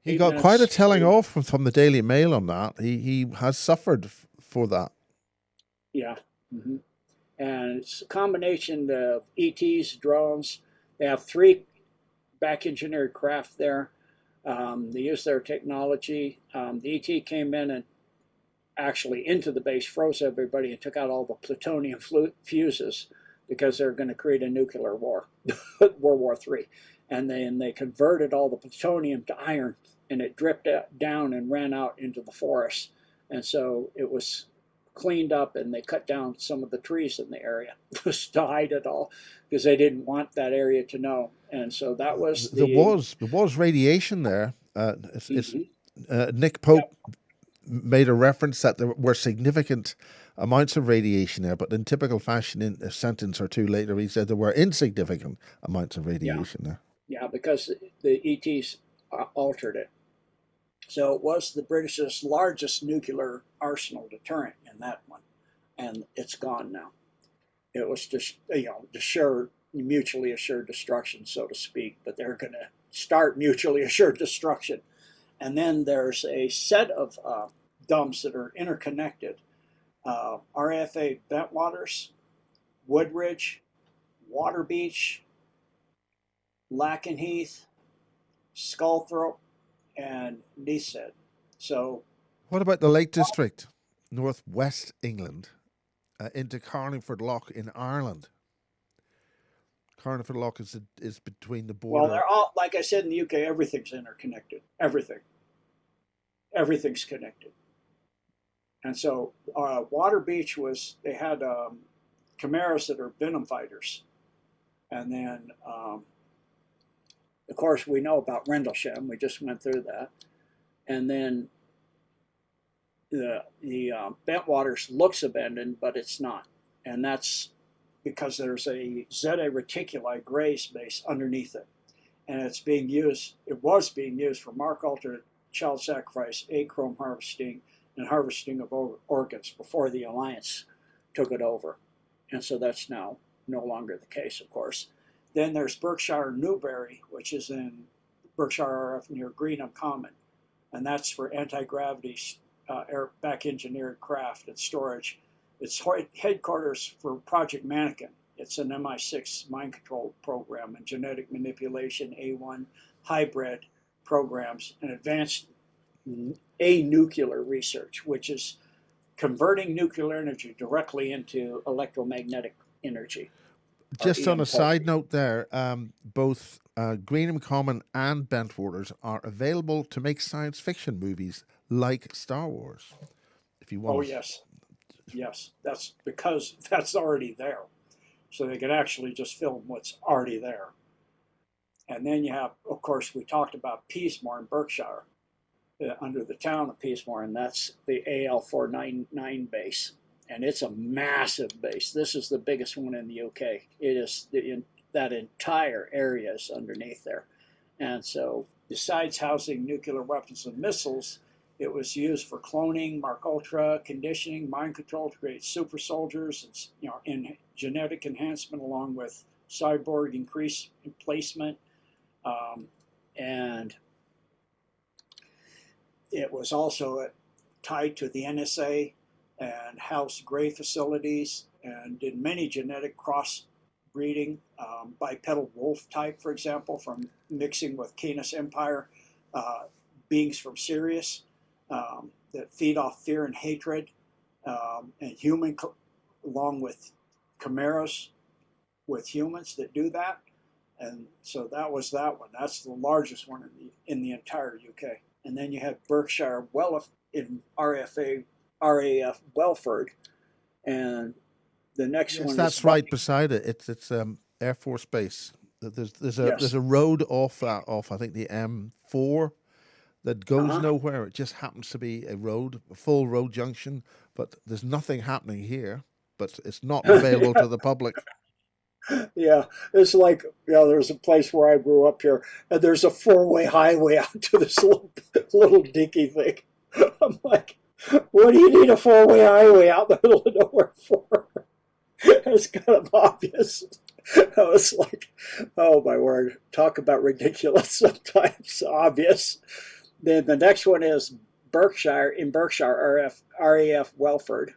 He got quite a telling off from the Daily Mail on that. He has suffered for that. Yeah. Mm-hmm. And it's a combination of ETs, drones. They have 3 back-engineered craft there. They use their technology. The ET came in and actually into the base, froze everybody, and took out all the plutonium fuses because they're going to create a nuclear war, World War III. And then they converted all the plutonium to iron, and it dripped down and ran out into the forest. And so it was cleaned up, and they cut down some of the trees in the area just to hide it all because they didn't want that area to know. And so that was there was radiation there. Nick Pope made a reference that there were significant amounts of radiation there, but in typical fashion, in a sentence or two later, he said there were insignificant amounts of radiation there. Yeah, because the ETs altered it. So it was the British's largest nuclear arsenal deterrent in that one, and it's gone now. It was just, mutually assured destruction, so to speak, but they're going to start mutually assured destruction. And then there's a set of dumps that are interconnected. RFA Bentwaters, Woodridge, Waterbeach, Lakenheath, Skullthorpe, and Neashead. So, what about the Lake District, northwest England, into Carlingford Lough in Ireland? Carlingford Lough is between the border. Well, they're all, like I said, in the UK, everything's interconnected. Everything's connected. And so, Waterbeach they had chimeras that are venom fighters, and then. Of course, we know about Rendlesham. We just went through that. And then the Bentwaters looks abandoned, but it's not. And that's because there's a Zeta Reticuli Grace base underneath it. And it was being used for mark altar, child sacrifice, achrome harvesting, and harvesting of organs before the Alliance took it over. And so that's now no longer the case, of course. Then there's Berkshire Newbury, which is in Berkshire RF near Greenham Common. And that's for anti-gravity back-engineered craft and storage. It's headquarters for Project Mannequin. It's an MI6 mind control program and genetic manipulation, A1 hybrid programs, and advanced nuclear research, which is converting nuclear energy directly into electromagnetic energy. Just on a side note there, both Greenham Common and Bentwaters are available to make science fiction movies like Star Wars. If you want. Oh, yes. Yes, that's because that's already there. So they can actually just film what's already there. And then you have, of course, we talked about Peasmore in Berkshire, under the town of Peasmore, and that's the AL499 base. And it's a massive base. This is the biggest one in the UK. It is that entire area is underneath there. And so besides housing nuclear weapons and missiles, it was used for cloning, Mark Ultra, conditioning, mind control to create super soldiers, and, you know, in genetic enhancement, along with cyborg increase in placement, and it was also tied to the NSA and housed gray facilities and did many genetic crossbreeding, bipedal wolf type, for example, from mixing with Canis Empire beings from Sirius. That feed off fear and hatred, and human, along with chimeras with humans that do that. And so that was that one. That's the largest one in the entire UK. And then you have Berkshire in RAF Welford, and the next one. That's right beside it. It's Air Force Base. There's a road off I think the M4 that goes nowhere. It just happens to be a full road junction, but there's nothing happening here. But it's not available to the public. Yeah, it's like, there's a place where I grew up here, and there's a 4-way highway out to this little dinky thing. I'm like, what do you need a 4-way highway out in the middle of nowhere for? It's kind of obvious. I was like, oh my word, talk about ridiculous sometimes, obvious. Then the next one is Berkshire RAF Welford.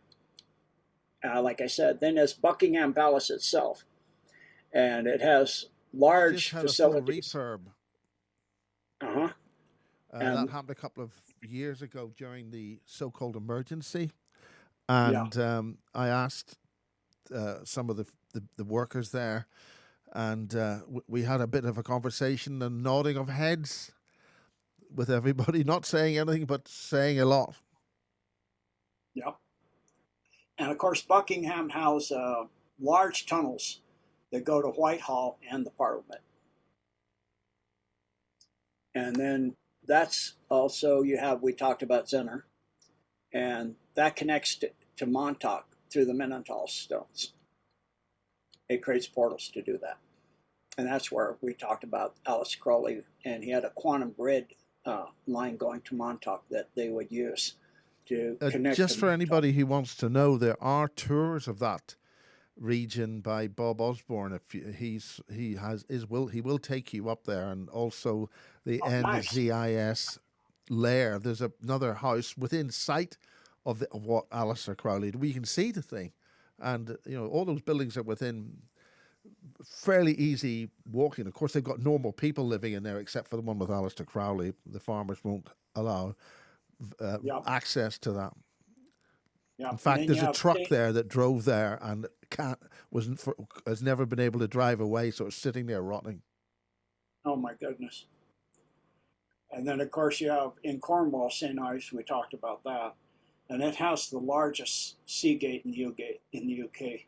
Like I said, then there's Buckingham Palace itself. And it has large facilities. A full refurb. That happened a couple of years ago during the so-called emergency. And I asked some of the workers there, and we had a bit of a conversation and nodding of heads with everybody, not saying anything, but saying a lot. Yep. And of course, Buckingham has large tunnels that go to Whitehall and the Parliament. And then that's also, we talked about Zenner, and that connects to Montauk through the Menontal stones. It creates portals to do that. And that's where we talked about Alice Crowley, and he had a quantum grid line going to Montauk that they would use to connect. Just for anybody who wants to know, there are tours of that region by Bob Osborne. If he will take you up there, and also the NZIS lair. There's another house within sight of what Alistair Crowley. We can see the thing, and all those buildings are within fairly easy walking. Of course, they've got normal people living in there, except for the one with Alistair Crowley. The farmers won't allow access to that. Yep. In fact, there's a truck there that drove there and has never been able to drive away, so it's sitting there rotting. Oh my goodness! And then, of course, you have in Cornwall, St. Ives. We talked about that, and it has the largest sea gate in the UK.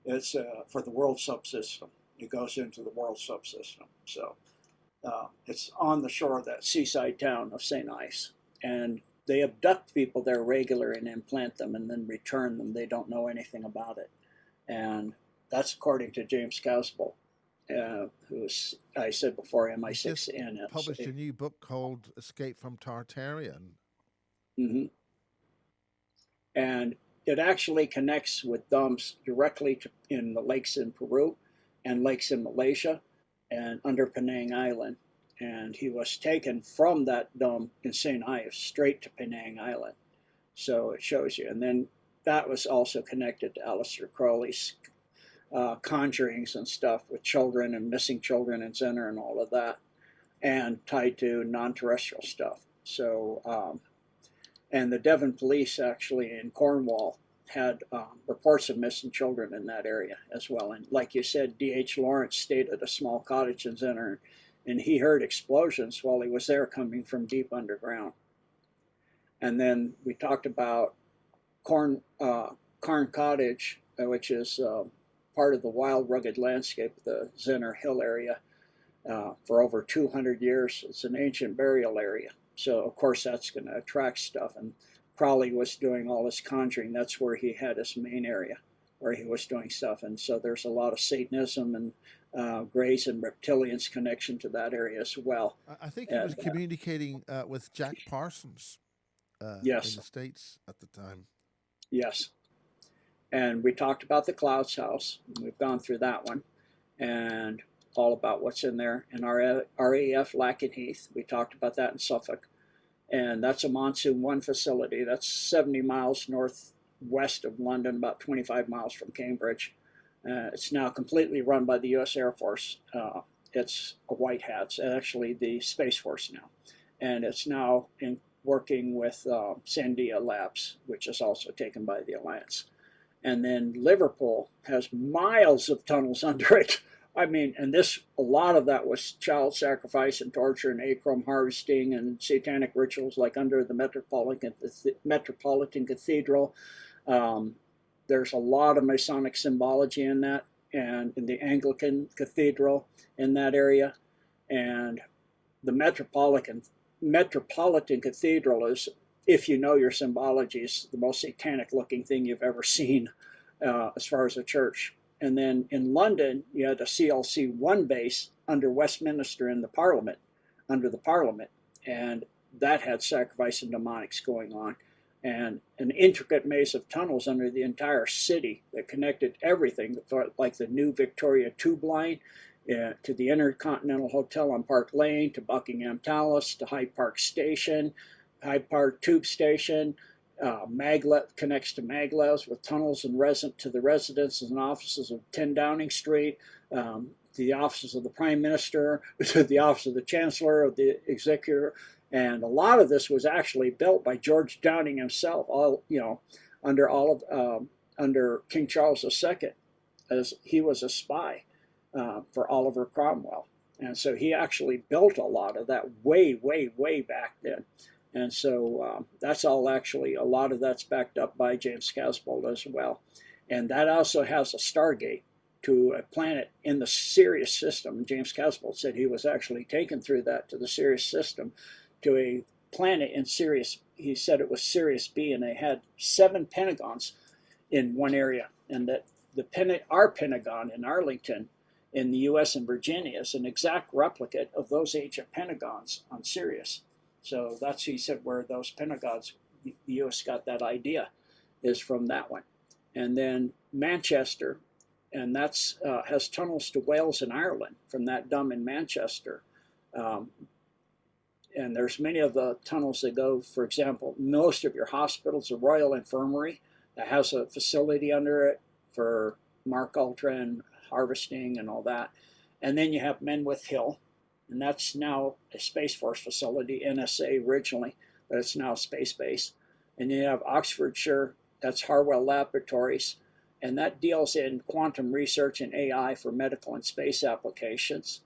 It's for the world subsystem. It goes into the world subsystem. So it's on the shore of that seaside town of St. Ives. And they abduct people there regularly and implant them and then return them. They don't know anything about it. And that's according to James Casbolt, who's, I said before, MI6N. He published a new book called Escape from Tartarian. Mm-hmm. And it actually connects with dumps directly in the lakes in Peru and lakes in Malaysia and under Penang Island. And he was taken from that dump in St. Ives straight to Penang Island. So it shows you. And then that was also connected to Alistair Crowley's conjurings and stuff with children and missing children and Zenner and all of that, and tied to non-terrestrial stuff. So, and the Devon police actually in Cornwall had reports of missing children in that area as well. And like you said, D.H. Lawrence stayed at a small cottage in Zenner, and he heard explosions while he was there coming from deep underground. And then we talked about Carn Cottage, which is part of the wild, rugged landscape of the Zenner Hill area for over 200 years. It's an ancient burial area. So, of course, that's going to attract stuff. And Crowley was doing all his conjuring. That's where he had his main area, where he was doing stuff. And so there's a lot of Satanism and Greys and reptilians connection to that area as well. I think he was communicating with Jack Parsons in Yes, the States at the time. yes. And we talked about the Clouds House. We've gone through that one, and all about what's in there. And our RAF Lakenheath, we talked about that in Suffolk. And that's a Monsoon 1 facility. That's 70 miles northwest of London, about 25 miles from Cambridge. It's now completely run by the U.S. Air Force. It's a White Hats, actually the Space Force now. And it's now working with Sandia Labs, which is also taken by the Alliance. And then Liverpool has miles of tunnels under it. I mean, and a lot of that was child sacrifice and torture and acorn harvesting and satanic rituals, like under the Metropolitan Cathedral. There's a lot of Masonic symbology in that, and in the Anglican Cathedral in that area. And the Metropolitan Cathedral is, if you know your symbology, is the most satanic looking thing you've ever seen as far as a church. And then in London, you had a CLC-1 base under Westminster in the Parliament, under the Parliament, and that had sacrifice and demonics going on. And an intricate maze of tunnels under the entire city that connected everything, like the new Victoria Tube Line to the Intercontinental Hotel on Park Lane, to Buckingham Palace, to Hyde Park Station, Hyde Park Tube Station. Maglev connects to Maglev's with tunnels and to the residences and offices of 10 Downing Street, to the offices of the Prime Minister, to the office of the Chancellor, of the Executive. And a lot of this was actually built by George Downing himself, under King Charles II, as he was a spy for Oliver Cromwell. And so he actually built a lot of that way, way, way back then. And so that's all actually, a lot of that's backed up by James Casbolt as well. And that also has a Stargate to a planet in the Sirius system. James Casbolt said he was actually taken through that to the Sirius system, to a planet in Sirius. He said it was Sirius B, and they had 7 pentagons in one area. And that our Pentagon in Arlington in the U.S. and Virginia is an exact replicate of those ancient pentagons on Sirius. So that's, he said, where those pentagons, the U.S. got that idea, is from that one. And then Manchester, and that's has tunnels to Wales and Ireland from that dome in Manchester. And there's many of the tunnels that go, for example, most of your hospitals, the Royal Infirmary, that has a facility under it for Mark Ultra and harvesting and all that. And then you have Menwith Hill, and that's now a Space Force facility, NSA originally, but it's now a space base. And then you have Oxfordshire, that's Harwell Laboratories, and that deals in quantum research and AI for medical and space applications.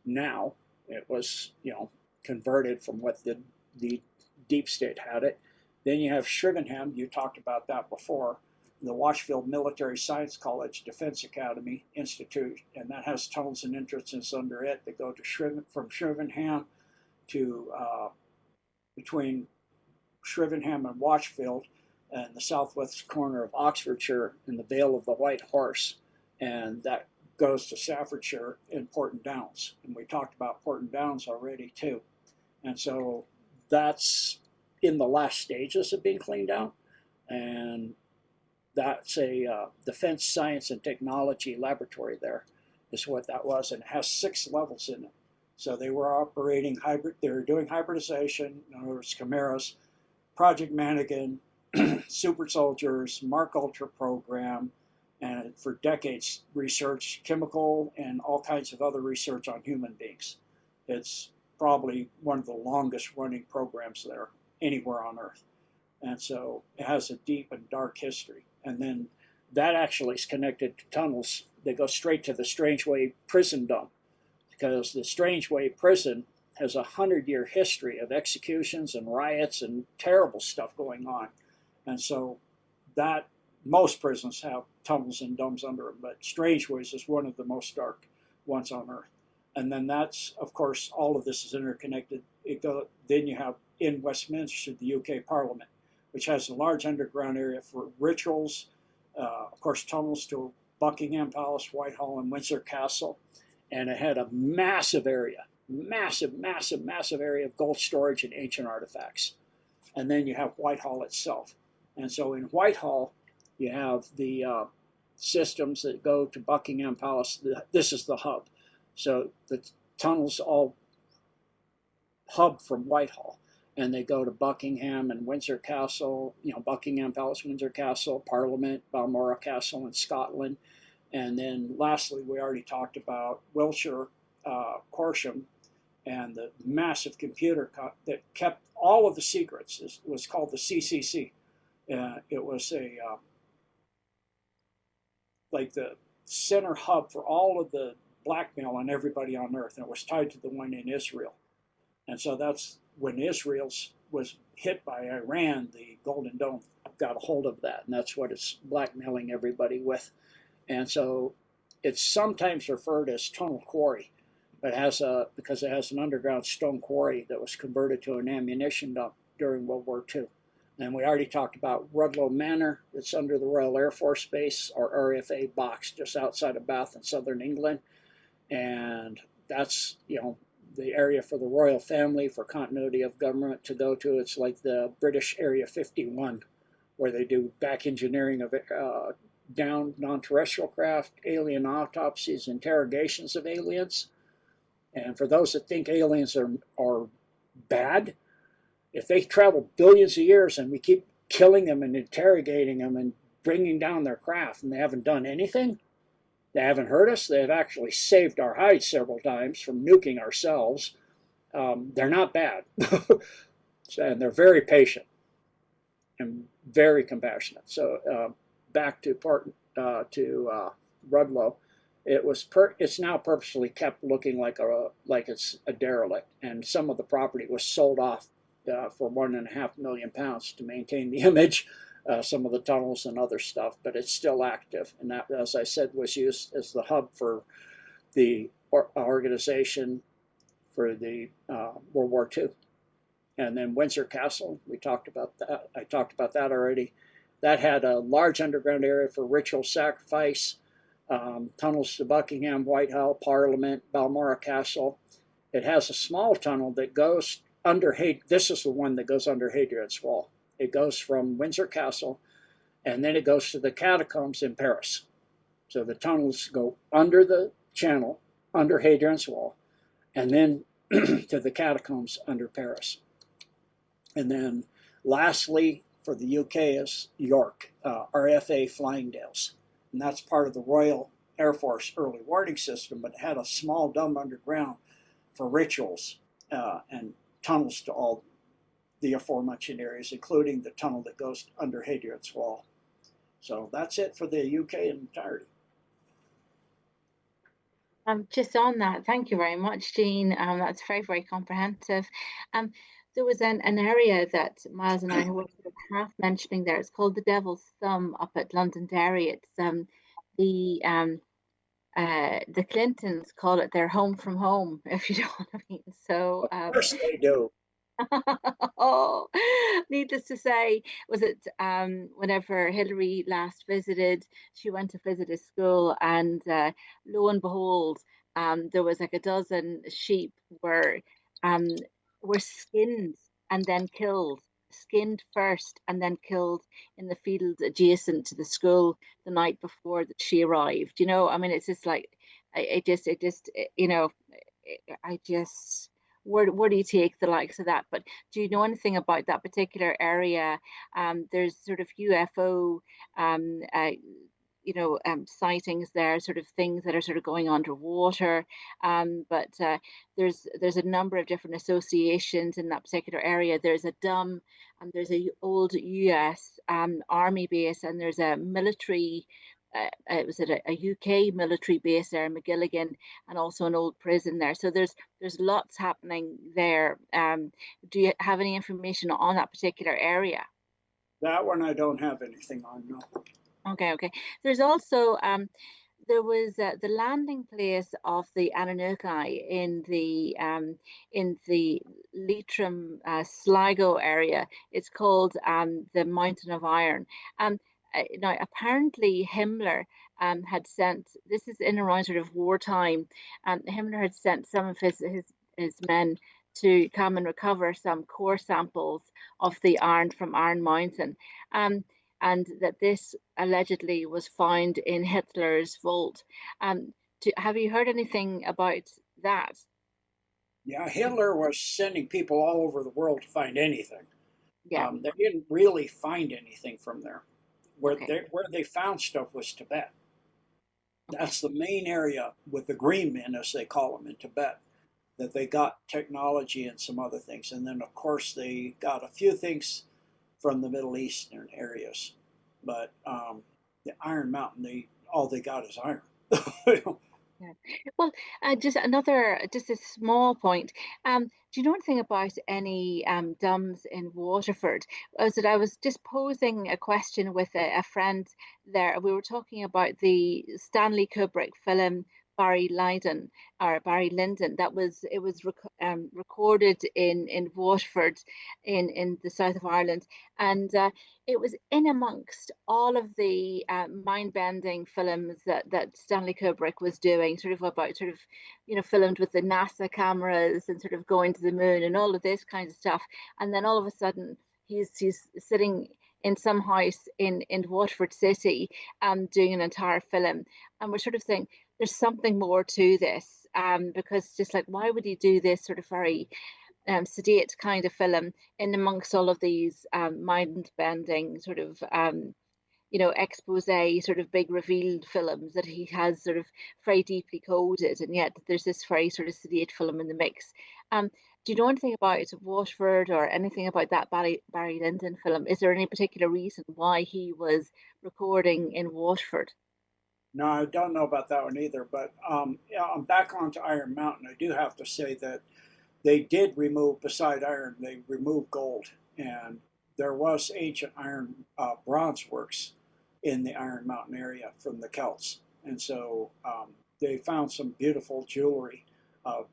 Now, it was, converted from what the deep state had it. Then you have Shrivenham, you talked about that before, the Watchfield Military Science College Defense Academy Institute, and that has tunnels and entrances under it that go to from Shrivenham to between Shrivenham and Watchfield, and the southwest corner of Oxfordshire in the Vale of the White Horse, and that goes to Staffordshire and Porton Downs. And we talked about Porton Downs already too. And so that's in the last stages of being cleaned out. And that's a defense science and technology laboratory there, is what that was. And it has 6 levels in it. So they were operating they were doing hybridization, in other words, chimeras, Project Mannequin, Super Soldiers, Mark Ultra program, and for decades research chemical and all kinds of other research on human beings. It's probably one of the longest running programs there anywhere on Earth. And so it has a deep and dark history. And then that actually is connected to tunnels that go straight to the Strangeway prison dump, because the Strangeway prison has a 100-year history of executions and riots and terrible stuff going on. And so that most prisons have tunnels and domes under them, but Strangeways is one of the most dark ones on Earth. And then that's, of course, all of this is interconnected. Then you have in Westminster, the UK Parliament, which has a large underground area for rituals, of course, tunnels to Buckingham Palace, Whitehall, and Windsor Castle. and it had a massive area, massive area of gold storage and ancient artifacts. And then you have Whitehall itself. And so in Whitehall, you have the systems that go to Buckingham Palace. This is the hub. So the tunnels all hub from Whitehall, and they go to Buckingham and Windsor Castle, Buckingham Palace, Windsor Castle, Parliament, Balmoral Castle in Scotland. And then lastly, we already talked about Wiltshire, Corsham, and the massive computer that kept all of the secrets. It was called the CCC. It was like the center hub for all of the blackmail on everybody on Earth, and it was tied to the one in Israel. And so that's when Israel was hit by Iran, the Golden Dome got a hold of that, and that's what it's blackmailing everybody with. And so it's sometimes referred as Tunnel Quarry, but because it has an underground stone quarry that was converted to an ammunition dump during World War II. And we already talked about Rudloe Manor. It's under the Royal Air Force Base, or RFA box, just outside of Bath in southern England. And that's, the area for the royal family, for continuity of government to go to. It's like the British Area 51, where they do back engineering of down non-terrestrial craft, alien autopsies, interrogations of aliens. And for those that think aliens are bad, if they travel billions of years and we keep killing them and interrogating them and bringing down their craft and they haven't done anything, they haven't hurt us, they've actually saved our hides several times from nuking ourselves, they're not bad. And they're very patient and very compassionate. So back to Rudloe, it's now purposely kept looking like it's a derelict, and some of the property was sold off for £1.5 million to maintain the image, some of the tunnels and other stuff, but it's still active. And that, as I said, was used as the hub for the organization for the World War II. And then Windsor Castle, we talked about that. I talked about that already. That had a large underground area for ritual sacrifice, tunnels to Buckingham, Whitehall, Parliament, Balmoral Castle. It has a small tunnel that goes under this is the one that goes under Hadrian's Wall. It goes from Windsor Castle, and then it goes to the catacombs in Paris. So the tunnels go under the channel, under Hadrian's Wall, and then to the catacombs under Paris. And then lastly, for the UK is York, RFA Flyingdales. And that's part of the Royal Air Force early warning system, but it had a small dome underground for rituals and tunnels to all the aforementioned areas, including the tunnel that goes under Hadrian's Wall. So that's it for the UK in entirety. Just on that, thank you very much, Jean. That's very, very comprehensive. There was an area that Miles and I were sort of half mentioning there. It's called the Devil's Thumb up at Londonderry. It's the Clintons call it their home from home, if you know what I mean. So of course they do. Oh, needless to say, was it whenever Hillary last visited, she went to visit a school, and lo and behold, there was like a dozen sheep were skinned and then killed, skinned first and then killed in the field adjacent to the school the night before that she arrived. I mean, it's just like, I just where do you take the likes of that? But do you know anything about that particular area? There's sort of UFO sightings there, sort of things that are sort of going underwater. But there's a number of different associations in that particular area. There's a DUM, and there's a old US Army base, and there's a military. It was at a UK military base there in McGilligan, and also an old prison there. So there's lots happening there. Do you have any information on that particular area? That one I don't have anything on, no. Okay. There's also there was the landing place of the Anunnaki in the Leitrim Sligo area. It's called the Mountain of Iron. now apparently Himmler had sent, this is in around sort of wartime, Himmler had sent some of his men to come and recover some core samples of the iron from Iron Mountain. And that this allegedly was found in Hitler's vault. Have you heard anything about that? Yeah, Hitler was sending people all over the world to find anything. Yeah. They didn't really find anything from there. Okay. Where they found stuff was Tibet. Okay. That's the main area with the green men, as they call them in Tibet, that they got technology and some other things. And then, of course, they got a few things from the Middle Eastern areas. But the Iron Mountain, all they got is iron. Yeah. Well, just a small point. Do you know anything about any dams in Waterford? I was just posing a question with a friend there. We were talking about the Stanley Kubrick film Barry Lyndon. It was recorded in Waterford, in the south of Ireland, and it was in amongst all of the mind-bending films that Stanley Kubrick was doing, filmed with the NASA cameras and sort of going to the moon and all of this kind of stuff. And then all of a sudden, he's sitting in some house in Waterford City, doing an entire film. And we're sort of saying there's something more to this, because just like, why would he do this sort of very sedate kind of film in amongst all of these mind bending sort of expose sort of big revealed films that he has sort of very deeply coded, and yet there's this very sort of sedate film in the mix. Do you know anything about Waterford or anything about that Barry Lyndon film? Is there any particular reason why he was recording in Waterford? No, I don't know about that one either. But yeah, I'm back onto Iron Mountain. I do have to say that they did remove, beside iron, they removed gold. And there was ancient iron bronze works in the Iron Mountain area from the Celts. And so they found some beautiful jewelry,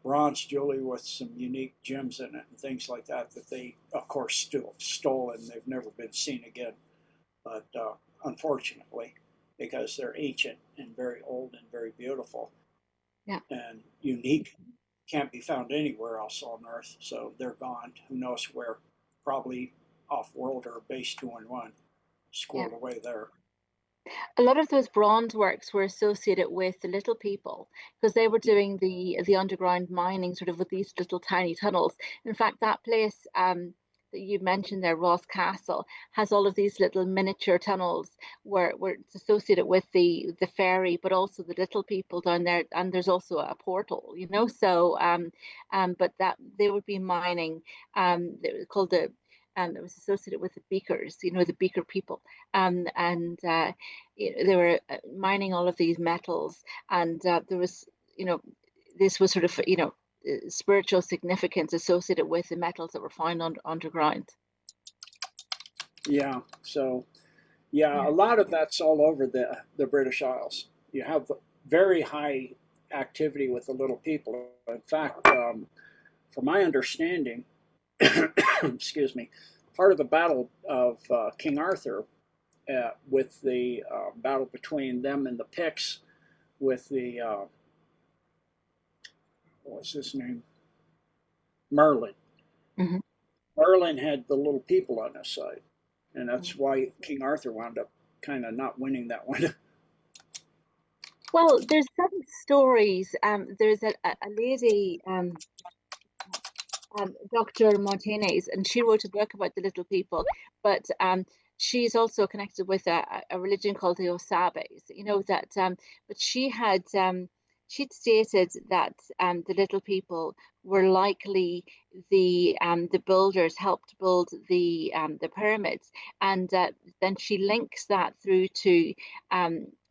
bronze jewelry with some unique gems in it and things like that, that they, of course, still stole and they've never been seen again. But unfortunately, because they're ancient and very old and very beautiful Yeah. and unique, can't be found anywhere else on Earth. So they're gone. Who knows where? Probably off world or base 2-1, Yeah. squirreled away there. A lot of those bronze works were associated with the little people because they were doing the underground mining sort of with these little tiny tunnels. In fact, that place that you mentioned there, Ross Castle, has all of these little miniature tunnels where it's associated with the ferry, but also the little people down there. And there's also a portal, So, but that they would be mining. Called the It was associated with the Beakers, the Beaker people, and they were mining all of these metals, and there was, this was sort of, spiritual significance associated with the metals that were found underground. Yeah. So, yeah, Yeah. a lot of that's all over the British Isles. You have very high activity with the little people. In fact, from my understanding, excuse me, part of the battle of King Arthur, with the battle between them and the Picts, with the what's his name, Merlin. Mhm. Merlin had the little people on his side, and that's why King Arthur wound up kind of not winning that one. Well, there's some stories. There's a lady, Dr. Martinez, and she wrote a book about the little people, but she's also connected with a religion called the Osabes, but she'd stated that the little people were likely the builders helped build the pyramids, and then she links that through to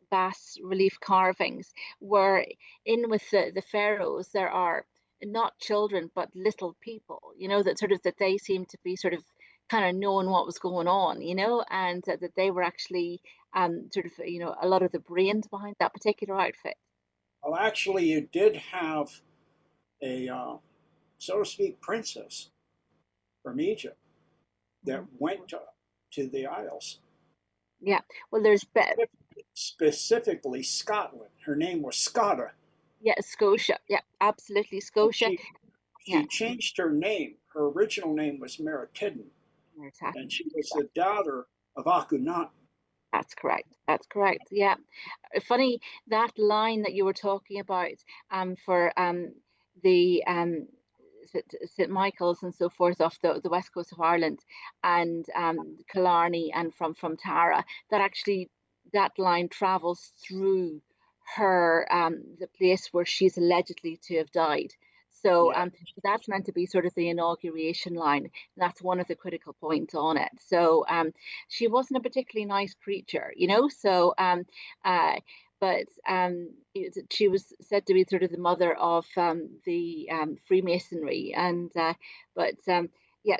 bas relief carvings, where in with the pharaohs there are not children but little people, that they seem to be sort of kind of knowing what was going on, and that they were actually a lot of the brains behind that particular outfit. Well, actually, you did have a, so to speak, princess from Egypt that Mhm. went to the Isles Yeah. Well, there's Specifically Scotland. Her name was Scotta. yeah, Scotia. Yeah, absolutely, And Scotia. Yeah, she changed her name. Her original name was Meritidin, and she was the daughter of Akhenaten. that's correct. That's correct. Yeah. Funny that line that you were talking about for the St. Michael's and so forth off the west coast of Ireland and Killarney and from Tara, that actually that line travels through her the place where she's allegedly to have died. So Yeah, that's meant to be sort of the inauguration line. That's one of the critical points on it. So she wasn't a particularly nice creature, you know. So but she was said to be sort of the mother of the Freemasonry, and yeah,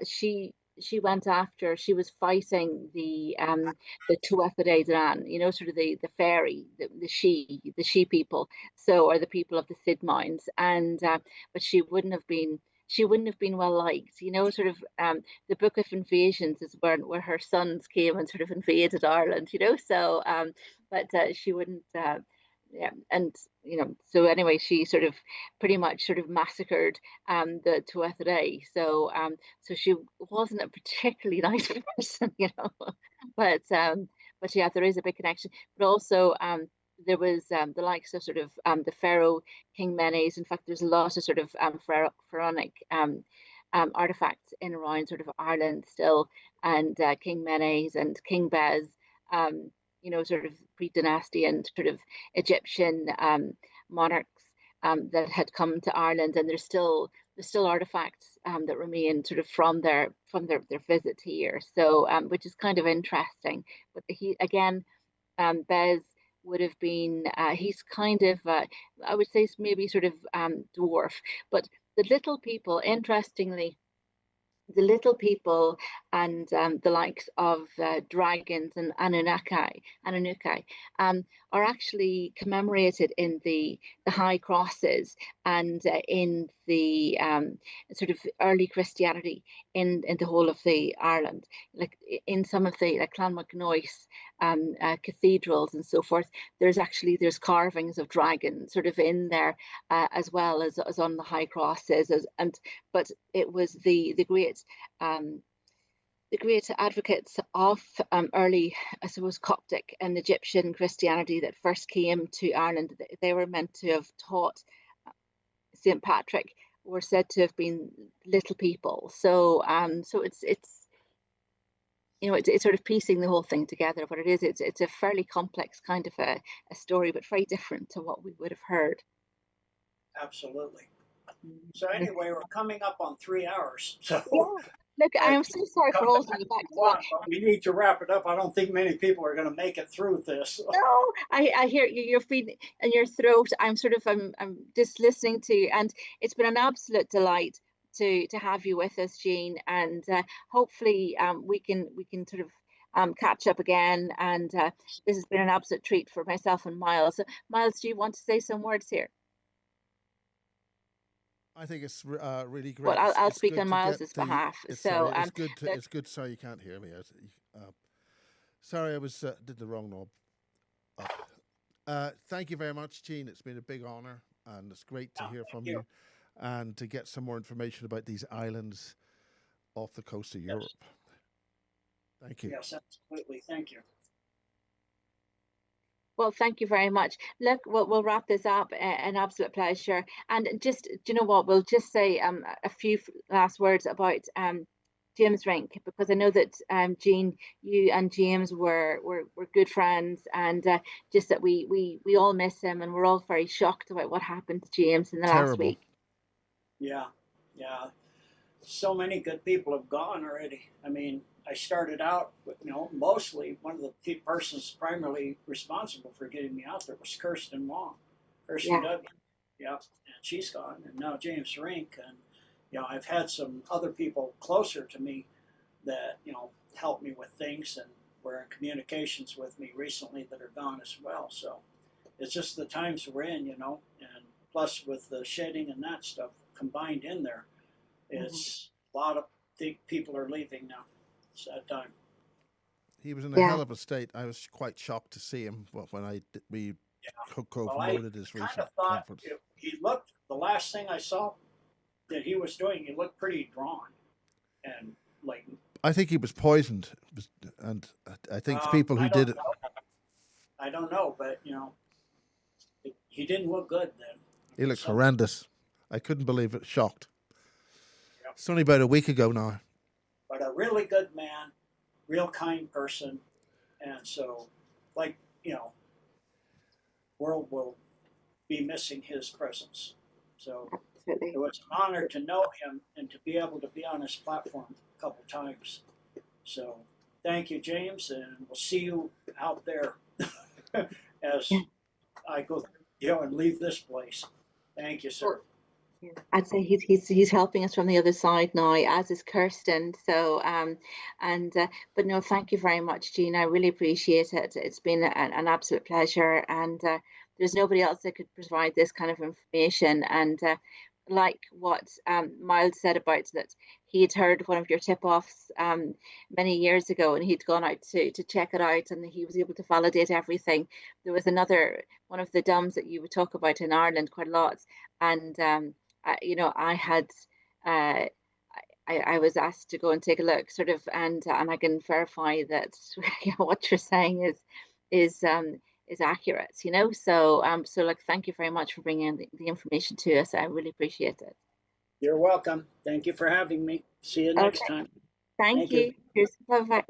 she went after, she was fighting the Tuatha De Danann, you know, sort of the fairy, the she people, so, or the people of the Sid Mounds, and but she wouldn't have been well liked, you know, sort of the Book of Invasions is where her sons came and sort of invaded Ireland, you know, so but she wouldn't yeah, and you know, so anyway, she sort of pretty much sort of massacred the Tuatha De. So so she wasn't a particularly nice person, you know. But yeah, there is a big connection. But also there was the likes of sort of the Pharaoh, King Menes. In fact, there's a lot of sort of pharaonic artifacts in around sort of Ireland still, and King Menes and King Bez. You know, sort of pre-dynastian sort of Egyptian monarchs that had come to Ireland, and there's still artifacts that remain sort of from their visit here. So, which is kind of interesting. But he again, Bez would have been he's kind of I would say maybe sort of dwarf, but the little people, interestingly, the little people and the likes of dragons and Anunnaki, are actually commemorated in the high crosses and in the sort of early Christianity in the whole of the Ireland, like in some of the like Clonmacnoise cathedrals and so forth. There's carvings of dragons sort of in there as well as on the high crosses and but it was um, the great advocates of early, I suppose, Coptic and Egyptian Christianity that first came to Ireland. They were meant to have taught St. Patrick, were said to have been little people. So, so it's you know it's sort of piecing the whole thing together. What it is, it's a fairly complex kind of a story, but very different to what we would have heard. absolutely. So anyway, we're coming up on 3 hours. So Yeah. Look, I am so sorry for come back holding if you back you so long. want, but we need to wrap it up. I don't think many people are going to make it through this. No, I hear you, you're feeling in your throat. I'm just listening to you, and it's been an absolute delight to have you with us, Jean. And hopefully we can sort of catch up again. And this has been an absolute treat for myself and Miles. So, Miles, do you want to say some words here? I think it's really Well, great. I'll It's speak good on to get Miles's the. behalf. It's So sorry. It's good. look, It's good. Sorry, you can't hear me. Sorry, I was did the wrong knob. Thank you very much, Gene. It's been a big honor, and it's great to hear Thank from you. you, and to get some more information about these islands off the coast of Yes, Europe. Thank you. yes, absolutely. Thank you. well, thank you very much. Look, we'll wrap this up. An absolute pleasure. And just, do you know what? We'll just say a few last words about James Rink, because I know that Jean, you and James were good friends, and just that we all miss him, and we're all very shocked about what happened to James in the last Terrible. week. Yeah, yeah. So many good people have gone already. I mean, I started out with, mostly one of the persons primarily responsible for getting me out there was Kirsten Long, Kirsten Yeah. W. Yeah, and she's gone, and now James Rink, and I've had some other people closer to me that help me with things and were in communications with me recently that are gone as well. So it's just the times we're in, and plus with the shedding and that stuff combined in there, Mhm. it's a lot of people are leaving now. It's that time. He was in a hell of a state. I was quite shocked to see him when we co-promoted his recent conference. He looked, the last thing I saw that he was doing, he looked pretty drawn. And like, I think he was poisoned, and I think people who did it. I don't know, but he didn't look good then. He looked horrendous. I couldn't believe it. Shocked. Yep. It's only about a week ago now. But a really good man, real kind person, and so, world will be missing his presence. So Absolutely. It was an honor to know him and to be able to be on his platform a couple times. So thank you, James, and we'll see you out there as I go, and leave this place. Thank you, sir. I'd say he's helping us from the other side now, as is Kirsten. So but no, thank you very much, Jean. I really appreciate it. It's been an absolute pleasure, and there's nobody else that could provide this kind of information. And like what Miles said about that, he had heard one of your tip-offs many years ago, and he'd gone out to check it out, and he was able to validate everything. There was another one of the DUMs that you would talk about in Ireland quite a lot, and I was asked to go and take a look, sort of, and I can verify that what you're saying is accurate, So thank you very much for bringing the information to us. I really appreciate it. You're welcome. Thank you for having me. See you next time. Thank you. Bye-bye.